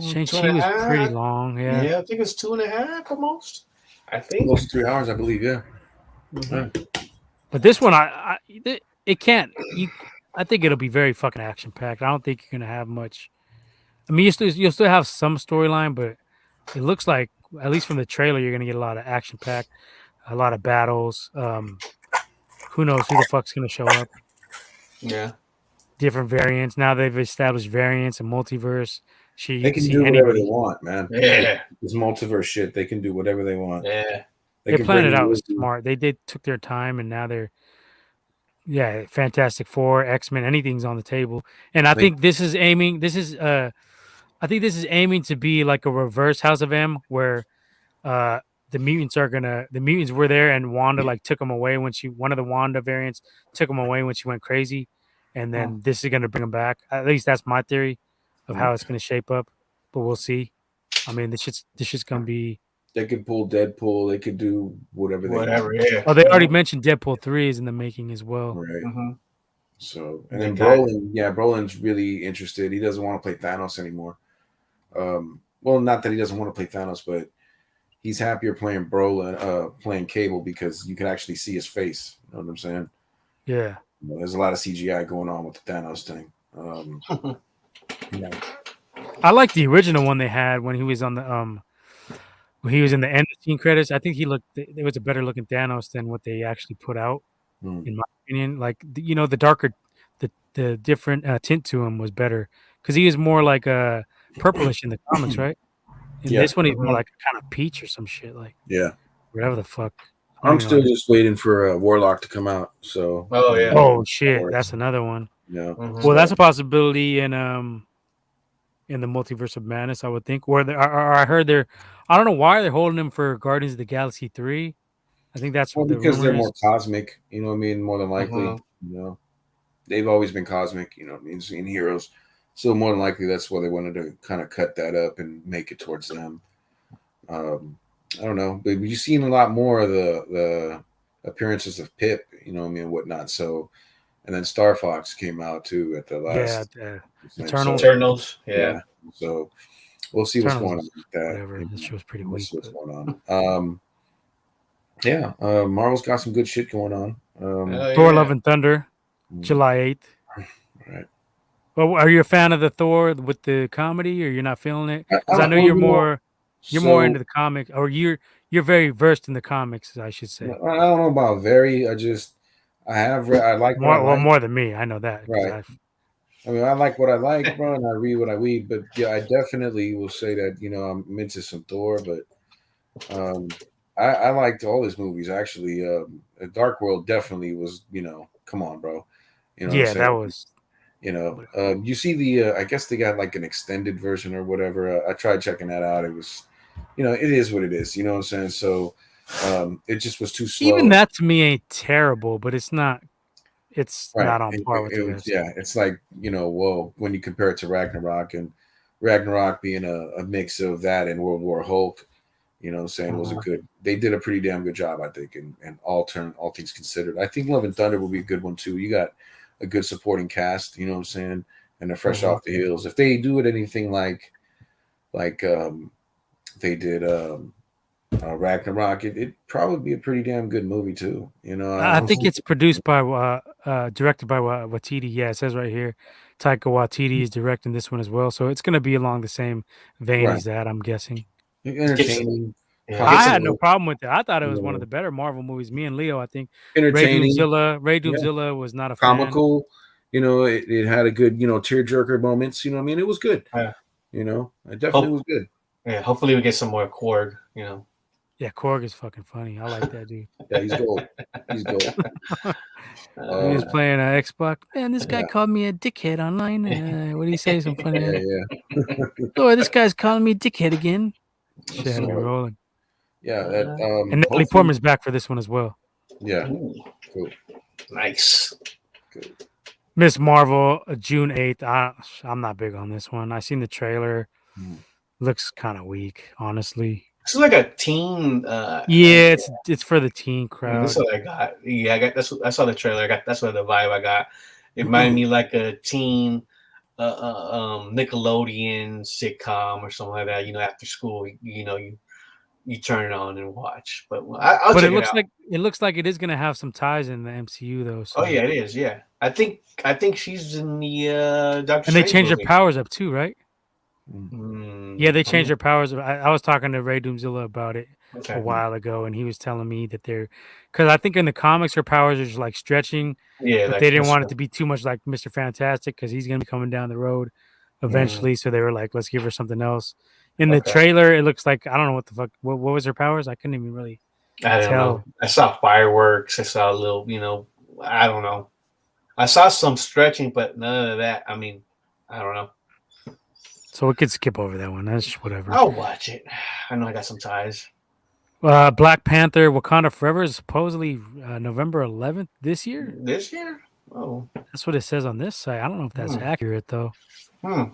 Shang-Chi was pretty long. Yeah, I think it's 2.5 almost. I think close to 3 hours, I believe. Yeah. But this one, it can't. I think it'll be very fucking action packed. I don't think you're gonna have much. I mean, you'll still have some storyline, but it looks like, at least from the trailer, you're gonna get a lot of action packed, a lot of battles. Who knows who the fuck's gonna show up? Yeah, different variants. Now they've established variants and multiverse. They can do whatever they want, man. Yeah, this multiverse shit, they can do whatever they want. Yeah, they planned it out smart. They took their time, and now they're. Yeah, Fantastic Four, X-Men, anything's on the table. And I think this is aiming to be like a reverse House of M, where the mutants were there, and Wanda took them away one of the Wanda variants took them away when she went crazy, and then this is gonna bring them back. At least that's my theory of how it's gonna shape up, but we'll see. I mean, this shit's gonna be. They could pull Deadpool. They could do whatever they want. Yeah. Oh, they already mentioned Deadpool 3 is in the making as well. Right. So, and then Brolin's really interested. He doesn't want to play Thanos anymore. Well, not that he doesn't want to play Thanos, but he's happier playing playing Cable, because you can actually see his face. You know what I'm saying? Yeah. There's a lot of CGI going on with the Thanos thing. I like the original one they had when he was on the when he was in the end scene credits. I think it was a better looking Thanos than what they actually put out, in my opinion. Like, the darker, the different tint to him was better, because he was more like purplish in the comics, right? In this one, he's more like a kind of peach or some shit, like whatever the fuck. I'm still just waiting for Warlock to come out. So oh shit, that's another one. Yeah. Well, that's a possibility in the Multiverse of Madness, I would think. I heard I don't know why they're holding him for Guardians of the Galaxy 3. I think that's because they're more cosmic. You know what I mean? More than likely, they've always been cosmic. You know what I mean? In heroes, so more than likely that's why they wanted to kind of cut that up and make it towards them. I don't know, but you've seen a lot more of the appearances of Pip. You know what I mean? Whatnot. So, and then Star Fox came out too at the last. Eternals. Yeah. So we'll see what's going on with that. Whatever. This show's pretty weak. What's going on? Marvel's got some good shit going on. Thor: Love and Thunder, July 8th. Right. Well, are you a fan of the Thor with the comedy, or you're not feeling it? Because I know you're more into the comic, or you're very versed in the comics, I should say. I don't know about very. I have read. I like more than me. I know that. Right. I mean, I like what I like, bro, and I read what I read. But yeah, I definitely will say that I'm into some Thor, but I liked all his movies actually. Dark World definitely was. Come on, bro. That was. You see the. I guess they got like an extended version or whatever. I tried checking that out. It was, it is what it is. You know what I'm saying? So, it just was too slow. Even that to me ain't terrible, but it's not. it's Right. not on par with the rest. Yeah, it's like, well, when you compare it to Ragnarok, and Ragnarok being a mix of that and World War Hulk, what I'm saying, was a good. They did a pretty damn good job, I think, and all things considered. I think Love and Thunder will be a good one too. You got a good supporting cast, you know what I'm saying, and they're fresh off the heels. If they do it anything like they did Ragnarok, it'd probably be a pretty damn good movie too. I think it's produced by directed by Watiti. Yeah, it says right here, Taika Waititi is directing this one as well. So it's going to be along the same vein as that, I'm guessing. Entertaining. I had no problem with it. I thought it was one of the better Marvel movies. Me and Leo, I think. Entertaining. Ray Doomzilla was not a comical. Fan. It had a good, tearjerker moments. You know what I mean? It was good. Yeah. It definitely was good. Yeah, hopefully we get some more Korg. Yeah, Korg is fucking funny. I like that dude. Yeah, he's gold. He's gold. He was playing Xbox. Man, this guy called me a dickhead online. What did he say? Some funny. Oh, this guy's calling me dickhead again. Shit had me rolling. Yeah, and Natalie Portman's back for this one as well. Yeah, cool. Nice. Good. Miss Marvel, June 8th. I'm not big on this one. I seen the trailer. Looks kind of weak, honestly. It's like a teen. Yeah, it's for the teen crowd. That's what I got. Yeah, I saw the trailer. That's what the vibe I got. It reminded me like a teen Nickelodeon sitcom or something like that. After school, you turn it on and watch. But I'll check it out. It looks like it is gonna have some ties in the MCU though. So. Oh yeah, it is. Yeah, I think she's in the Doctor. And they changed their powers up too, right? Yeah, they changed their powers. I was talking to Ray Doomzilla about it a while ago, and he was telling me that because I think in the comics her powers are just like stretching. Yeah, but they didn't want it to be too much like Mr. Fantastic because he's gonna be coming down the road eventually. So they were like, let's give her something else. In the trailer, it looks like I don't know what the fuck. What was her powers? I couldn't even really. I don't know. I saw fireworks. I saw a little, I don't know. I saw some stretching, but none of that. I mean, I don't know. So we could skip over that one. That's just whatever. I'll watch it. I know I got some ties. Black Panther: Wakanda Forever is supposedly November 11th this year. This year? Oh, that's what it says on this site. I don't know if that's accurate though. I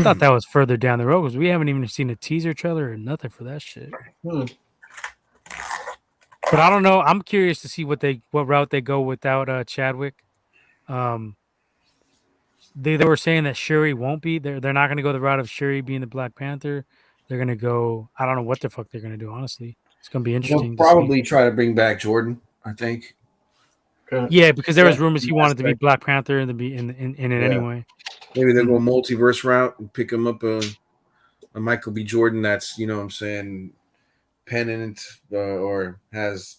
thought that was further down the road because we haven't even seen a teaser trailer or nothing for that shit. But I don't know. I'm curious to see what route they go without Chadwick. They were saying that Shuri won't be. They're not going to go the route of Shuri being the Black Panther. They're going to go. I don't know what the fuck they're going to do. Honestly, it's going to be interesting. They'll probably try to bring back Jordan. I think. Yeah, because there was rumors he wanted to be Black Panther and to be in it anyway. Maybe they'll go multiverse route and pick him up a Michael B. Jordan that's penitent or has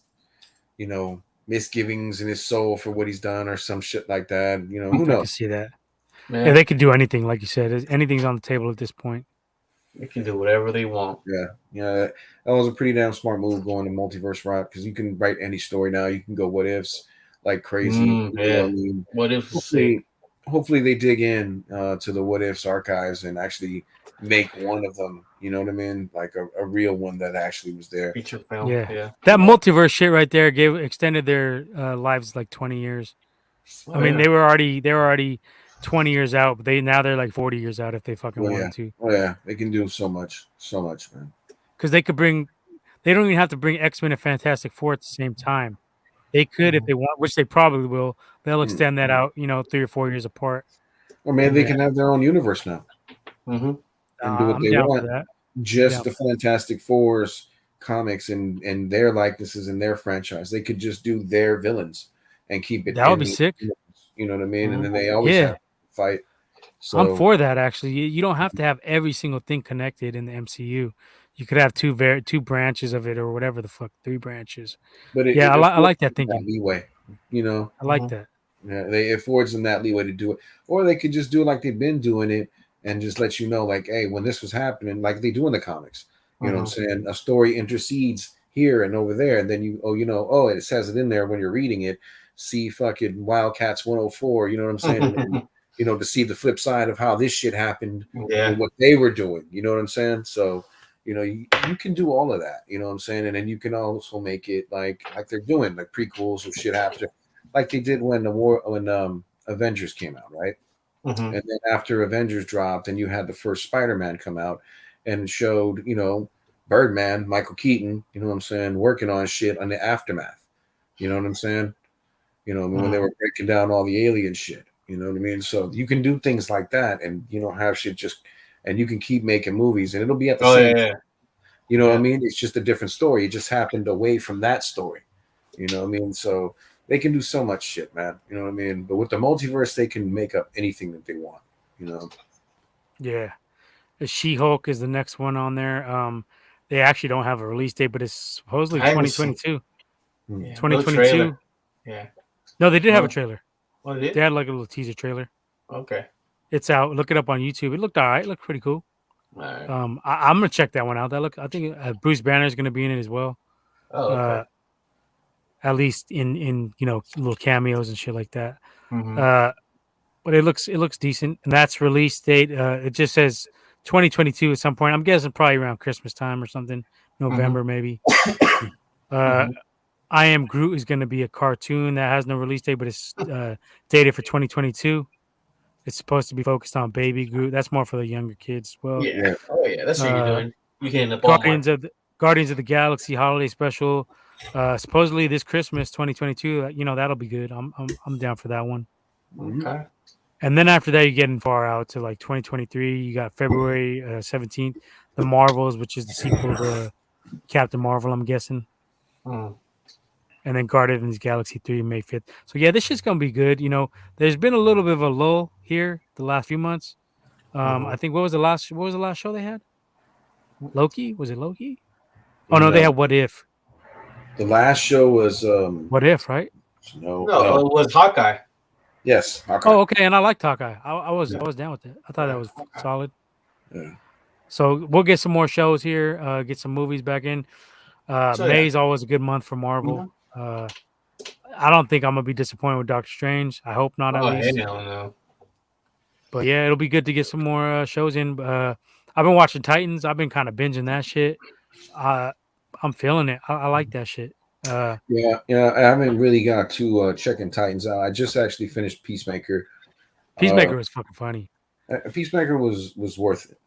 misgivings in his soul for what he's done or some shit like that. Who knows? I can see that. Yeah, they could do anything, like you said. Anything's on the table at this point. They can do whatever they want. Yeah. That was a pretty damn smart move going the multiverse route because you can write any story now. You can go what ifs like crazy. What if? Hopefully they dig in to the what ifs archives and actually make one of them. You know what I mean? Like a real one that actually was there. Feature film. Yeah. That multiverse shit right there extended their lives like 20 years. I mean, they were already 20 years out, but they're like 40 years out if they fucking wanted to. Oh yeah, they can do so much, man. Because they don't even have to bring X-Men and Fantastic Four at the same time. They could if they want, which they probably will. They'll extend that out, 3 or 4 years apart. Or maybe they can have their own universe now. And do what they want. Just the Fantastic Four's comics and their likenesses in their franchise. They could just do their villains and keep it. That would be sick. You know what I mean? And then they always have to fight. So I'm for that actually. You don't have to have every single thing connected in the MCU. You could have two branches of it or whatever the fuck, 3 branches. But I like that thinking. Leeway, I like that. Yeah, it affords them that leeway to do it, or they could just do it like they've been doing it and just let you know, like, hey, when this was happening, like they do in the comics. You know what I'm saying? A story intercedes here and over there, and then it says it in there when you're reading it. See fucking Wildcats 104. You know what I'm saying? And, to see the flip side of how this shit happened and what they were doing. You know what I'm saying? So. You can do all of that, you know what I'm saying? And then you can also make it like they're doing, like prequels or shit after. like they did when Avengers came out, right? Mm-hmm. And then after Avengers dropped, and you had the first Spider-Man come out and showed, Birdman, Michael Keaton, you know what I'm saying, working on shit on the aftermath. You know what I'm saying? I mean, when they were breaking down all the alien shit. You know what I mean? So you can do things like that, and have shit and you can keep making movies, and it'll be at the same. Yeah. You know what I mean? It's just a different story. It just happened away from that story. You know what I mean? So they can do so much shit, man. You know what I mean? But with the multiverse, they can make up anything that they want. Yeah. The She-Hulk is the next one on there. They actually don't have a release date, but it's supposedly I haven't seen. 2022. Yeah, 2022. no trailer. Yeah. No, they did have a trailer. Oh, they did? They had like a little teaser trailer. Okay. It's out. Look it up on YouTube. It looked all right. It looked pretty cool. All right. I'm gonna check that one out. I think Bruce Banner is gonna be in it as well. Oh, okay. At least in little cameos and shit like that. Mm-hmm. But it looks decent, and that's release date. It just says 2022 at some point. I'm guessing probably around Christmas time or something, November maybe. I Am Groot is going to be a cartoon that has no release date, but it's dated for 2022. It's supposed to be focused on Baby Groot. That's more for the younger kids. Well, Yeah. Oh, yeah. That's what you're doing. You can in the ballpark. Guardians of the Galaxy holiday special. Supposedly this Christmas 2022. That'll be good. I'm down for that one. Okay. And then after that, you're getting far out to like 2023. You got February 17th, The Marvels, which is the sequel to Captain Marvel, I'm guessing. Mm. And then Guardians of the Galaxy 3, May 5th. So, yeah, this shit's going to be good. There's been a little bit of a lull here the last few months. I think, what was the last show they had? Loki? Was it Loki? Oh, no, they had What If. The last show was What If, right? No, it was Hawkeye. Yes. Hawkeye. Oh, okay. And I liked Hawkeye. I was down with it. I thought that was solid. Yeah. So we'll get some more shows here. Get some movies back in. May's always a good month for Marvel. I don't think I'm gonna be disappointed with Doctor Strange. I hope not, at least. Hell no. But yeah, it'll be good to get some more shows in. I've been watching Titans. I've been kind of binging that shit. I'm feeling it. I like that shit. I haven't really got to checking Titans out. I just actually finished Peacemaker. Peacemaker was fucking funny. Peacemaker was worth it.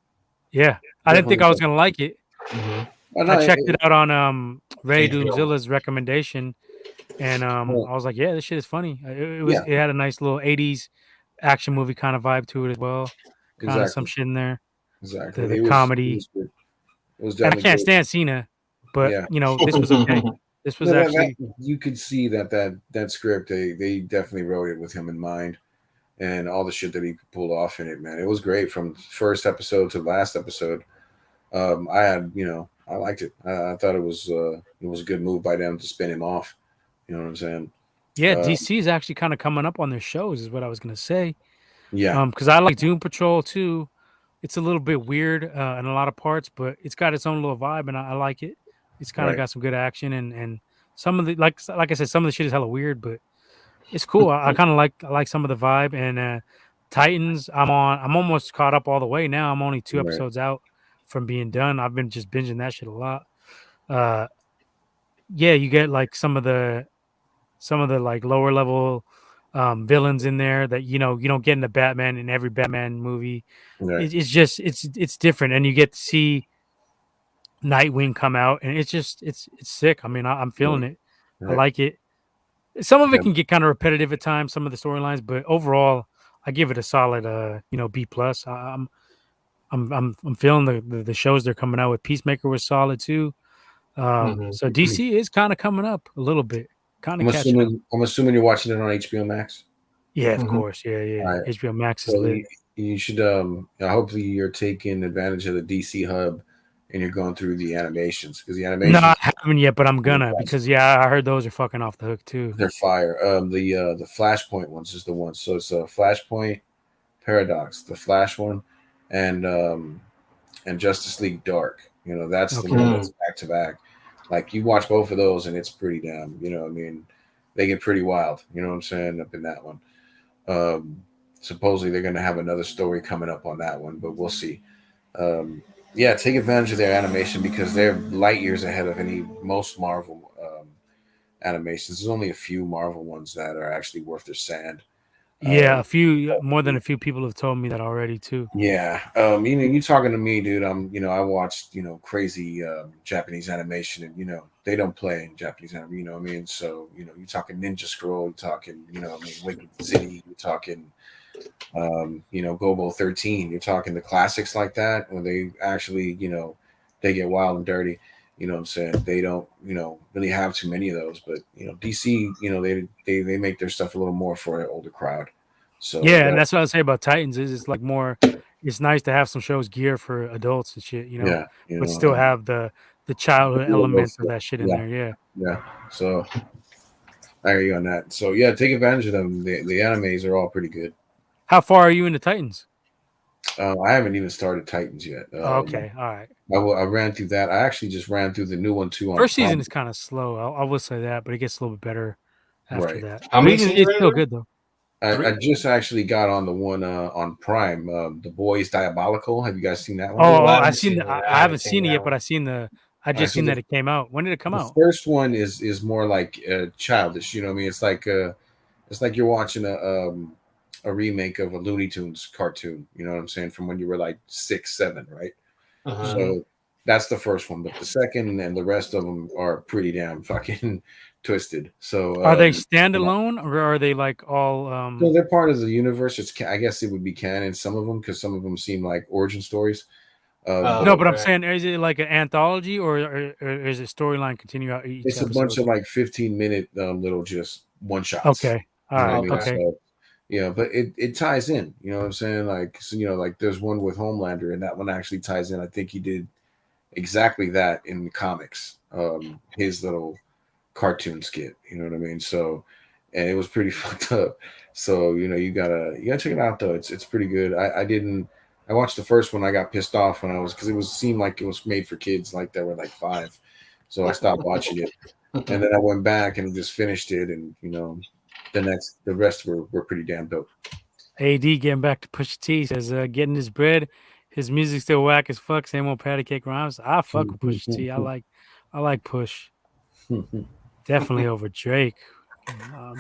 Yeah, I didn't think I was gonna like it. Mm-hmm. I checked it out on Ray Doomzilla's recommendation, and I was like, yeah, this shit is funny. It had a nice little 80s action movie kind of vibe to it as well. Kind of some shit in there. Exactly. The comedy. It was and I can't stand Cena, but this was okay. This was actually you could see that script they definitely wrote it with him in mind, and all the shit that he pulled off in it, man. It was great from first episode to last episode. I liked it. I thought it was a good move by them to spin him off. You know what I'm saying? Yeah, DC is actually kind of coming up on their shows, is what I was gonna say. Yeah. Because I like Doom Patrol too. It's a little bit weird in a lot of parts, but it's got its own little vibe, and I like it. It's kind of got some good action, and some of the like I said, some of the shit is hella weird, but it's cool. I kind of like some of the vibe. And Titans, I'm almost caught up all the way now. I'm only 2 episodes out from being done. I've been just binging that shit a lot. You get like some of the like lower level villains in there that you don't get in the Batman in every Batman movie. Right. It's just it's different, and you get to see Nightwing come out, and it's sick. I mean, I'm feeling it. Right. I like it. Some of it can get kind of repetitive at times, some of the storylines, but overall, I give it a solid B+. I'm feeling the shows they're coming out with. Peacemaker was solid too. So DC is kind of coming up a little bit. Kind of catching up. I'm assuming you're watching it on HBO Max. Yeah, of course. Yeah. Right. HBO Max is lit. You should hopefully you're taking advantage of the DC hub and you're going through the animations, because the animations. No, I haven't yet, but I'm gonna, because I heard those are fucking off the hook too. They're fire. The Flashpoint ones is the one. So it's a Flashpoint, Paradox, the Flash one, and Justice League Dark. That's the one that's back to back. Like, you watch both of those and it's pretty damn, they get pretty wild. You know what I'm saying? Up in that one. Supposedly they're going to have another story coming up on that one, but we'll see. Take advantage of their animation, because they're light years ahead of most Marvel animations. There's only a few Marvel ones that are actually worth their sand. Yeah, more than a few people have told me that already too. Yeah, you talking to me, dude. I watched crazy Japanese animation, and they don't play in Japanese anime. You know what I mean? So you're talking Ninja Scroll, you're talking Wicked City, you're talking Gobo 13. You're talking the classics like that, where they actually they get wild and dirty. You know what I'm saying? They don't really have too many of those, but DC, they make their stuff a little more for an older crowd. So yeah, and that's what I say about Titans is it's like more. It's nice to have some shows geared for adults and shit, yeah, but still have the childhood elements of that shit in yeah, there. Yeah. yeah. So I hear you on that. So yeah, take advantage of them. The animes are all pretty good. How far are you into Titans? I haven't even started Titans yet. Okay, all right. I ran through that. I actually just ran through the new one too. On First season Prime. is kind of slow. I will say that, but it gets a little bit better after Right. that. How many It's seasons still are there? good though. I just actually got on the one on Prime. The Boys Diabolical. Have you guys seen that one? Oh, I I haven't seen. seen it. I haven't seen it that yet, but one. I seen the. I just so seen that it came out. When did it come The out? first one is more like childish. You know what I mean? It's like you're watching a remake of a Looney Tunes cartoon. You know what I'm saying? From when you were like 6, 7, right? Uh-huh. So that's the first one, but the second and the rest of them are pretty damn fucking twisted. So Are they standalone or are they like all? so they're part of the universe. I guess it would be canon. Some of them, because some of them seem like origin stories. No, but I'm okay. saying, is it like an anthology or is it storyline continue out each It's a episode? bunch of like 15-minute little just one shots. Okay, all You know right, what I mean? okay. So, yeah, but it ties in. You know what I'm saying? Like, so, like there's one with Homelander, and that one actually ties in. I think he did exactly that in the comics. His little cartoon skit. You know what I mean? So, and it was pretty fucked up. So you gotta check it out though. It's pretty good. I watched the first one. I got pissed off when because it seemed like it was made for kids like that were like 5. So I stopped watching it, and then I went back and just finished it, and the rest were pretty damn dope. AD getting back to Pusha T says getting his bread. His music still whack as fuck. Same old patty cake rhymes. I fuck with Pusha T. I like Push. Definitely over Drake.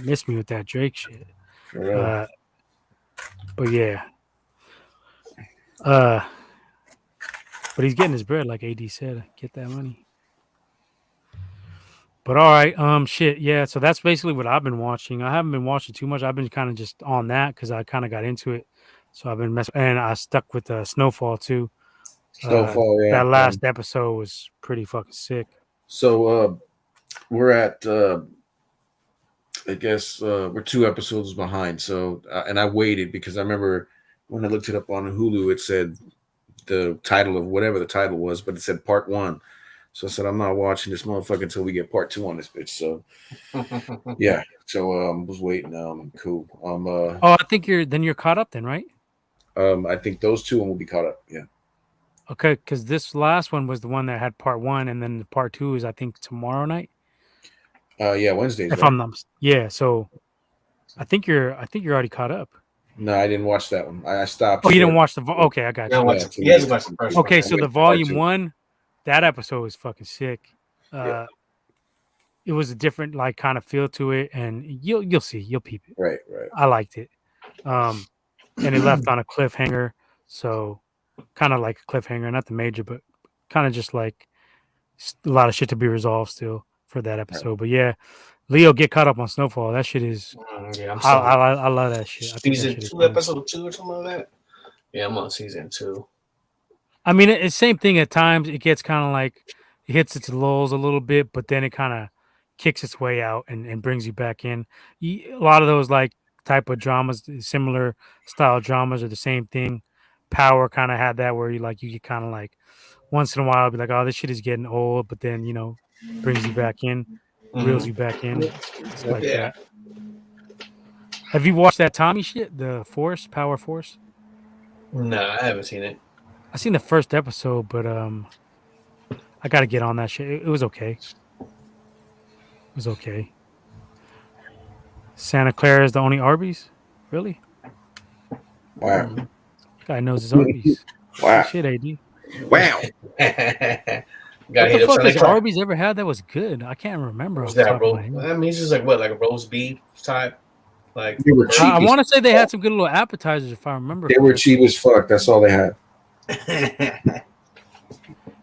Miss me with that Drake shit. But yeah. But he's getting his bread, like AD said. Get that money. But all right, shit, yeah. So that's basically what I've been watching. I haven't been watching too much. I've been kind of just on that because I kind of got into it. So I've been and I stuck with Snowfall too. Snowfall, yeah. That last episode was pretty fucking sick. So we're at I guess we're 2 episodes behind. So and I waited because I remember when I looked it up on Hulu, it said the title of whatever the title was, but it said part 1. So I said, I'm not watching this motherfucker until we get part 2 on this bitch. So yeah. So was waiting. Cool. I think you're caught up then, right? I think those 2 will be caught up. Yeah. Okay, because this last one was the one that had part 1, and then the part 2 is I think tomorrow night. Yeah, Wednesdays. If right? I'm not, yeah. So I think you're already caught up. No, I didn't watch that one. I stopped. Oh, you didn't watch the okay, I got you. He hasn't watched the first one. Okay, so the volume 1, that episode was fucking sick. It was a different like kind of feel to it, and you'll see, you'll peep it. Right. I liked it. And it left on a cliffhanger, so kind of like a cliffhanger, not the major, but kind of just like a lot of shit to be resolved still for that episode. Right. But yeah, Leo, get caught up on Snowfall. That shit is. Yeah, I love that shit. Season 2, episode 2, or something like that. Yeah, I'm on season 2. I mean, it's the same thing at times. It gets kind of like it hits its lulls a little bit, but then it kind of kicks its way out and brings you back in. A lot of those like type of dramas, similar style dramas, are the same thing. Power kind of had that where you get kind of like once in a while be like, oh, this shit is getting old, but then brings you back in, reels you back in. It's like that. Have you watched that Tommy shit, the Power Force? No, I haven't seen it. I seen the first episode, but I got to get on that shit. It was okay. It was okay. Santa Clara is the only Arby's? Really? Wow. Guy knows his Arby's. Wow. Shit, AD. Wow. Got What the hit fuck upside the has car. Arby's ever had that was good? I can't remember What off was the that top of my roast? head. I mean, it's just like what, like a roast beef type. Like They were cheap. I want to say they had some good little appetizers if I remember. They were correctly. cheap as fuck. That's all they had.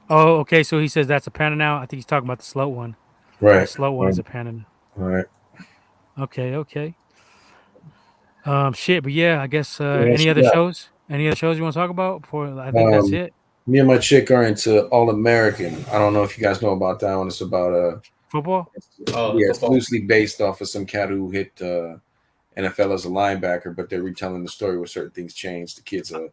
Oh, okay. So he says that's a panda now. I think he's talking about the slow one. Right. The slow one is a panda now. All right. Okay. Shit, but yeah, I guess else any you other got? shows? Any other shows you want to talk about? Before I think that's it. Me and my chick are into All American. I don't know if you guys know about that one. It's about Football. it's football. loosely based off of some cat who hit NFL as a linebacker, but they're retelling the story where certain things changed. The kid's a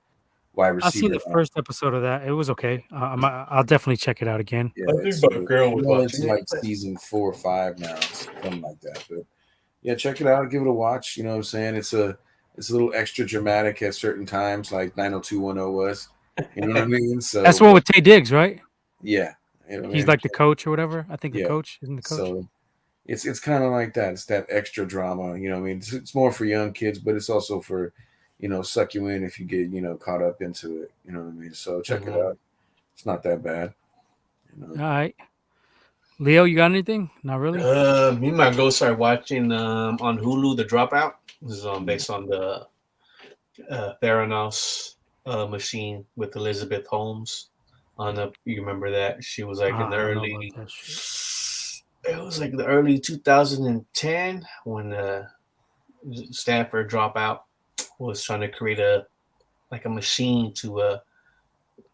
wide receiver. I've seen the first episode of that. It was okay. I'll definitely check it out again. Yeah, I think my girl was watching it's it. like season 4 or 5 now, something like that. But yeah, check it out. Give it a watch. You know what I'm saying? It's a little extra dramatic at certain times, like 90210 was. You know what I mean? So That's the one with Tay Diggs, right? yeah, you know, He's like the coach or whatever. I think the Yeah. coach isn't the coach. So it's kind of like that. It's that extra drama. You know what I mean? It's more for young kids, but it's also for, suck you in if you get, caught up into it. You know what I mean? So check it out. It's not that bad. All right. Leo, you got anything? Not really. Me and my girl started watching on Hulu The Dropout. This is based on the Theranos machine with Elizabeth Holmes. You remember that? She was like in the early. It was like the early 2010 when Stanford Dropout was trying to create a machine to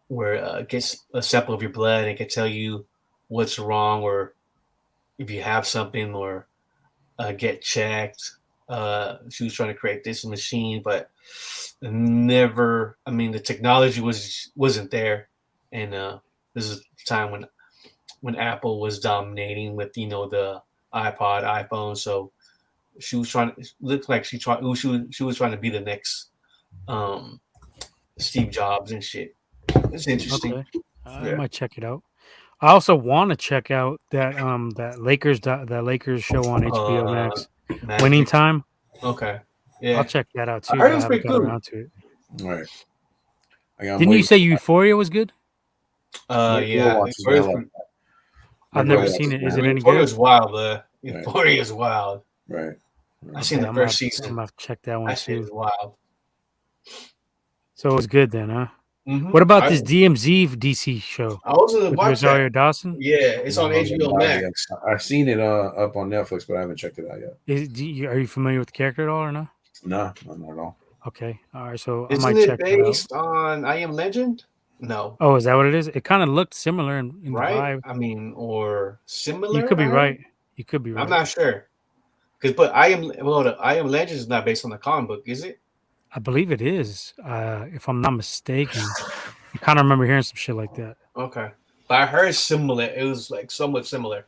where it gets a sample of your blood and it can tell you what's wrong or if you have something or get checked. She was trying to create this machine, but never. I mean, the technology wasn't there, and this is the time when Apple was dominating with the iPod, iPhone. So she was trying. It looked like she was trying to be the next Steve Jobs and shit. It's interesting. Okay. I might check it out. I also want to check out that that Lakers show on HBO Max, Winning Time. Okay, yeah, I'll check that out too. I heard I it was haven't pretty got cool. around to it. All right. Didn't you say Euphoria was good? Yeah, I've never seen it. Is it any Euphoria good? is wild. Euphoria is wild. Right. I seen the first season. I'm gonna have to check that one That shit too. is wild. So it was good then, huh? Mm-hmm. What about this DMZ DC show? I was gonna With watch Rosario that. Dawson? Yeah, it's on HBO Max. I've seen it up on Netflix, but I haven't checked it out yet. Are you familiar with the character at all or no? No, not at all. Okay, all right. So Isn't I might check it that out. based on I Am Legend? No. Oh, is that what it is? It kind of looked similar in Right? the vibe. I mean, or similar. You could be right. You could be right. I'm not sure. But I Am Legend is not based on the comic book, is it? I believe it is. If I'm not mistaken, I kind of remember hearing some shit like that. Okay, but I heard similar. It was like somewhat similar,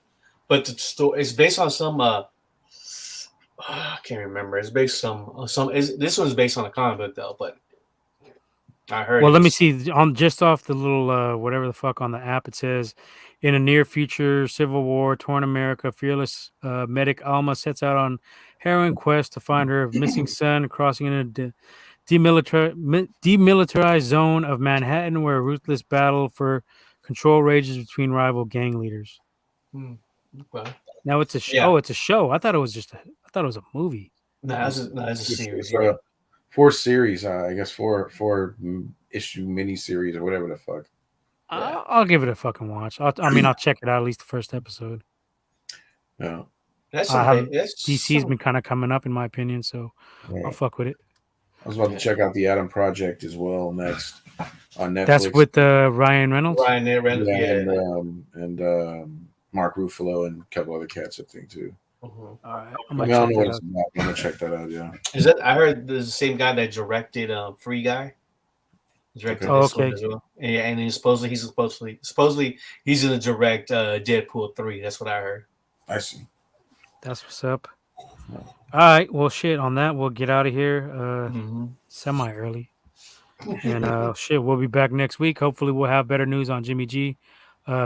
but the story it's based on some. I can't remember. It's based some. This one's based on a comic book though, but I heard. Well, let me see. On just off the little whatever the fuck on the app, it says, in a near future civil war torn America, fearless medic Alma sets out on harrowing quest to find her missing son, crossing into demilitarized zone of Manhattan, where a ruthless battle for control rages between rival gang leaders. Well, now it's a show. Yeah. Oh, it's a show. I thought it was a movie. No, it's a series. 4 series, I guess 4 issue miniseries or whatever the fuck. I'll give it a fucking watch. I'll check it out, at least the first episode. Yeah. DC's been kind of coming up in my opinion, so I'll fuck with it. I was about to check out the Adam Project as well next on Netflix. That's with Ryan Reynolds. And Mark Ruffalo and a couple other cats, I think too. All right, I'm gonna check that out. Yeah. Is that? I heard the same guy that directed Free Guy. Directed this one as well. Yeah, and he's supposedly he's gonna direct Deadpool 3. That's what I heard. I see. That's what's up. All right. Well, shit. On that, we'll get out of here semi early. And shit, we'll be back next week. Hopefully, we'll have better news on Jimmy G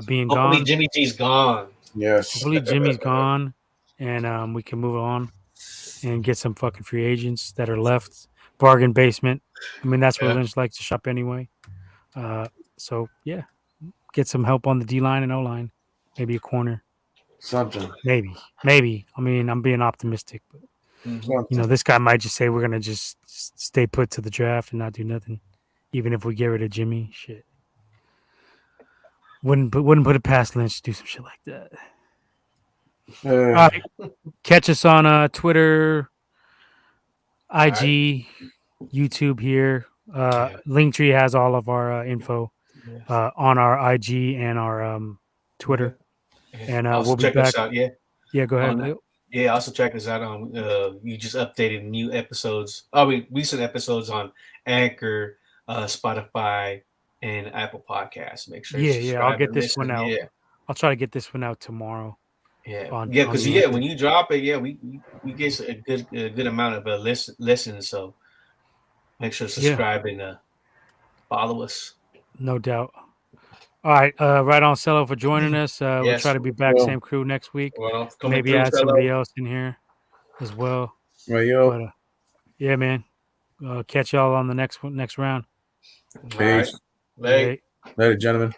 being gone. Hopefully, Jimmy G's gone. Yes. Hopefully, Jimmy's gone, and we can move on and get some fucking free agents that are left. Bargain basement. I mean, that's where Lynch likes to shop anyway. So yeah, get some help on the D line and O line, maybe a corner, Something. maybe. I mean, I'm being optimistic, but Something. this guy might just say we're gonna just stay put to the draft and not do nothing, even if we get rid of Jimmy. Shit, wouldn't put it past Lynch to do some shit like that. All right, catch us on Twitter, IG, YouTube here. Linktree has all of our info on our IG and our Twitter. Okay. And also we'll be check back. us out. Yeah. Yeah, go ahead, Leo. Yeah, also check us out on. You just updated new episodes. Recent episodes on Anchor, Spotify, and Apple Podcasts. Make sure you subscribe. I'll get this one out. Yeah. I'll try to get this one out tomorrow. Yeah, because when you drop it, we get a good amount of listens. So make sure to subscribe and follow us. No doubt. All right, right on, Cello, for joining us. We'll try to be back, same crew next week. Well, maybe add somebody else in here as well. Right, yo. But, yeah, man. Catch y'all on the next round. Peace. All right. Later, gentlemen.